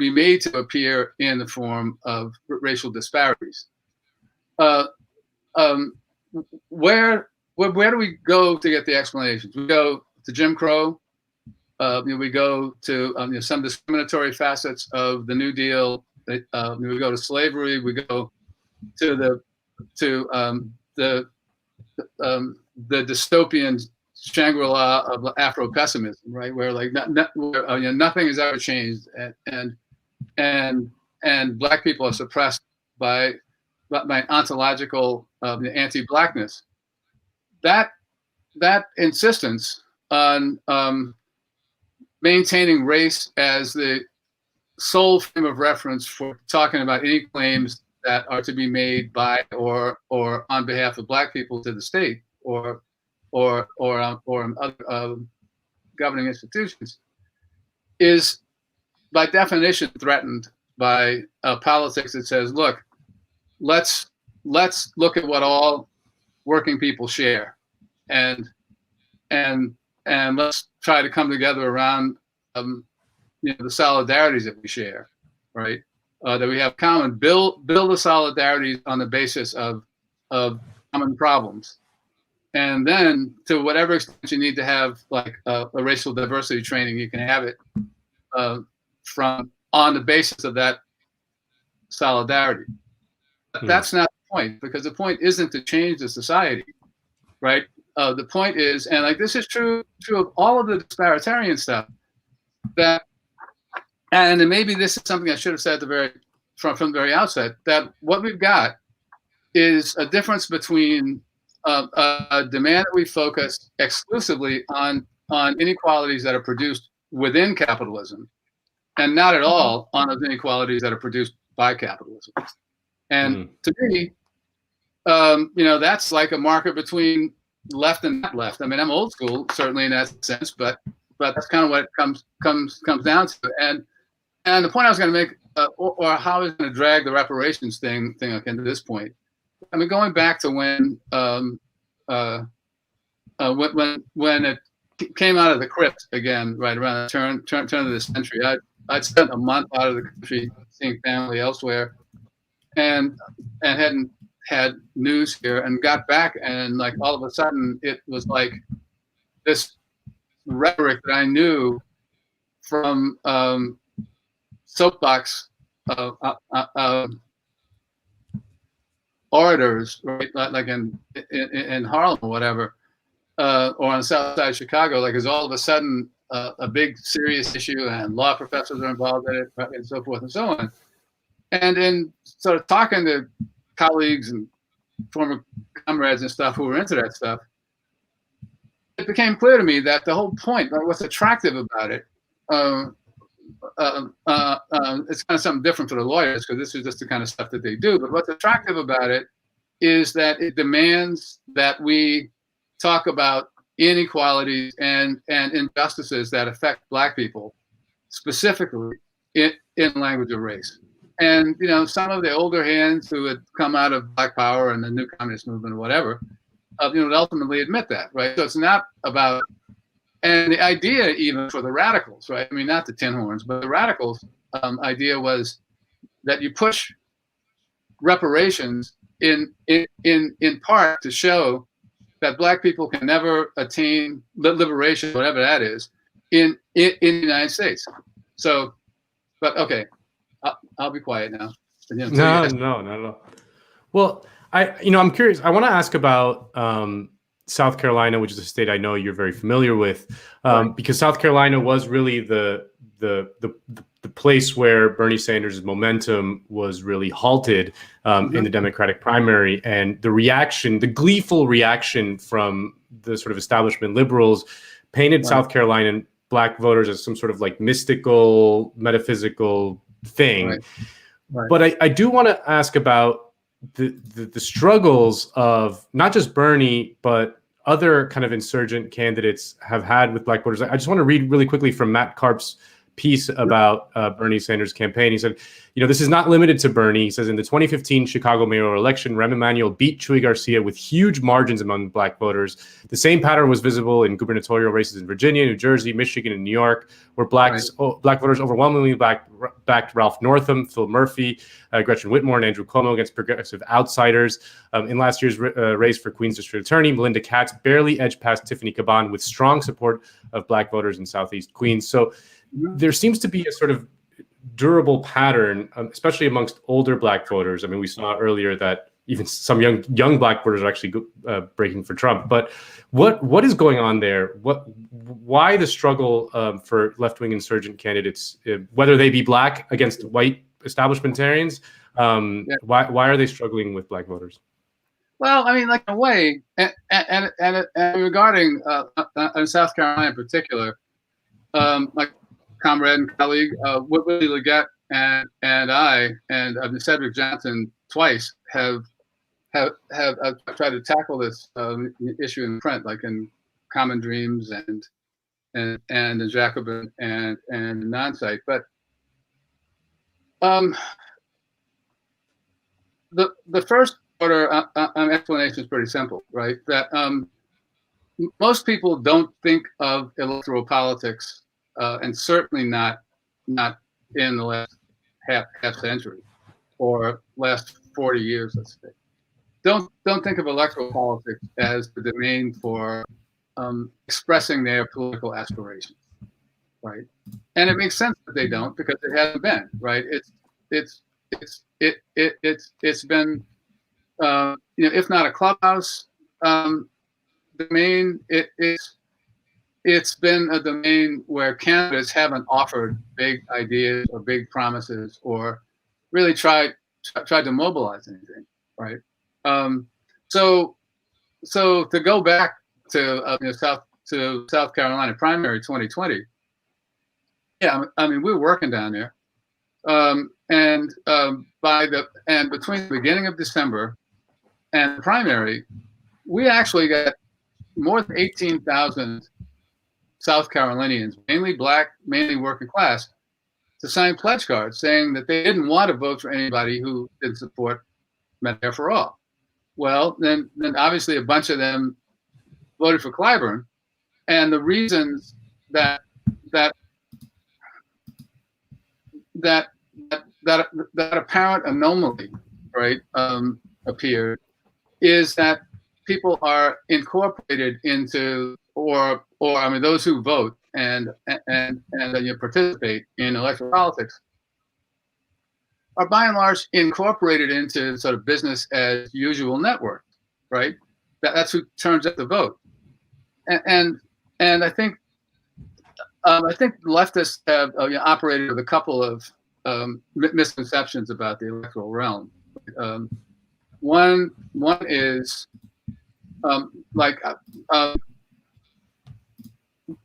made to appear in the form of racial disparities. Where do we go to get the explanations? We go to Jim Crow. We go to some discriminatory facets of the New Deal. We go to slavery. We go to the dystopian Shangri-La of Afro-pessimism, right? Where like nothing has ever changed, and and black people are suppressed by ontological anti-blackness. That insistence on maintaining race as the sole frame of reference for talking about any claims that are to be made by or on behalf of black people to the state or other governing institutions is by definition threatened by politics that says, look, let's look at what all working people share, and let's try to come together around the solidarities that we share, right? That we have common. Build the solidarities on the basis of common problems, and then to whatever extent you need to have like a racial diversity training, you can have it from on the basis of that solidarity. But that's not the point, because the point isn't to change the society, right? The point is, and like this is true of all of the disparitarian stuff, that, and maybe this is something I should have said from the very outset, that what we've got is a difference between a demand that we focus exclusively on inequalities that are produced within capitalism, and not at all on those inequalities that are produced by capitalism. And to me, that's like a marker between left and not left. I mean, I'm old school, certainly in that sense, but that's kind of what it comes down to. And the point I was going to make, or how I was going to drag the reparations thing into this point. I mean, going back to when it came out of the crypt again, right around the turn of the century, I'd spent a month out of the country seeing family elsewhere, and hadn't had news here, and got back, and like all of a sudden it was like this rhetoric that I knew from soapbox orators, right? Like in Harlem or whatever, or on the south side of Chicago, like is all of a sudden a big serious issue, and law professors are involved in it, and so forth and so on. And in sort of talking to colleagues and former comrades and stuff who were into that stuff, it became clear to me that the whole point, like what's attractive about it, it's kind of something different for the lawyers, because this is just the kind of stuff that they do. But what's attractive about it is that it demands that we talk about inequalities and injustices that affect Black people, specifically in language of race. And some of the older hands who had come out of Black Power and the new communist movement or whatever, would ultimately admit that, right? So it's not about, and the idea even for the radicals, right? I mean, not the tin horns, but the radicals' idea was that you push reparations in part to show that Black people can never attain liberation, whatever that is, in the United States. So, but okay. I'll be quiet now. No, not at all. Well, I'm curious. I want to ask about South Carolina, which is a state I know you're very familiar with, because South Carolina was really the place where Bernie Sanders' momentum was really halted in the Democratic primary, and the gleeful reaction from the sort of establishment liberals painted South Carolina Black voters as some sort of like mystical, metaphysical thing. Right. But I do want to ask about the struggles of not just Bernie, but other kind of insurgent candidates have had with Black voters. I just want to read really quickly from Matt Karp's piece about Bernie Sanders' campaign. He said, this is not limited to Bernie. He says, in the 2015 Chicago mayoral election, Rahm Emanuel beat Chuy Garcia with huge margins among Black voters. The same pattern was visible in gubernatorial races in Virginia, New Jersey, Michigan, and New York, where Black voters overwhelmingly backed Ralph Northam, Phil Murphy, Gretchen Whitmore, and Andrew Cuomo against progressive outsiders. In last year's race for Queens District Attorney, Melinda Katz barely edged past Tiffany Caban with strong support of Black voters in Southeast Queens. So there seems to be a sort of durable pattern, especially amongst older Black voters. I mean, we saw earlier that even some young black voters are actually breaking for Trump. But what is going on there? Why the struggle for left-wing insurgent candidates, whether they be black against white establishmentarians? Why are they struggling with black voters? Well, I mean, like in a way, and regarding South Carolina in particular, my comrade and colleague Whitley Leggett and I and Cedric Johnson twice have tried to tackle this issue in print, like in Common Dreams and the Jacobin and Non-Site. But the first order explanation is pretty simple, right? That most people don't think of electoral politics, and certainly not in the last half century or last 40 years, let's say. Don't think of electoral politics as the domain for expressing their political aspirations, right? And it makes sense that they don't, because it hasn't been, right? It's been if not a clubhouse domain, it's been a domain where candidates haven't offered big ideas or big promises or really tried to mobilize anything, right? So to go back to South Carolina primary 2020, yeah, I mean, we were working down there, and between the beginning of December and the primary, we actually got more than 18,000 South Carolinians, mainly black, mainly working class, to sign pledge cards saying that they didn't want to vote for anybody who didn't support Medicare for all. Well, then obviously a bunch of them voted for Clyburn, and the reasons that apparent anomaly, right, appeared, is that people are incorporated into, or I mean, those who vote and participate in electoral politics are by and large incorporated into sort of business as usual network, right? That's who turns up the vote, and I think leftists have operated with a couple of misconceptions about the electoral realm. One is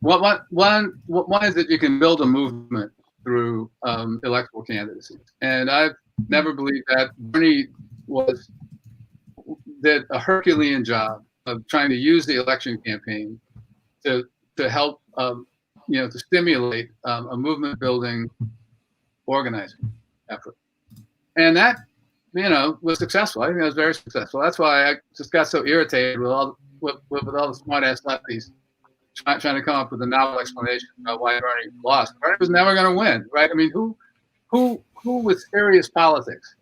one is that you can build a movement through electoral candidacy, and I've never believed that. Bernie did a Herculean job of trying to use the election campaign to help to stimulate a movement building organizing effort, and that was successful. I think that was very successful. That's why I just got so irritated with all the smart ass lefties trying to come up with a novel explanation about why Bernie lost. Bernie was never going to win, right? I mean, who with serious politics,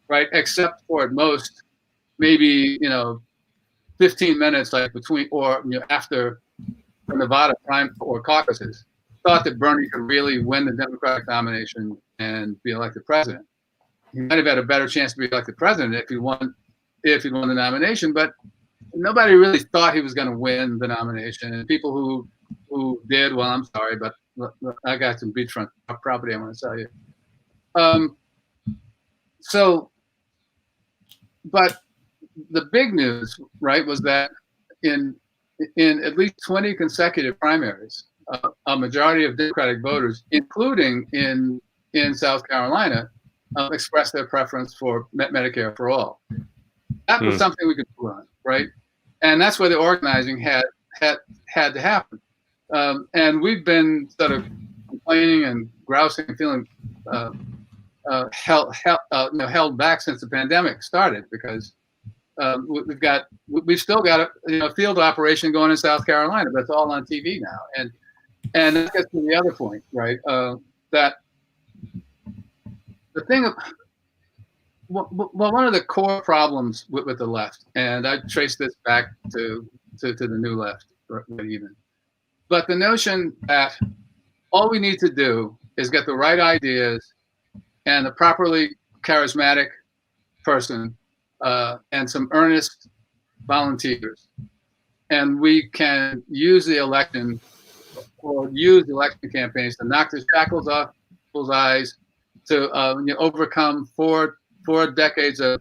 right? Except for at most maybe 15 minutes, like between or after the Nevada prime or caucuses, thought that Bernie could really win the Democratic nomination and be elected president. He might have had a better chance to be elected president if he won the nomination, but nobody really thought he was going to win the nomination. And people who did, well, I'm sorry, but I got some beachfront property I want to sell you. But the big news, right, was that in at least 20 consecutive primaries, a majority of Democratic voters, including in South Carolina, expressed their preference for Medicare for all. That was something we could pull on, right? And that's where the organizing had to happen. And we've been sort of complaining and grousing and feeling held back since the pandemic started, because we've still got a field operation going in South Carolina, but it's all on TV now. And that gets to the other point, right? That the thing, one of the core problems with the left, and I trace this back to the new left, even, but the notion that all we need to do is get the right ideas and a properly charismatic person and some earnest volunteers, and we can use the election or use election campaigns to knock the shackles off people's eyes, to overcome four decades of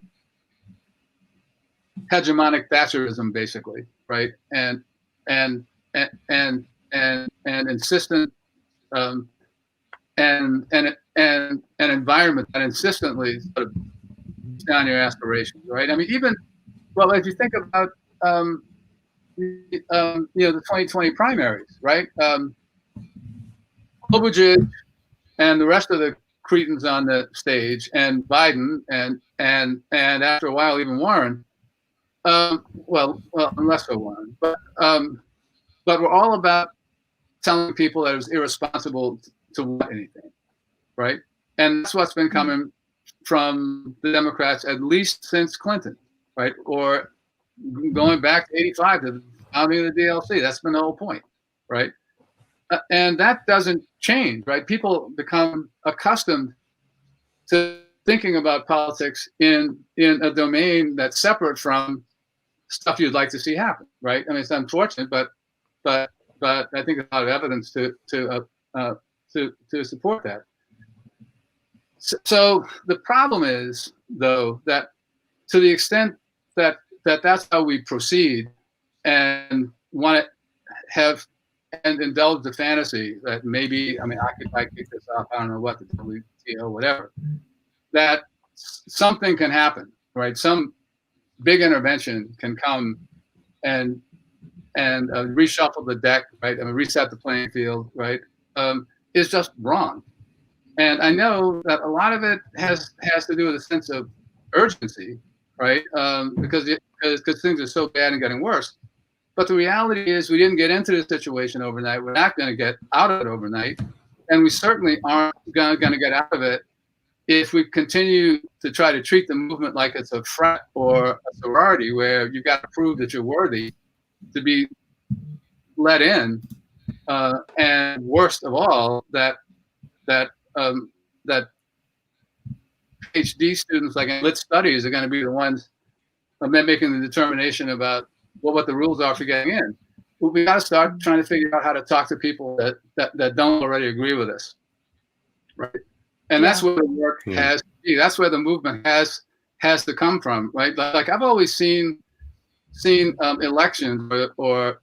hegemonic Thatcherism, basically, right? And insistent and an environment that insistently sort of beats down your aspirations, right? I mean, even if you think about the 2020 primaries, right? Klobuchar and the rest of the cretins on the stage, and Biden, and after a while even Warren. Unless for Warren, but we're all about telling people that it was irresponsible to want anything, right? And that's what's been coming from the Democrats at least since Clinton, right? Or going back to '85 to the founding of the DLC. That's been the whole point, right? And that doesn't change, right? People become accustomed to thinking about politics in a domain that's separate from stuff you'd like to see happen, right? I mean, it's unfortunate, but I think there's a lot of evidence to support that. So the problem is, though, that to the extent that that's how we proceed and want to have and indulge the fantasy that maybe, I mean, if I kick this off, I don't know what, the WTO, whatever, that something can happen, right? Some big intervention can come and reshuffle the deck, right? I mean, reset the playing field, right? Is just wrong. And I know that a lot of it has to do with a sense of urgency, right? Because things are so bad and getting worse. But the reality is we didn't get into this situation overnight. We're not going to get out of it overnight. And we certainly aren't going to get out of it if we continue to try to treat the movement like it's a frat or a sorority where you've got to prove that you're worthy to be let in. And worst of all, that PhD students like in lit studies are going to be the ones making the determination about what the rules are for getting in. Well, we got to start trying to figure out how to talk to people that don't already agree with us, right? And that's where the work has to be. That's where the movement has to come from, right? Like I've always seen elections or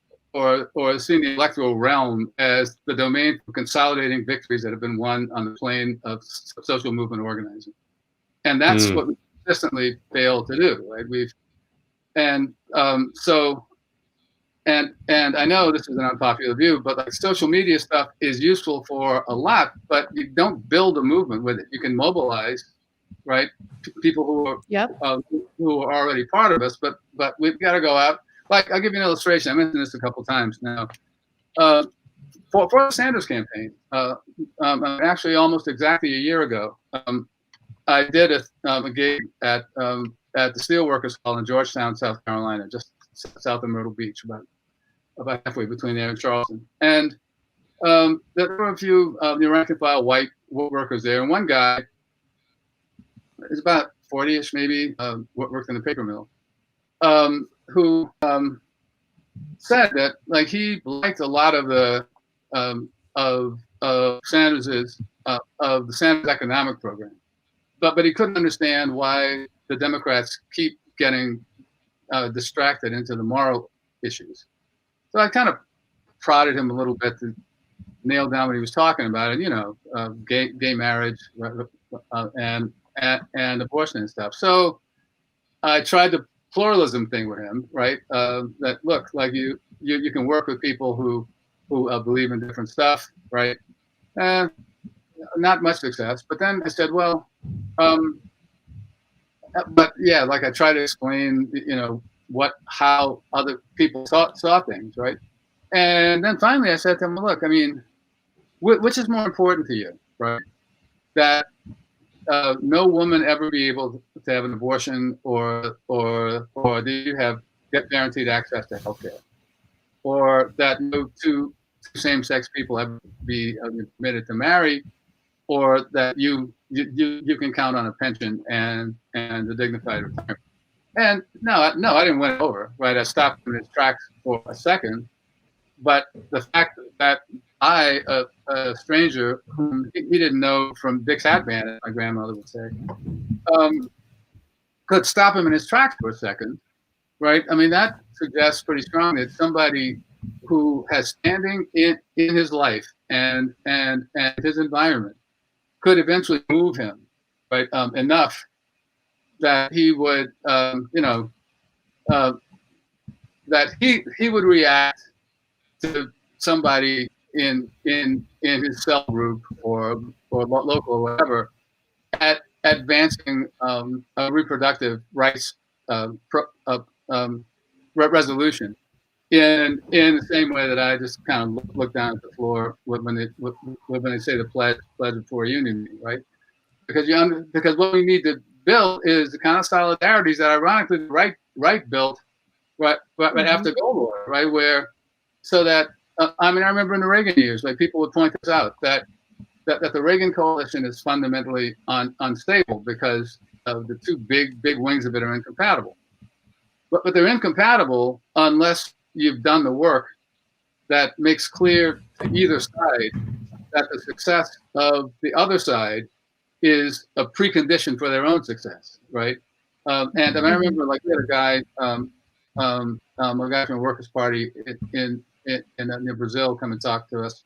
seen the electoral realm as the domain for consolidating victories that have been won on the plane of social movement organizing, and that's what we consistently fail to do, right? And I know this is an unpopular view, but like social media stuff is useful for a lot, but you don't build a movement with it. You can mobilize, right? People who are already part of us, but we've got to go out. Like, I'll give you an illustration. I mentioned this a couple times now. For the Sanders campaign, actually almost exactly a year ago, I did a gig at the Steelworkers Hall in Georgetown, South Carolina, just south of Myrtle Beach, about halfway between there and Charleston. And there were a few rank and file white workers there, and one guy is about 40-ish maybe, worked in the paper mill, who said that like he liked a lot of the Sanders's of the Sanders economic program, but he couldn't understand why the Democrats keep getting distracted into the moral issues. So I kind of prodded him a little bit to nail down what he was talking about, and gay marriage and abortion and stuff. So I tried the pluralism thing with him, right? That look, like you can work with people who believe in different stuff, right? Not much success. But then I said, well, but yeah, like I try to explain, how other people saw things, right? And then finally I said to him, look, I mean, which is more important to you, right? That no woman ever be able to have an abortion, or do you get guaranteed access to healthcare, or that no two same-sex people ever be permitted to marry, or that you can count on a pension and a dignified retirement. And no, I didn't win over, right? I stopped him in his tracks for a second. But the fact that I, a stranger whom he didn't know from Dick's Hat Band, as my grandmother would say, could stop him in his tracks for a second, right? I mean, that suggests pretty strongly that somebody who has standing in his life and his environment could eventually move him, right, enough that he would, that he would react to somebody in his cell group or local or whatever at advancing a reproductive rights resolution in the same way that I just kind of look down at the floor when they say the pledge before a union meeting, right? Because what we need to build is the kind of solidarities that ironically the right built right after Gold War, right? Where so that I remember in the Reagan years, like people would point this out that the Reagan coalition is fundamentally unstable because of the two big wings of it are incompatible. But they're incompatible unless you've done the work that makes clear to either side that the success of the other side is a precondition for their own success, right? And I remember, like, we had a guy from the Workers' Party in Brazil come and talk to us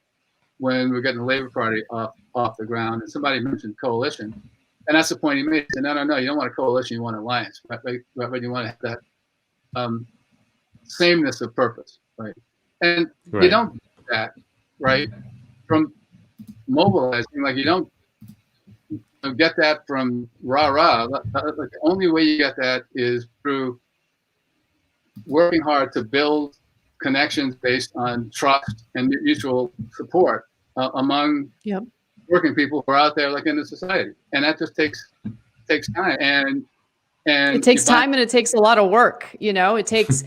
when we were getting the Labor Party off the ground, and somebody mentioned coalition, and that's the point he made. He said, no, you don't want a coalition, you want an alliance, right? But you want to have that sameness of purpose, right? And you don't do that, right, from mobilizing. Like, you don't get that from rah-rah. Like, the only way you get that is through working hard to build connections based on trust and mutual support among working people who are out there, like, in the society, and that just takes time. And it takes time, and it takes a lot of work. It takes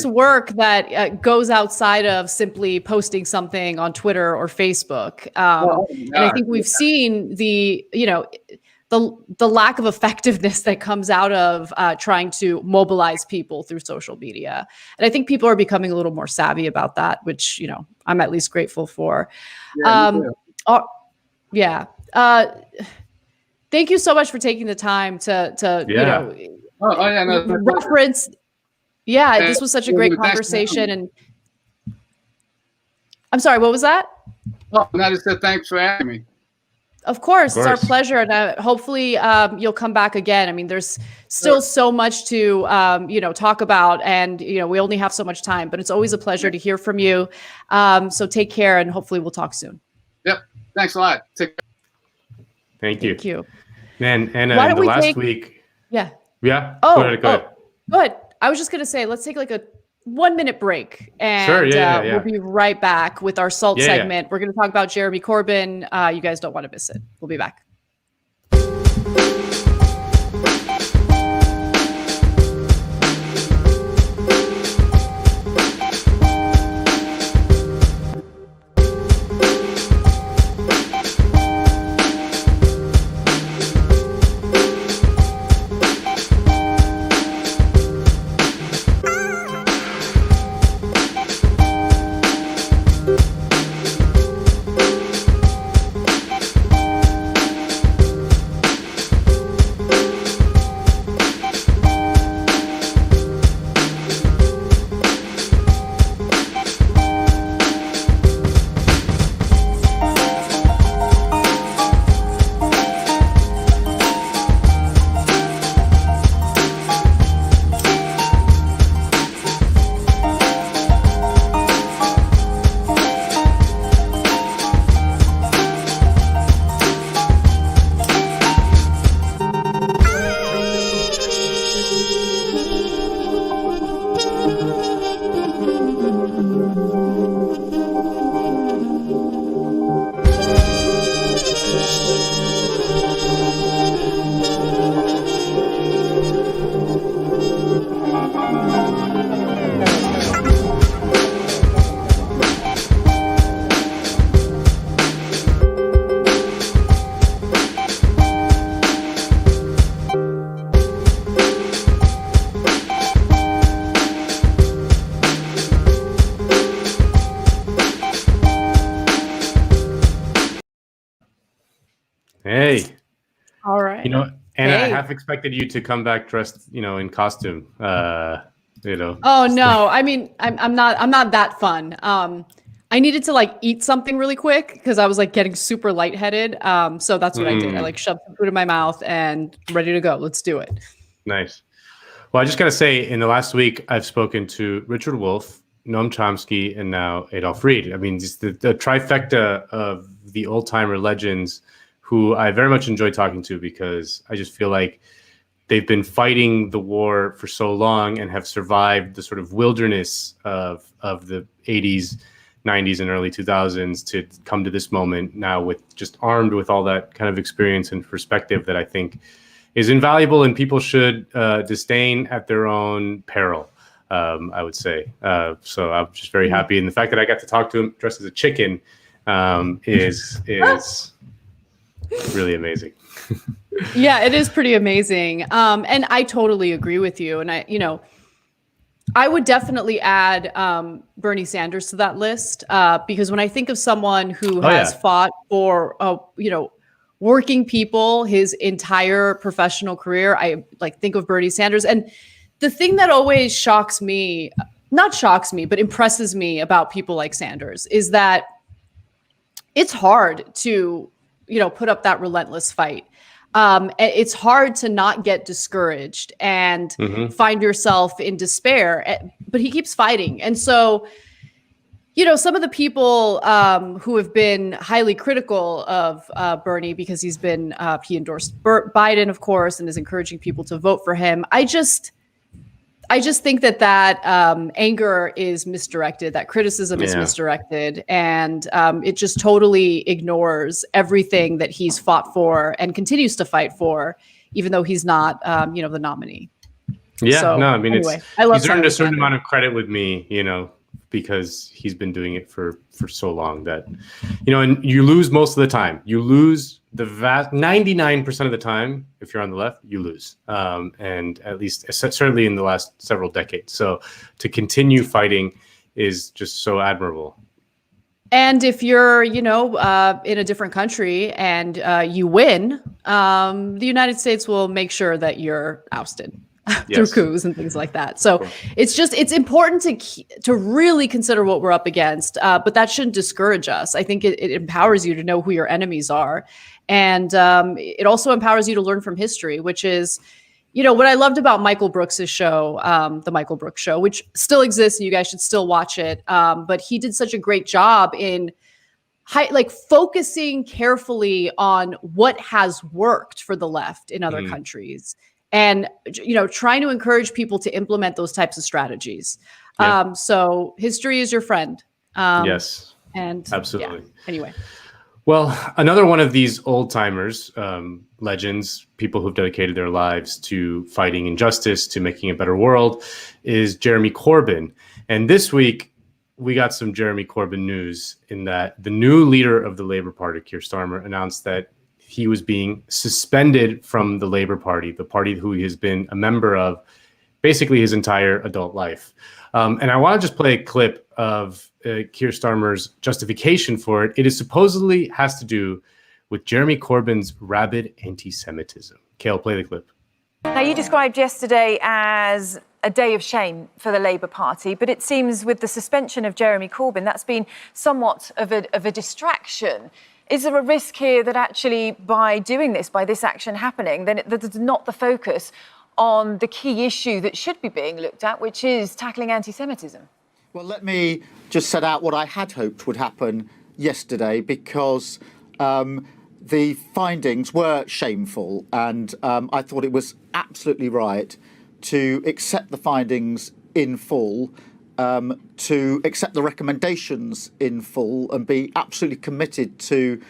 work that goes outside of simply posting something on Twitter or Facebook. And I think we've seen the lack of effectiveness that comes out of trying to mobilize people through social media. And I think people are becoming a little more savvy about that, which, I'm at least grateful for. Thank you so much for taking the time to reference. Yeah, this was such a great conversation. And I'm sorry, what was that? Oh, I just said thanks for having me. Of course, it's our pleasure, and hopefully you'll come back again. I mean, there's still so much to talk about, and we only have so much time. But it's always a pleasure to hear from you. So take care, and hopefully we'll talk soon. Yep, thanks a lot. Take care. Thank you. Thank you. Man, and the last week. Yeah. Yeah. Oh, go ahead. Go ahead. I was just gonna say, let's take like a 1 minute break, and we'll be right back with our SALT segment. We're going to talk about Jeremy Corbyn. You guys don't want to miss it. We'll be back. Hey. All right. You know, Anna, I Hey. half expected you to come back dressed, in costume. Oh no, I mean, I'm not that fun. I needed to like eat something really quick because I was like getting super lightheaded. So that's what I did. I like shoved some food in my mouth and ready to go. Let's do it. Nice. Well, I just got to say, in the last week, I've spoken to Richard Wolff, Noam Chomsky, and now Adolph Reed. I mean, just the trifecta of the old-timer legends who I very much enjoy talking to, because I just feel like they've been fighting the war for so long and have survived the sort of wilderness of the 80s, 90s, and early 2000s to come to this moment now with just armed with all that kind of experience and perspective that I think is invaluable, and people should disdain at their own peril, I would say. So I'm just very happy. And the fact that I got to talk to him dressed as a chicken is really amazing. Yeah, it is pretty amazing. And I totally agree with you. And I would definitely add Bernie Sanders to that list because when I think of someone who has fought for, working people his entire professional career, I think of Bernie Sanders. And the thing that always but impresses me about people like Sanders is that it's hard to, put up that relentless fight. It's hard to not get discouraged and find yourself in despair, but he keeps fighting. And so, some of the people who have been highly critical of Bernie because he endorsed Biden, of course, and is encouraging people to vote for him. I just think that anger is misdirected, that criticism is misdirected, and it just totally ignores everything that he's fought for and continues to fight for, even though he's not, the nominee. Yeah, so, no, I mean, anyway, I love he's earned a certain Sanders. amount of credit with me, because he's been doing it for so long that, and you lose most of the time. You lose the vast 99% of the time. If you're on the left, you lose. And at least certainly in the last several decades. So to continue fighting is just so admirable. And if you're, in a different country and you win, the United States will make sure that you're ousted. Through coups and things like that. So it's important to really consider what we're up against, but that shouldn't discourage us. I think it empowers you to know who your enemies are. And it also empowers you to learn from history, which is, what I loved about Michael Brooks's show, The Michael Brooks Show, which still exists and you guys should still watch it. But he did such a great job in focusing carefully on what has worked for the left in other countries. And, trying to encourage people to implement those types of strategies. Yeah. So history is your friend. Yes. And absolutely. Yeah. Anyway. Well, another one of these old timers, legends, people who've dedicated their lives to fighting injustice, to making a better world, is Jeremy Corbyn. And this week, we got some Jeremy Corbyn news in that the new leader of the Labour Party, Keir Starmer, announced that he was being suspended from the Labour Party, the party who he has been a member of basically his entire adult life. And I want to just play a clip of Keir Starmer's justification for it. It is supposedly has to do with Jeremy Corbyn's rabid anti-Semitism. Kale, play the clip. Now, you described yesterday as a day of shame for the Labour Party, but it seems with the suspension of Jeremy Corbyn, that's been somewhat of a distraction. Is there a risk here that actually by doing this, by this action happening, then that is not the focus on the key issue that should be being looked at, which is tackling anti-Semitism? Well, let me just set out what I had hoped would happen yesterday, because the findings were shameful, and I thought it was absolutely right to accept the findings in full, to accept the recommendations in full and be absolutely committed to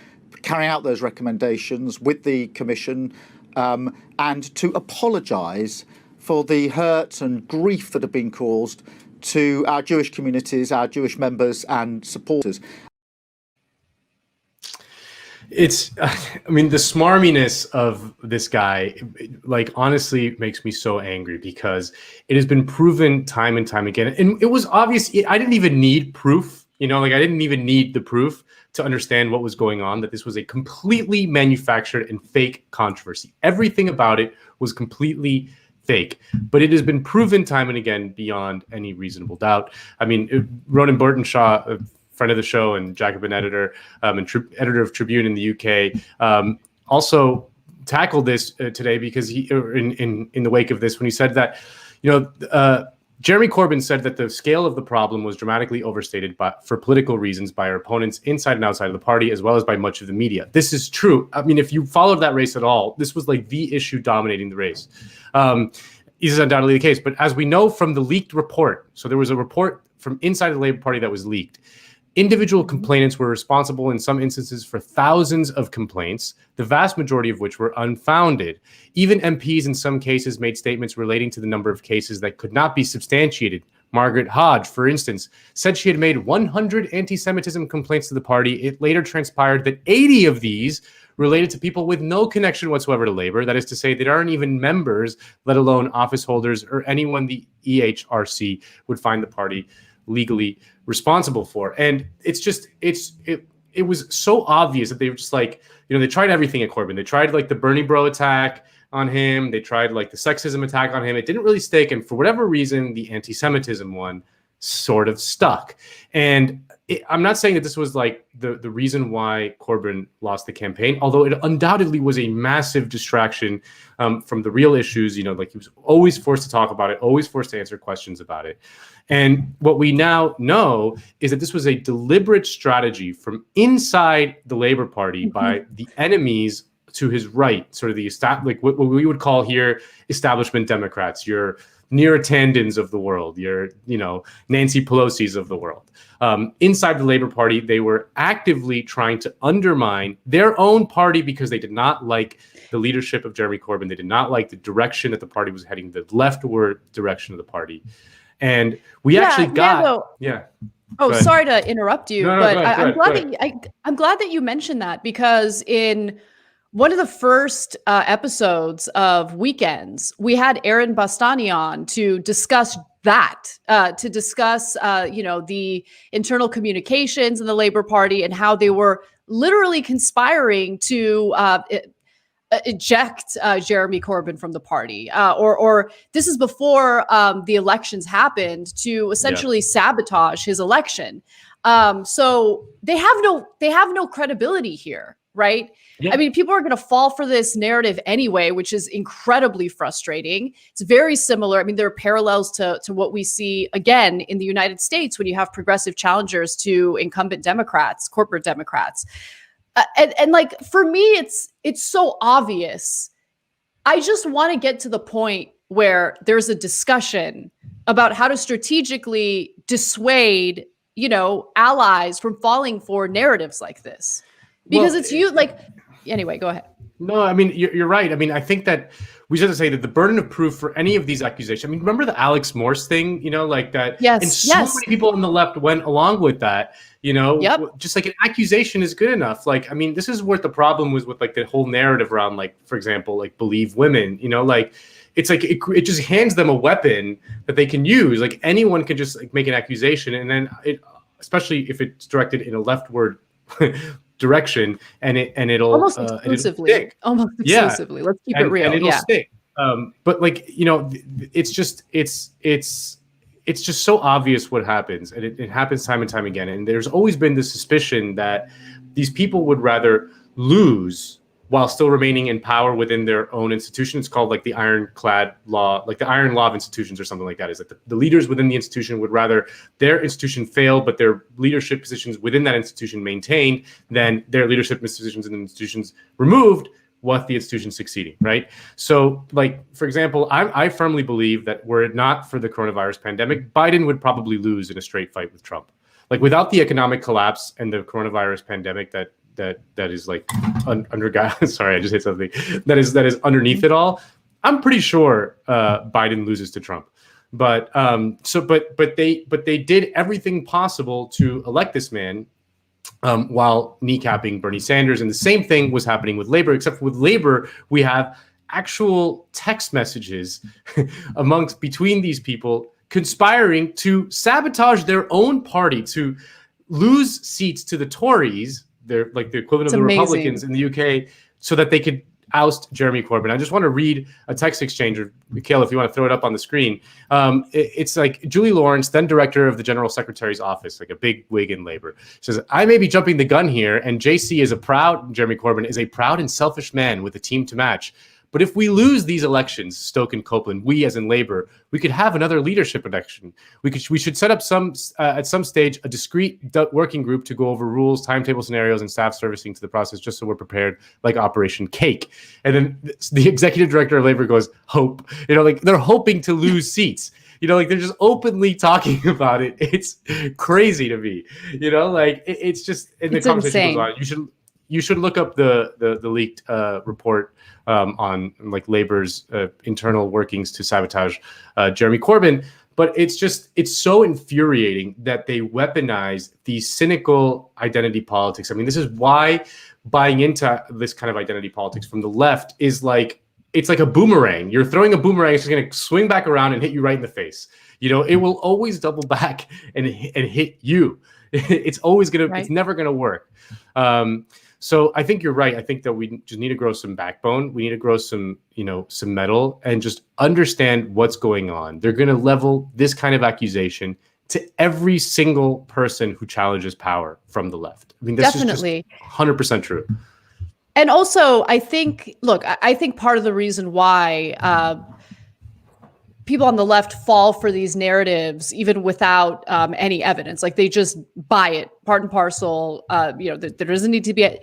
carrying out those recommendations with the Commission, and to apologise for the hurt and grief that have been caused to our Jewish communities, our Jewish members and supporters. It's, I mean, the smarminess of this guy, honestly makes me so angry, because it has been proven time and time again. And it was obvious. I didn't even need proof. You know, like I didn't even need the proof to understand what was going on, that this was a completely manufactured and fake controversy. Everything about it was completely fake, but it has been proven time and again beyond any reasonable doubt. I mean, Ronan Burtonshaw, a friend of the show and Jacobin editor and editor of Tribune in the UK, also tackled this today because he, in the wake of this, when he said that, Jeremy Corbyn said that the scale of the problem was dramatically overstated for political reasons by our opponents inside and outside of the party, as well as by much of the media. This is true. I mean, if you followed that race at all, this was like the issue dominating the race. This is undoubtedly the case. But as we know from the leaked report, so there was a report from inside the Labour Party that was leaked. Individual complainants were responsible in some instances for thousands of complaints, the vast majority of which were unfounded. Even MPs in some cases made statements relating to the number of cases that could not be substantiated. Margaret Hodge, for instance, said she had made 100 anti-Semitism complaints to the party. It later transpired that 80 of these related to people with no connection whatsoever to Labour. That is to say, they aren't even members, let alone office holders or anyone the EHRC would find the party legally responsible for. And it's just it was so obvious that they were just like, they tried everything at Corbyn. They tried like the Bernie bro attack on him, they tried like the sexism attack on him. It didn't really stick, and for whatever reason the anti-Semitism one sort of stuck. And I'm not saying that this was like the reason why Corbyn lost the campaign, although it undoubtedly was a massive distraction from the real issues. Like he was always forced to talk about it, always forced to answer questions about it. And what we now know is that this was a deliberate strategy from inside the Labour Party by the enemies to his right, sort of the like what we would call here establishment Democrats, your Neera Tandons of the world, your Nancy Pelosi's of the world. Inside the Labour Party, they were actively trying to undermine their own party because they did not like the leadership of Jeremy Corbyn. They did not like the direction that the party was heading, the leftward direction of the party. And we actually got Oh, sorry to interrupt you, but I'm glad that you mentioned that, because in one of the first episodes of Weekends, we had Aaron Bastani on to discuss that, the internal communications in the Labour Party and how they were literally conspiring to eject Jeremy Corbyn from the party, or this is before the elections happened, to essentially sabotage his election. So they have no credibility here, right? I mean, people are going to fall for this narrative anyway, which is incredibly frustrating. It's very similar. I mean, there are parallels to what we see again in the United States when you have progressive challengers to incumbent Democrats, corporate Democrats. And like, for me, it's so obvious. I just want to get to the point where there's a discussion about how to strategically dissuade, allies from falling for narratives like this. Because anyway, go ahead. No, I mean, you're right. I mean, I think that we should say that the burden of proof for any of these accusations, I mean, remember the Alex Morse thing, like that? Yes. And so many people on the left went along with that, just like an accusation is good enough. Like, I mean, this is what the problem was with like the whole narrative around, like, for example, like believe women, like, it's like it just hands them a weapon that they can use. Like anyone can just like make an accusation, and then especially if it's directed in a leftward direction, and it'll almost exclusively. Let's keep it real. And it'll stick. But like, it's just so obvious what happens, and it happens time and time again. And there's always been the suspicion that these people would rather lose while still remaining in power within their own institution. It's called like the ironclad law, like the iron law of institutions or something like that. Is like the leaders within the institution would rather their institution fail, but their leadership positions within that institution maintained, than their leadership positions in the institutions removed with the institution succeeding, right? So like, for example, I firmly believe that were it not for the coronavirus pandemic, Biden would probably lose in a straight fight with Trump. Like without the economic collapse and the coronavirus pandemic that is like sorry, I just hit something that is underneath it all, I'm pretty sure Biden loses to Trump. But they did everything possible to elect this man while kneecapping Bernie Sanders. And the same thing was happening with Labor, except with Labor, we have actual text messages between these people conspiring to sabotage their own party, to lose seats to the Tories, they're like the equivalent It's of the amazing. Republicans in the UK, so that they could oust Jeremy Corbyn. I just want to read a text exchange, or Mikhail, if you want to throw it up on the screen. It's like Julie Lawrence, then director of the General Secretary's office, like a big wig in Labour, says, I may be jumping the gun here, and Jeremy Corbyn is a proud and selfish man with a team to match. But if we lose these elections, Stoke and Copeland, we as in Labour, we could have another leadership election. We should set up at some stage a discrete working group to go over rules, timetable scenarios, and staff servicing to the process, just so we're prepared, like Operation Cake. And then the executive director of Labour goes, hope. Like they're hoping to lose seats. Like they're just openly talking about it. It's crazy to me. Like it's just, and the conversation goes on. You should look up the leaked report on like Labour's internal workings to sabotage Jeremy Corbyn. But it's so infuriating that they weaponize these cynical identity politics. I mean, this is why buying into this kind of identity politics from the left is like, it's like a boomerang. You're throwing a boomerang, it's just going to swing back around and hit you right in the face. It will always double back and hit you. It's always going to, It's never going to work. So I think you're right. I think that we just need to grow some backbone. We need to grow some metal and just understand what's going on. They're going to level this kind of accusation to every single person who challenges power from the left. I mean, this is just 100% true. And also, I think part of the reason why people on the left fall for these narratives, even without any evidence, like they just buy it, part and parcel. There doesn't need to be.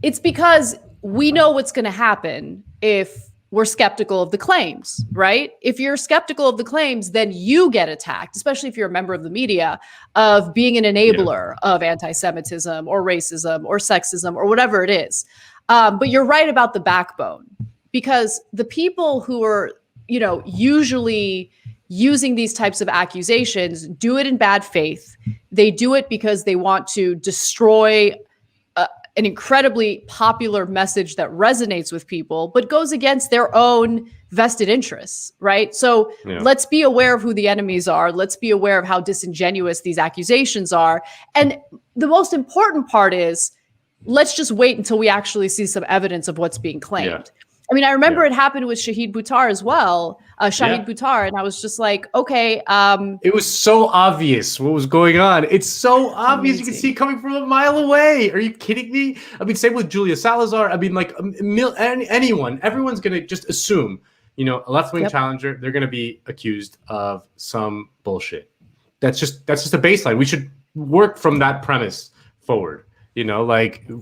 It's because we know what's going to happen if we're skeptical of the claims, right? If you're skeptical of the claims, then you get attacked, especially if you're a member of the media, of being an enabler of anti-Semitism or racism or sexism or whatever it is. But you're right about the backbone, because the people who are usually using these types of accusations do it in bad faith. They do it because they want to destroy an incredibly popular message that resonates with people, but goes against their own vested interests, right? So let's be aware of who the enemies are. Let's be aware of how disingenuous these accusations are. And the most important part is, let's just wait until we actually see some evidence of what's being claimed. Yeah. I mean, I remember it happened with Shahid Buttar as well, Buttar, and I was just like, okay. It was so obvious what was going on. It's so obvious. You can see it coming from a mile away. Are you kidding me? I mean, same with Julia Salazar. I mean, like anyone, everyone's going to just assume, a left-wing challenger, they're going to be accused of some bullshit. That's just a baseline. We should work from that premise forward.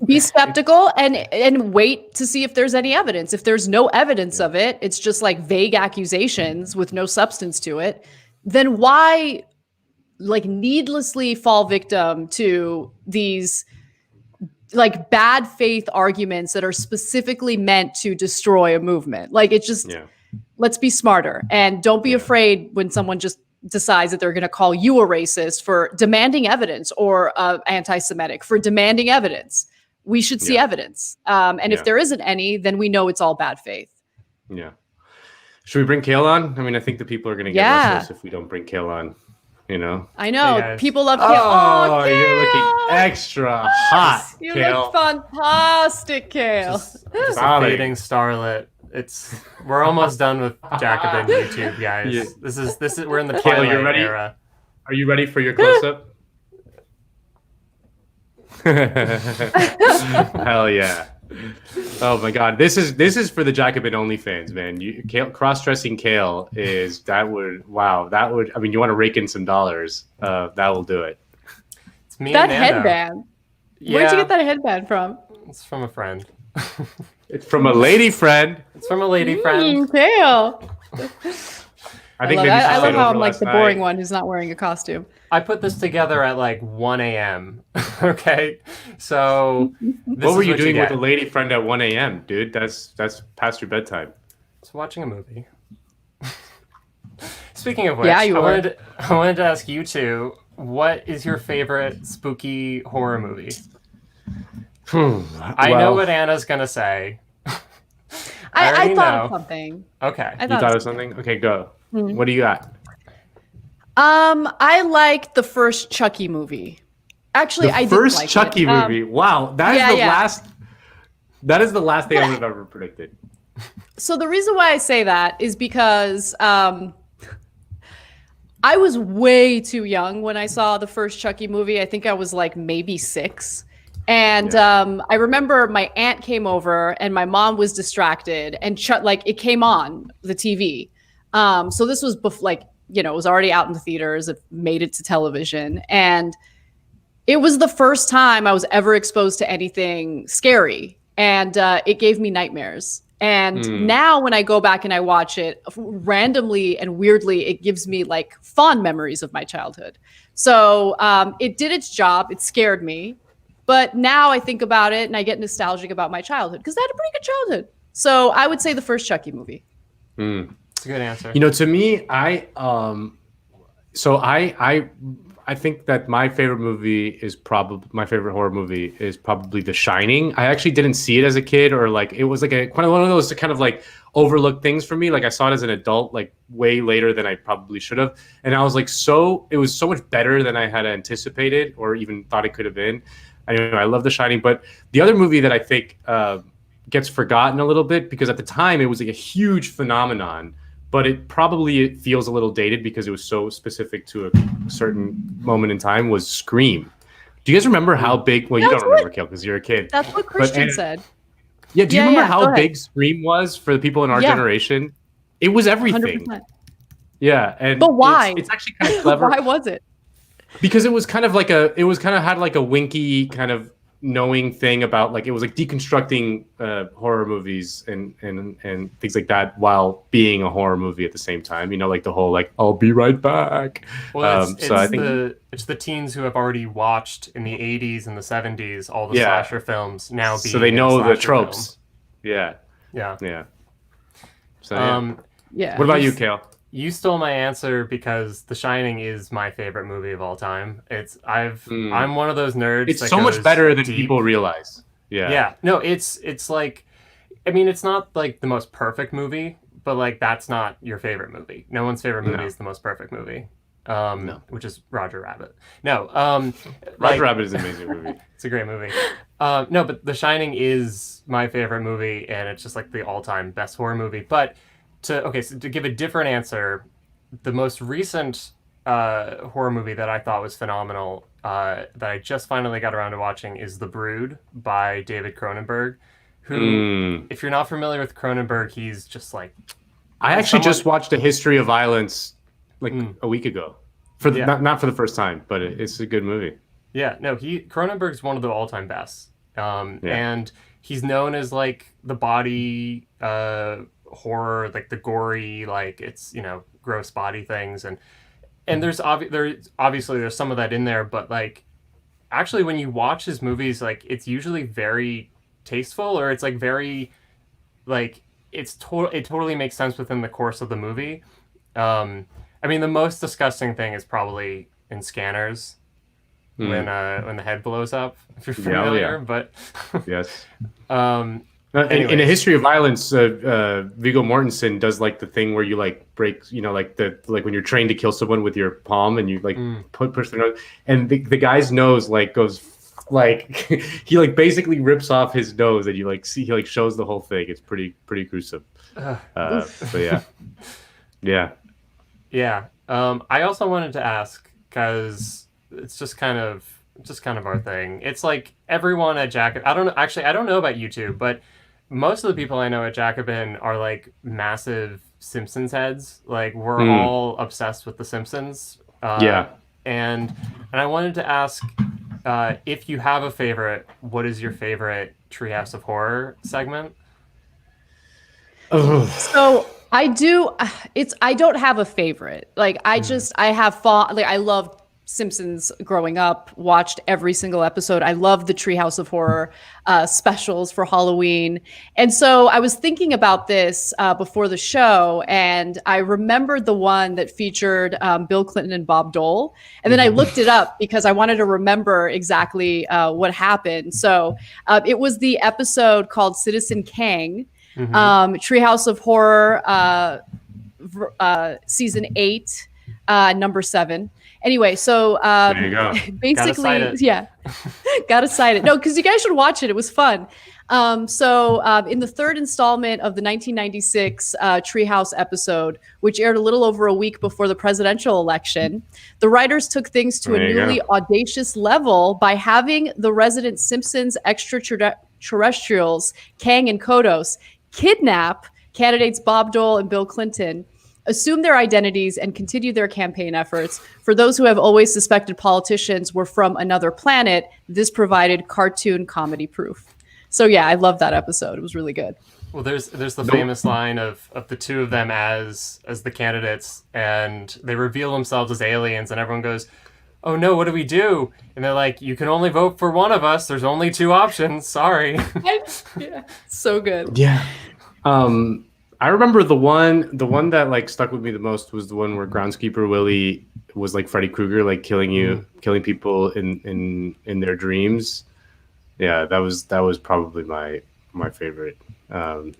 Be skeptical and wait to see if there's any evidence. If there's no evidence of it, it's just like vague accusations with no substance to it, then why needlessly fall victim to these bad faith arguments that are specifically meant to destroy a movement? Let's be smarter, and don't be afraid when someone just decides that they're going to call you a racist for demanding evidence, or anti-Semitic for demanding evidence. We should see evidence. And if there isn't any, then we know it's all bad faith. Yeah. Should we bring Kale on? I mean, I think the people are going to get restless if we don't bring Kale on, I know. Hey, people love Kale. Oh, Kale! You're looking extra hot, You Kale. look fantastic, Kale. Just a fading starlet. We're almost done with Jacobin YouTube, guys. Yeah. This is we're in the Kale, twilight you ready? era. Are you ready for your close-up? Hell yeah! Oh my God, this is for the Jacobin OnlyFans, man. Cross-dressing Kale that would. I mean, you want to rake in some dollars? That will do it. It's me. That and Nando. headband. Where'd you get that headband from? It's from a friend. It's from a lady friend. It's from a lady friend. Kale. I love how I'm like the boring one who's not wearing a costume. I put this together at like 1 a.m. Okay, so what were you doing with a lady friend at 1 a.m., dude? That's past your bedtime. It's watching a movie. Speaking of which, yeah, you I wanted to ask you two, what is your favorite spooky horror movie? I know what Anna's gonna say. I thought of something. Okay. You thought of something? Okay, go. Mm-hmm. What do you got? I like the first Chucky movie. Actually, I did first like Chucky it. movie. Wow, that is the last. That is the last thing I would have ever predicted. So the reason why I say that is because I was way too young when I saw the first Chucky movie. I think I was like maybe 6. And I remember my aunt came over and my mom was distracted and like it came on the TV. So this was it was already out in the theaters. It made it to television. And it was the first time I was ever exposed to anything scary. And it gave me nightmares. And now when I go back and I watch it randomly and weirdly, it gives me like fond memories of my childhood. So it did its job. It scared me. But now I think about it and I get nostalgic about my childhood because I had a pretty good childhood. So I would say the first Chucky movie. It's a good answer. You know, to me, I think that my favorite horror movie is probably The Shining. I actually didn't see it as a kid, or like it was like one of those kind of like overlooked things for me. Like I saw it as an adult, like way later than I probably should have, and I was like, it was so much better than I had anticipated or even thought it could have been. I love The Shining, but the other movie that I think gets forgotten a little bit because at the time it was like a huge phenomenon. But it feels a little dated because it was so specific to a certain moment in time, was Scream. Do you guys remember how big, well, you don't remember, Kel, because you're a kid. That's what Christian said. Yeah, do you remember how big Scream was for the people in our generation? It was everything. 100%. Yeah. But why? It's actually kind of clever. Why was it? Because it was kind of like had like a winky kind of knowing thing about like it was like deconstructing horror movies and things like that while being a horror movie at the same time, like the whole like I'll be right back. Well, I think it's the teens who have already watched in the 80s and the 70s all the slasher films now being so they know the tropes. Yeah. So what about you, Kale? You stole my answer because The Shining is my favorite movie of all time. I'm one of those nerds. It's so much better than people realize. Yeah. No, it's like, I mean, it's not like the most perfect movie, but like that's not your favorite movie. No one's favorite movie is the most perfect movie. Which is Roger Rabbit. Roger Rabbit is an amazing movie. It's a great movie. No, but The Shining is my favorite movie, and it's just like the all-time best horror movie. But so to give a different answer, the most recent horror movie that I thought was phenomenal, that I just finally got around to watching, is The Brood by David Cronenberg, who, if you're not familiar with Cronenberg, he's just like... I actually just watched A History of Violence like a week ago. Not for the first time, but it's a good movie. Yeah, no, Cronenberg's one of the all-time best. And he's known as like the body horror, like the gory, like it's, gross body things, and there's obviously there's some of that in there, but like actually when you watch his movies, like it's usually very tasteful, or it's like very like it totally makes sense within the course of the movie. I mean, the most disgusting thing is probably in Scanners when the head blows up, if you're familiar. But yes. In A History of Violence, Viggo Mortensen does like the thing where you like break, like when you're trained to kill someone with your palm and you like push their nose, and the guy's nose like goes like he like basically rips off his nose, and you like see he like shows the whole thing. It's pretty gruesome. But yeah. I also wanted to ask, because it's just kind of our thing. It's like everyone at Jacobin. I don't know about you two, but most of the people I know at Jacobin are like massive Simpsons heads. Like we're all obsessed with the Simpsons. And I wanted to ask, if you have a favorite, what is your favorite Treehouse of Horror segment? So I don't have a favorite. Like I have fun. Like I loved Simpsons growing up, watched every single episode. I love the Treehouse of Horror specials for Halloween. And so I was thinking about this before the show, and I remembered the one that featured Bill Clinton and Bob Dole. And then I looked it up because I wanted to remember exactly what happened. So it was the episode called Citizen Kang, Treehouse of Horror, season 8, number 7. Anyway, so There you go. basically, yeah, gotta cite it. No, because you guys should watch it. It was fun. In the third installment of the 1996 Treehouse episode, which aired a little over a week before the presidential election, the writers took things to a newly audacious level by having the resident Simpsons extraterrestrials, Kang and Kodos, kidnap candidates Bob Dole and Bill Clinton, assume their identities, and continue their campaign efforts. For those who have always suspected politicians were from another planet, this provided cartoon comedy proof. So yeah, I love that episode. It was really good. Well, there's the famous line of the two of them as the candidates, and they reveal themselves as aliens, and everyone goes, "Oh no, what do we do?" And they're like, "You can only vote for one of us. There's only two options. Sorry." Yeah, so good. Yeah. I remember the one that like stuck with me the most was the one where Groundskeeper Willie was like Freddy Krueger, like killing people in their dreams. Yeah, that was probably my favorite. But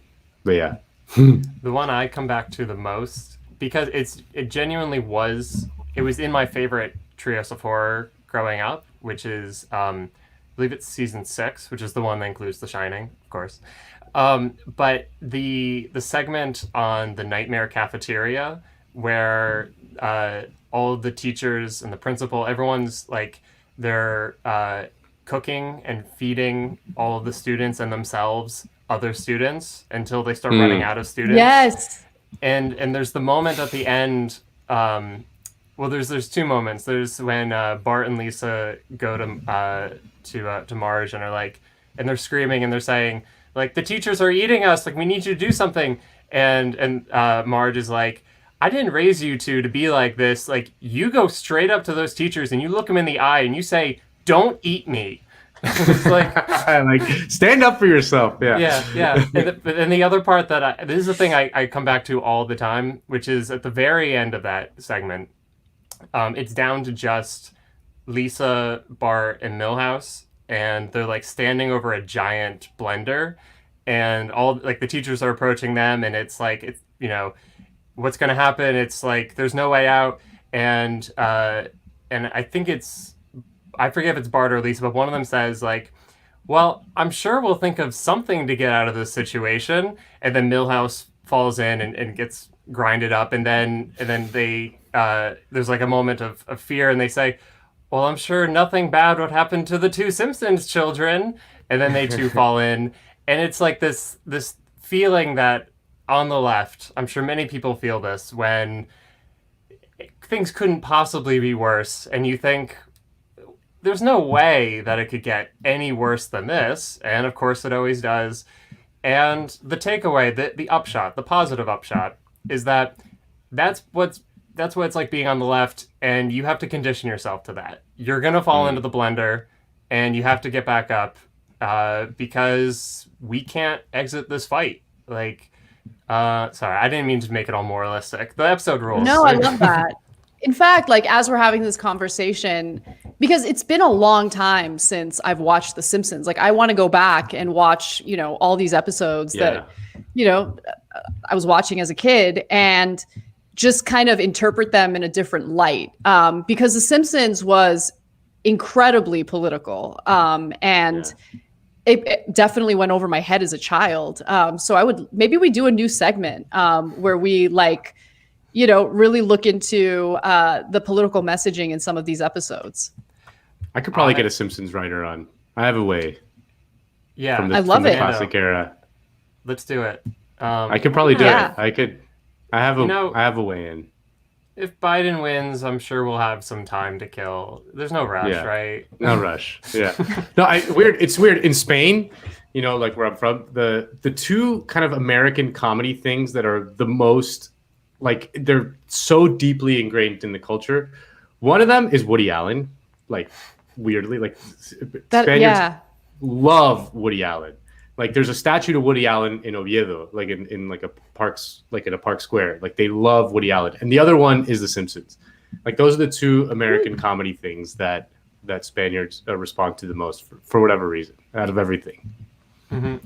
yeah. The one I come back to the most, because it genuinely was in my favorite Trios of Horror growing up, which is I believe it's season 6, which is the one that includes The Shining, of course. But the segment on the Nightmare Cafeteria, where all of the teachers and the principal, everyone's like, they're cooking and feeding all of the students and themselves other students until they start running out of students. Yes. And there's the moment at the end. Well, there's two moments. There's when Bart and Lisa go to Marge and are like, and they're screaming and they're saying, like, the teachers are eating us. Like, we need you to do something. And Marge is like, I didn't raise you two to be like this. Like, you go straight up to those teachers and you look them in the eye and you say, "Don't eat me." It's like, like, stand up for yourself. Yeah. Yeah. And the other part that this is the thing I come back to all the time, which is at the very end of that segment, it's down to just Lisa, Bart, and Milhouse, and they're like standing over a giant blender, and all like the teachers are approaching them, and it's like, it's, you know, what's going to happen? It's like, there's no way out. And I think I forget if it's Bart or Lisa, but one of them says like, well, I'm sure we'll think of something to get out of this situation. And then Milhouse falls in and gets grinded up. And then they, there's like a moment of fear, and they say, well, I'm sure nothing bad would happen to the two Simpsons children. And then they too fall in. And it's like this feeling that on the left, I'm sure many people feel this, when things couldn't possibly be worse. And you think, there's no way that it could get any worse than this. And of course it always does. And the takeaway, the upshot, the positive upshot, is that that's what it's like being on the left, and you have to condition yourself to that. You're going to fall into the blender, and you have to get back up, because we can't exit this fight. Like, sorry, I didn't mean to make it all moralistic. The episode rules. No, I love that. In fact, like, as we're having this conversation, because it's been a long time since I've watched The Simpsons, like, I want to go back and watch, you know, all these episodes that, you know, I was watching as a kid, and just kind of interpret them in a different light. Because The Simpsons was incredibly political. It definitely went over my head as a child. So maybe we do a new segment where we, like, you know, really look into the political messaging in some of these episodes. I could probably get a Simpsons writer on. I have a way. Yeah, I love it. Classic era. Let's do it. I could probably do it. I have a way in. If Biden wins, I'm sure we'll have some time to kill. There's no rush, right? No rush. Yeah. No, it's weird. In Spain, you know, like where I'm from, the two kind of American comedy things that are the most, like, they're so deeply ingrained in the culture. One of them is Woody Allen. Like, weirdly, like, Spaniards love Woody Allen. Like, there's a statue to Woody Allen in Oviedo, like in like a parks, like in a park square. Like, they love Woody Allen. And the other one is The Simpsons. Like, those are the two American comedy things that Spaniards respond to the most for whatever reason, out of everything. Mm-hmm.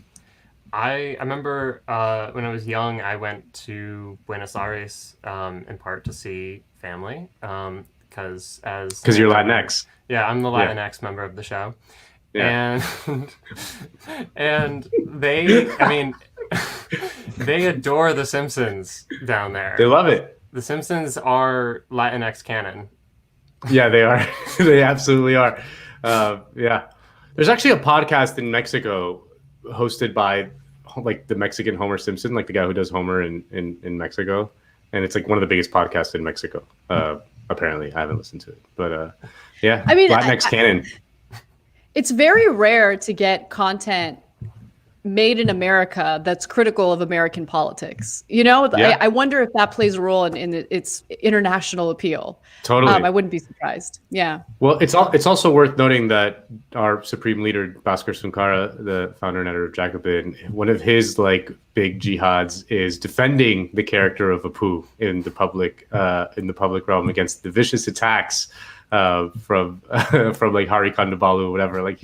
I remember when I was young, I went to Buenos Aires in part to see family, because you're Latinx. Yeah, I'm the Latinx member of the show. Yeah. And they, I mean, they adore The Simpsons down there. They love it. The Simpsons are Latinx canon. Yeah, they are. They absolutely are. Yeah. There's actually a podcast in Mexico hosted by like the Mexican Homer Simpson, like the guy who does Homer in Mexico. And it's like one of the biggest podcasts in Mexico. Apparently, I haven't listened to it, but yeah. I mean, Latinx canon. It's very rare to get content made in America that's critical of American politics. You know, Yeah. I wonder if that plays a role in its international appeal. Totally. I wouldn't be surprised. Yeah. Well, it's also worth noting that our supreme leader, Bhaskar Sunkara, the founder and editor of Jacobin, one of his like big jihads is defending the character of Apu in the public realm against the vicious attacks from like Hari Kondabolu or whatever. Like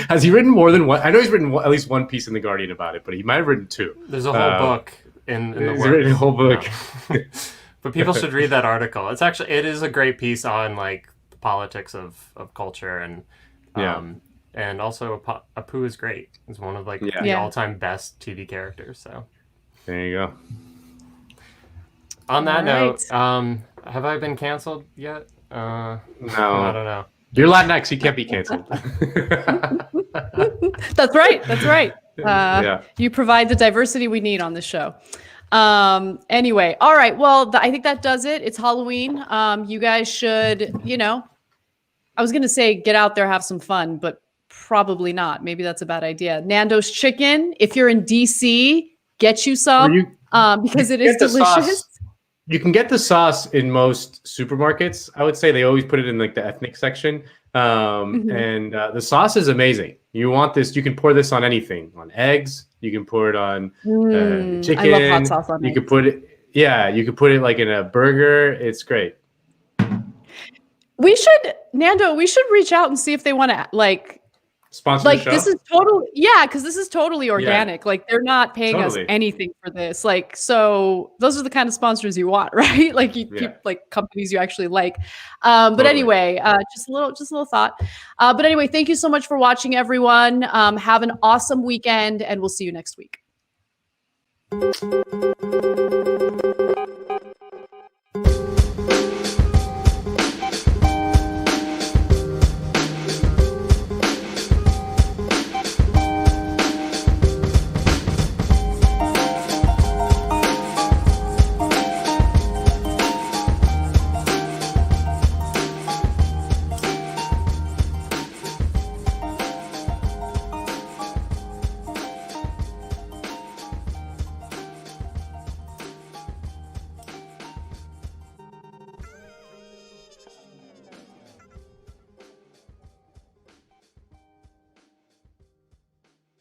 has he written more than one? I know he's written at least one piece in the Guardian about it, but he might have written two. There's a whole book in the works. He's written a whole book. No. But people should read that article. It is a great piece on like the politics of culture and and also Apu is great. He's one of like the all-time best TV characters. So there you go. On that note, have I been canceled yet? No, I don't know. You're Latinx. You can't be canceled. That's right. That's right. You provide the diversity we need on this show. Anyway, all right. Well, I think that does it. It's Halloween. You guys should, I was going to say get out there, have some fun, but probably not. Maybe that's a bad idea. Nando's Chicken. If you're in DC, get you some because it is delicious. You can get the sauce in most supermarkets. I would say they always put it in like the ethnic section. And the sauce is amazing. You want this, you can pour this on anything, on eggs. You can pour it on chicken. I love hot sauce on you could put it, you could put it like in a burger. It's great. We should reach out and see if they want to sponsor like the show? this is totally because this is totally organic. Like they're not paying us anything for this. Like, so those are the kind of sponsors you want, right? Like like companies you actually like. But anyway, just a little thought. But anyway, thank you so much for watching, everyone. Have an awesome weekend, and we'll see you next week.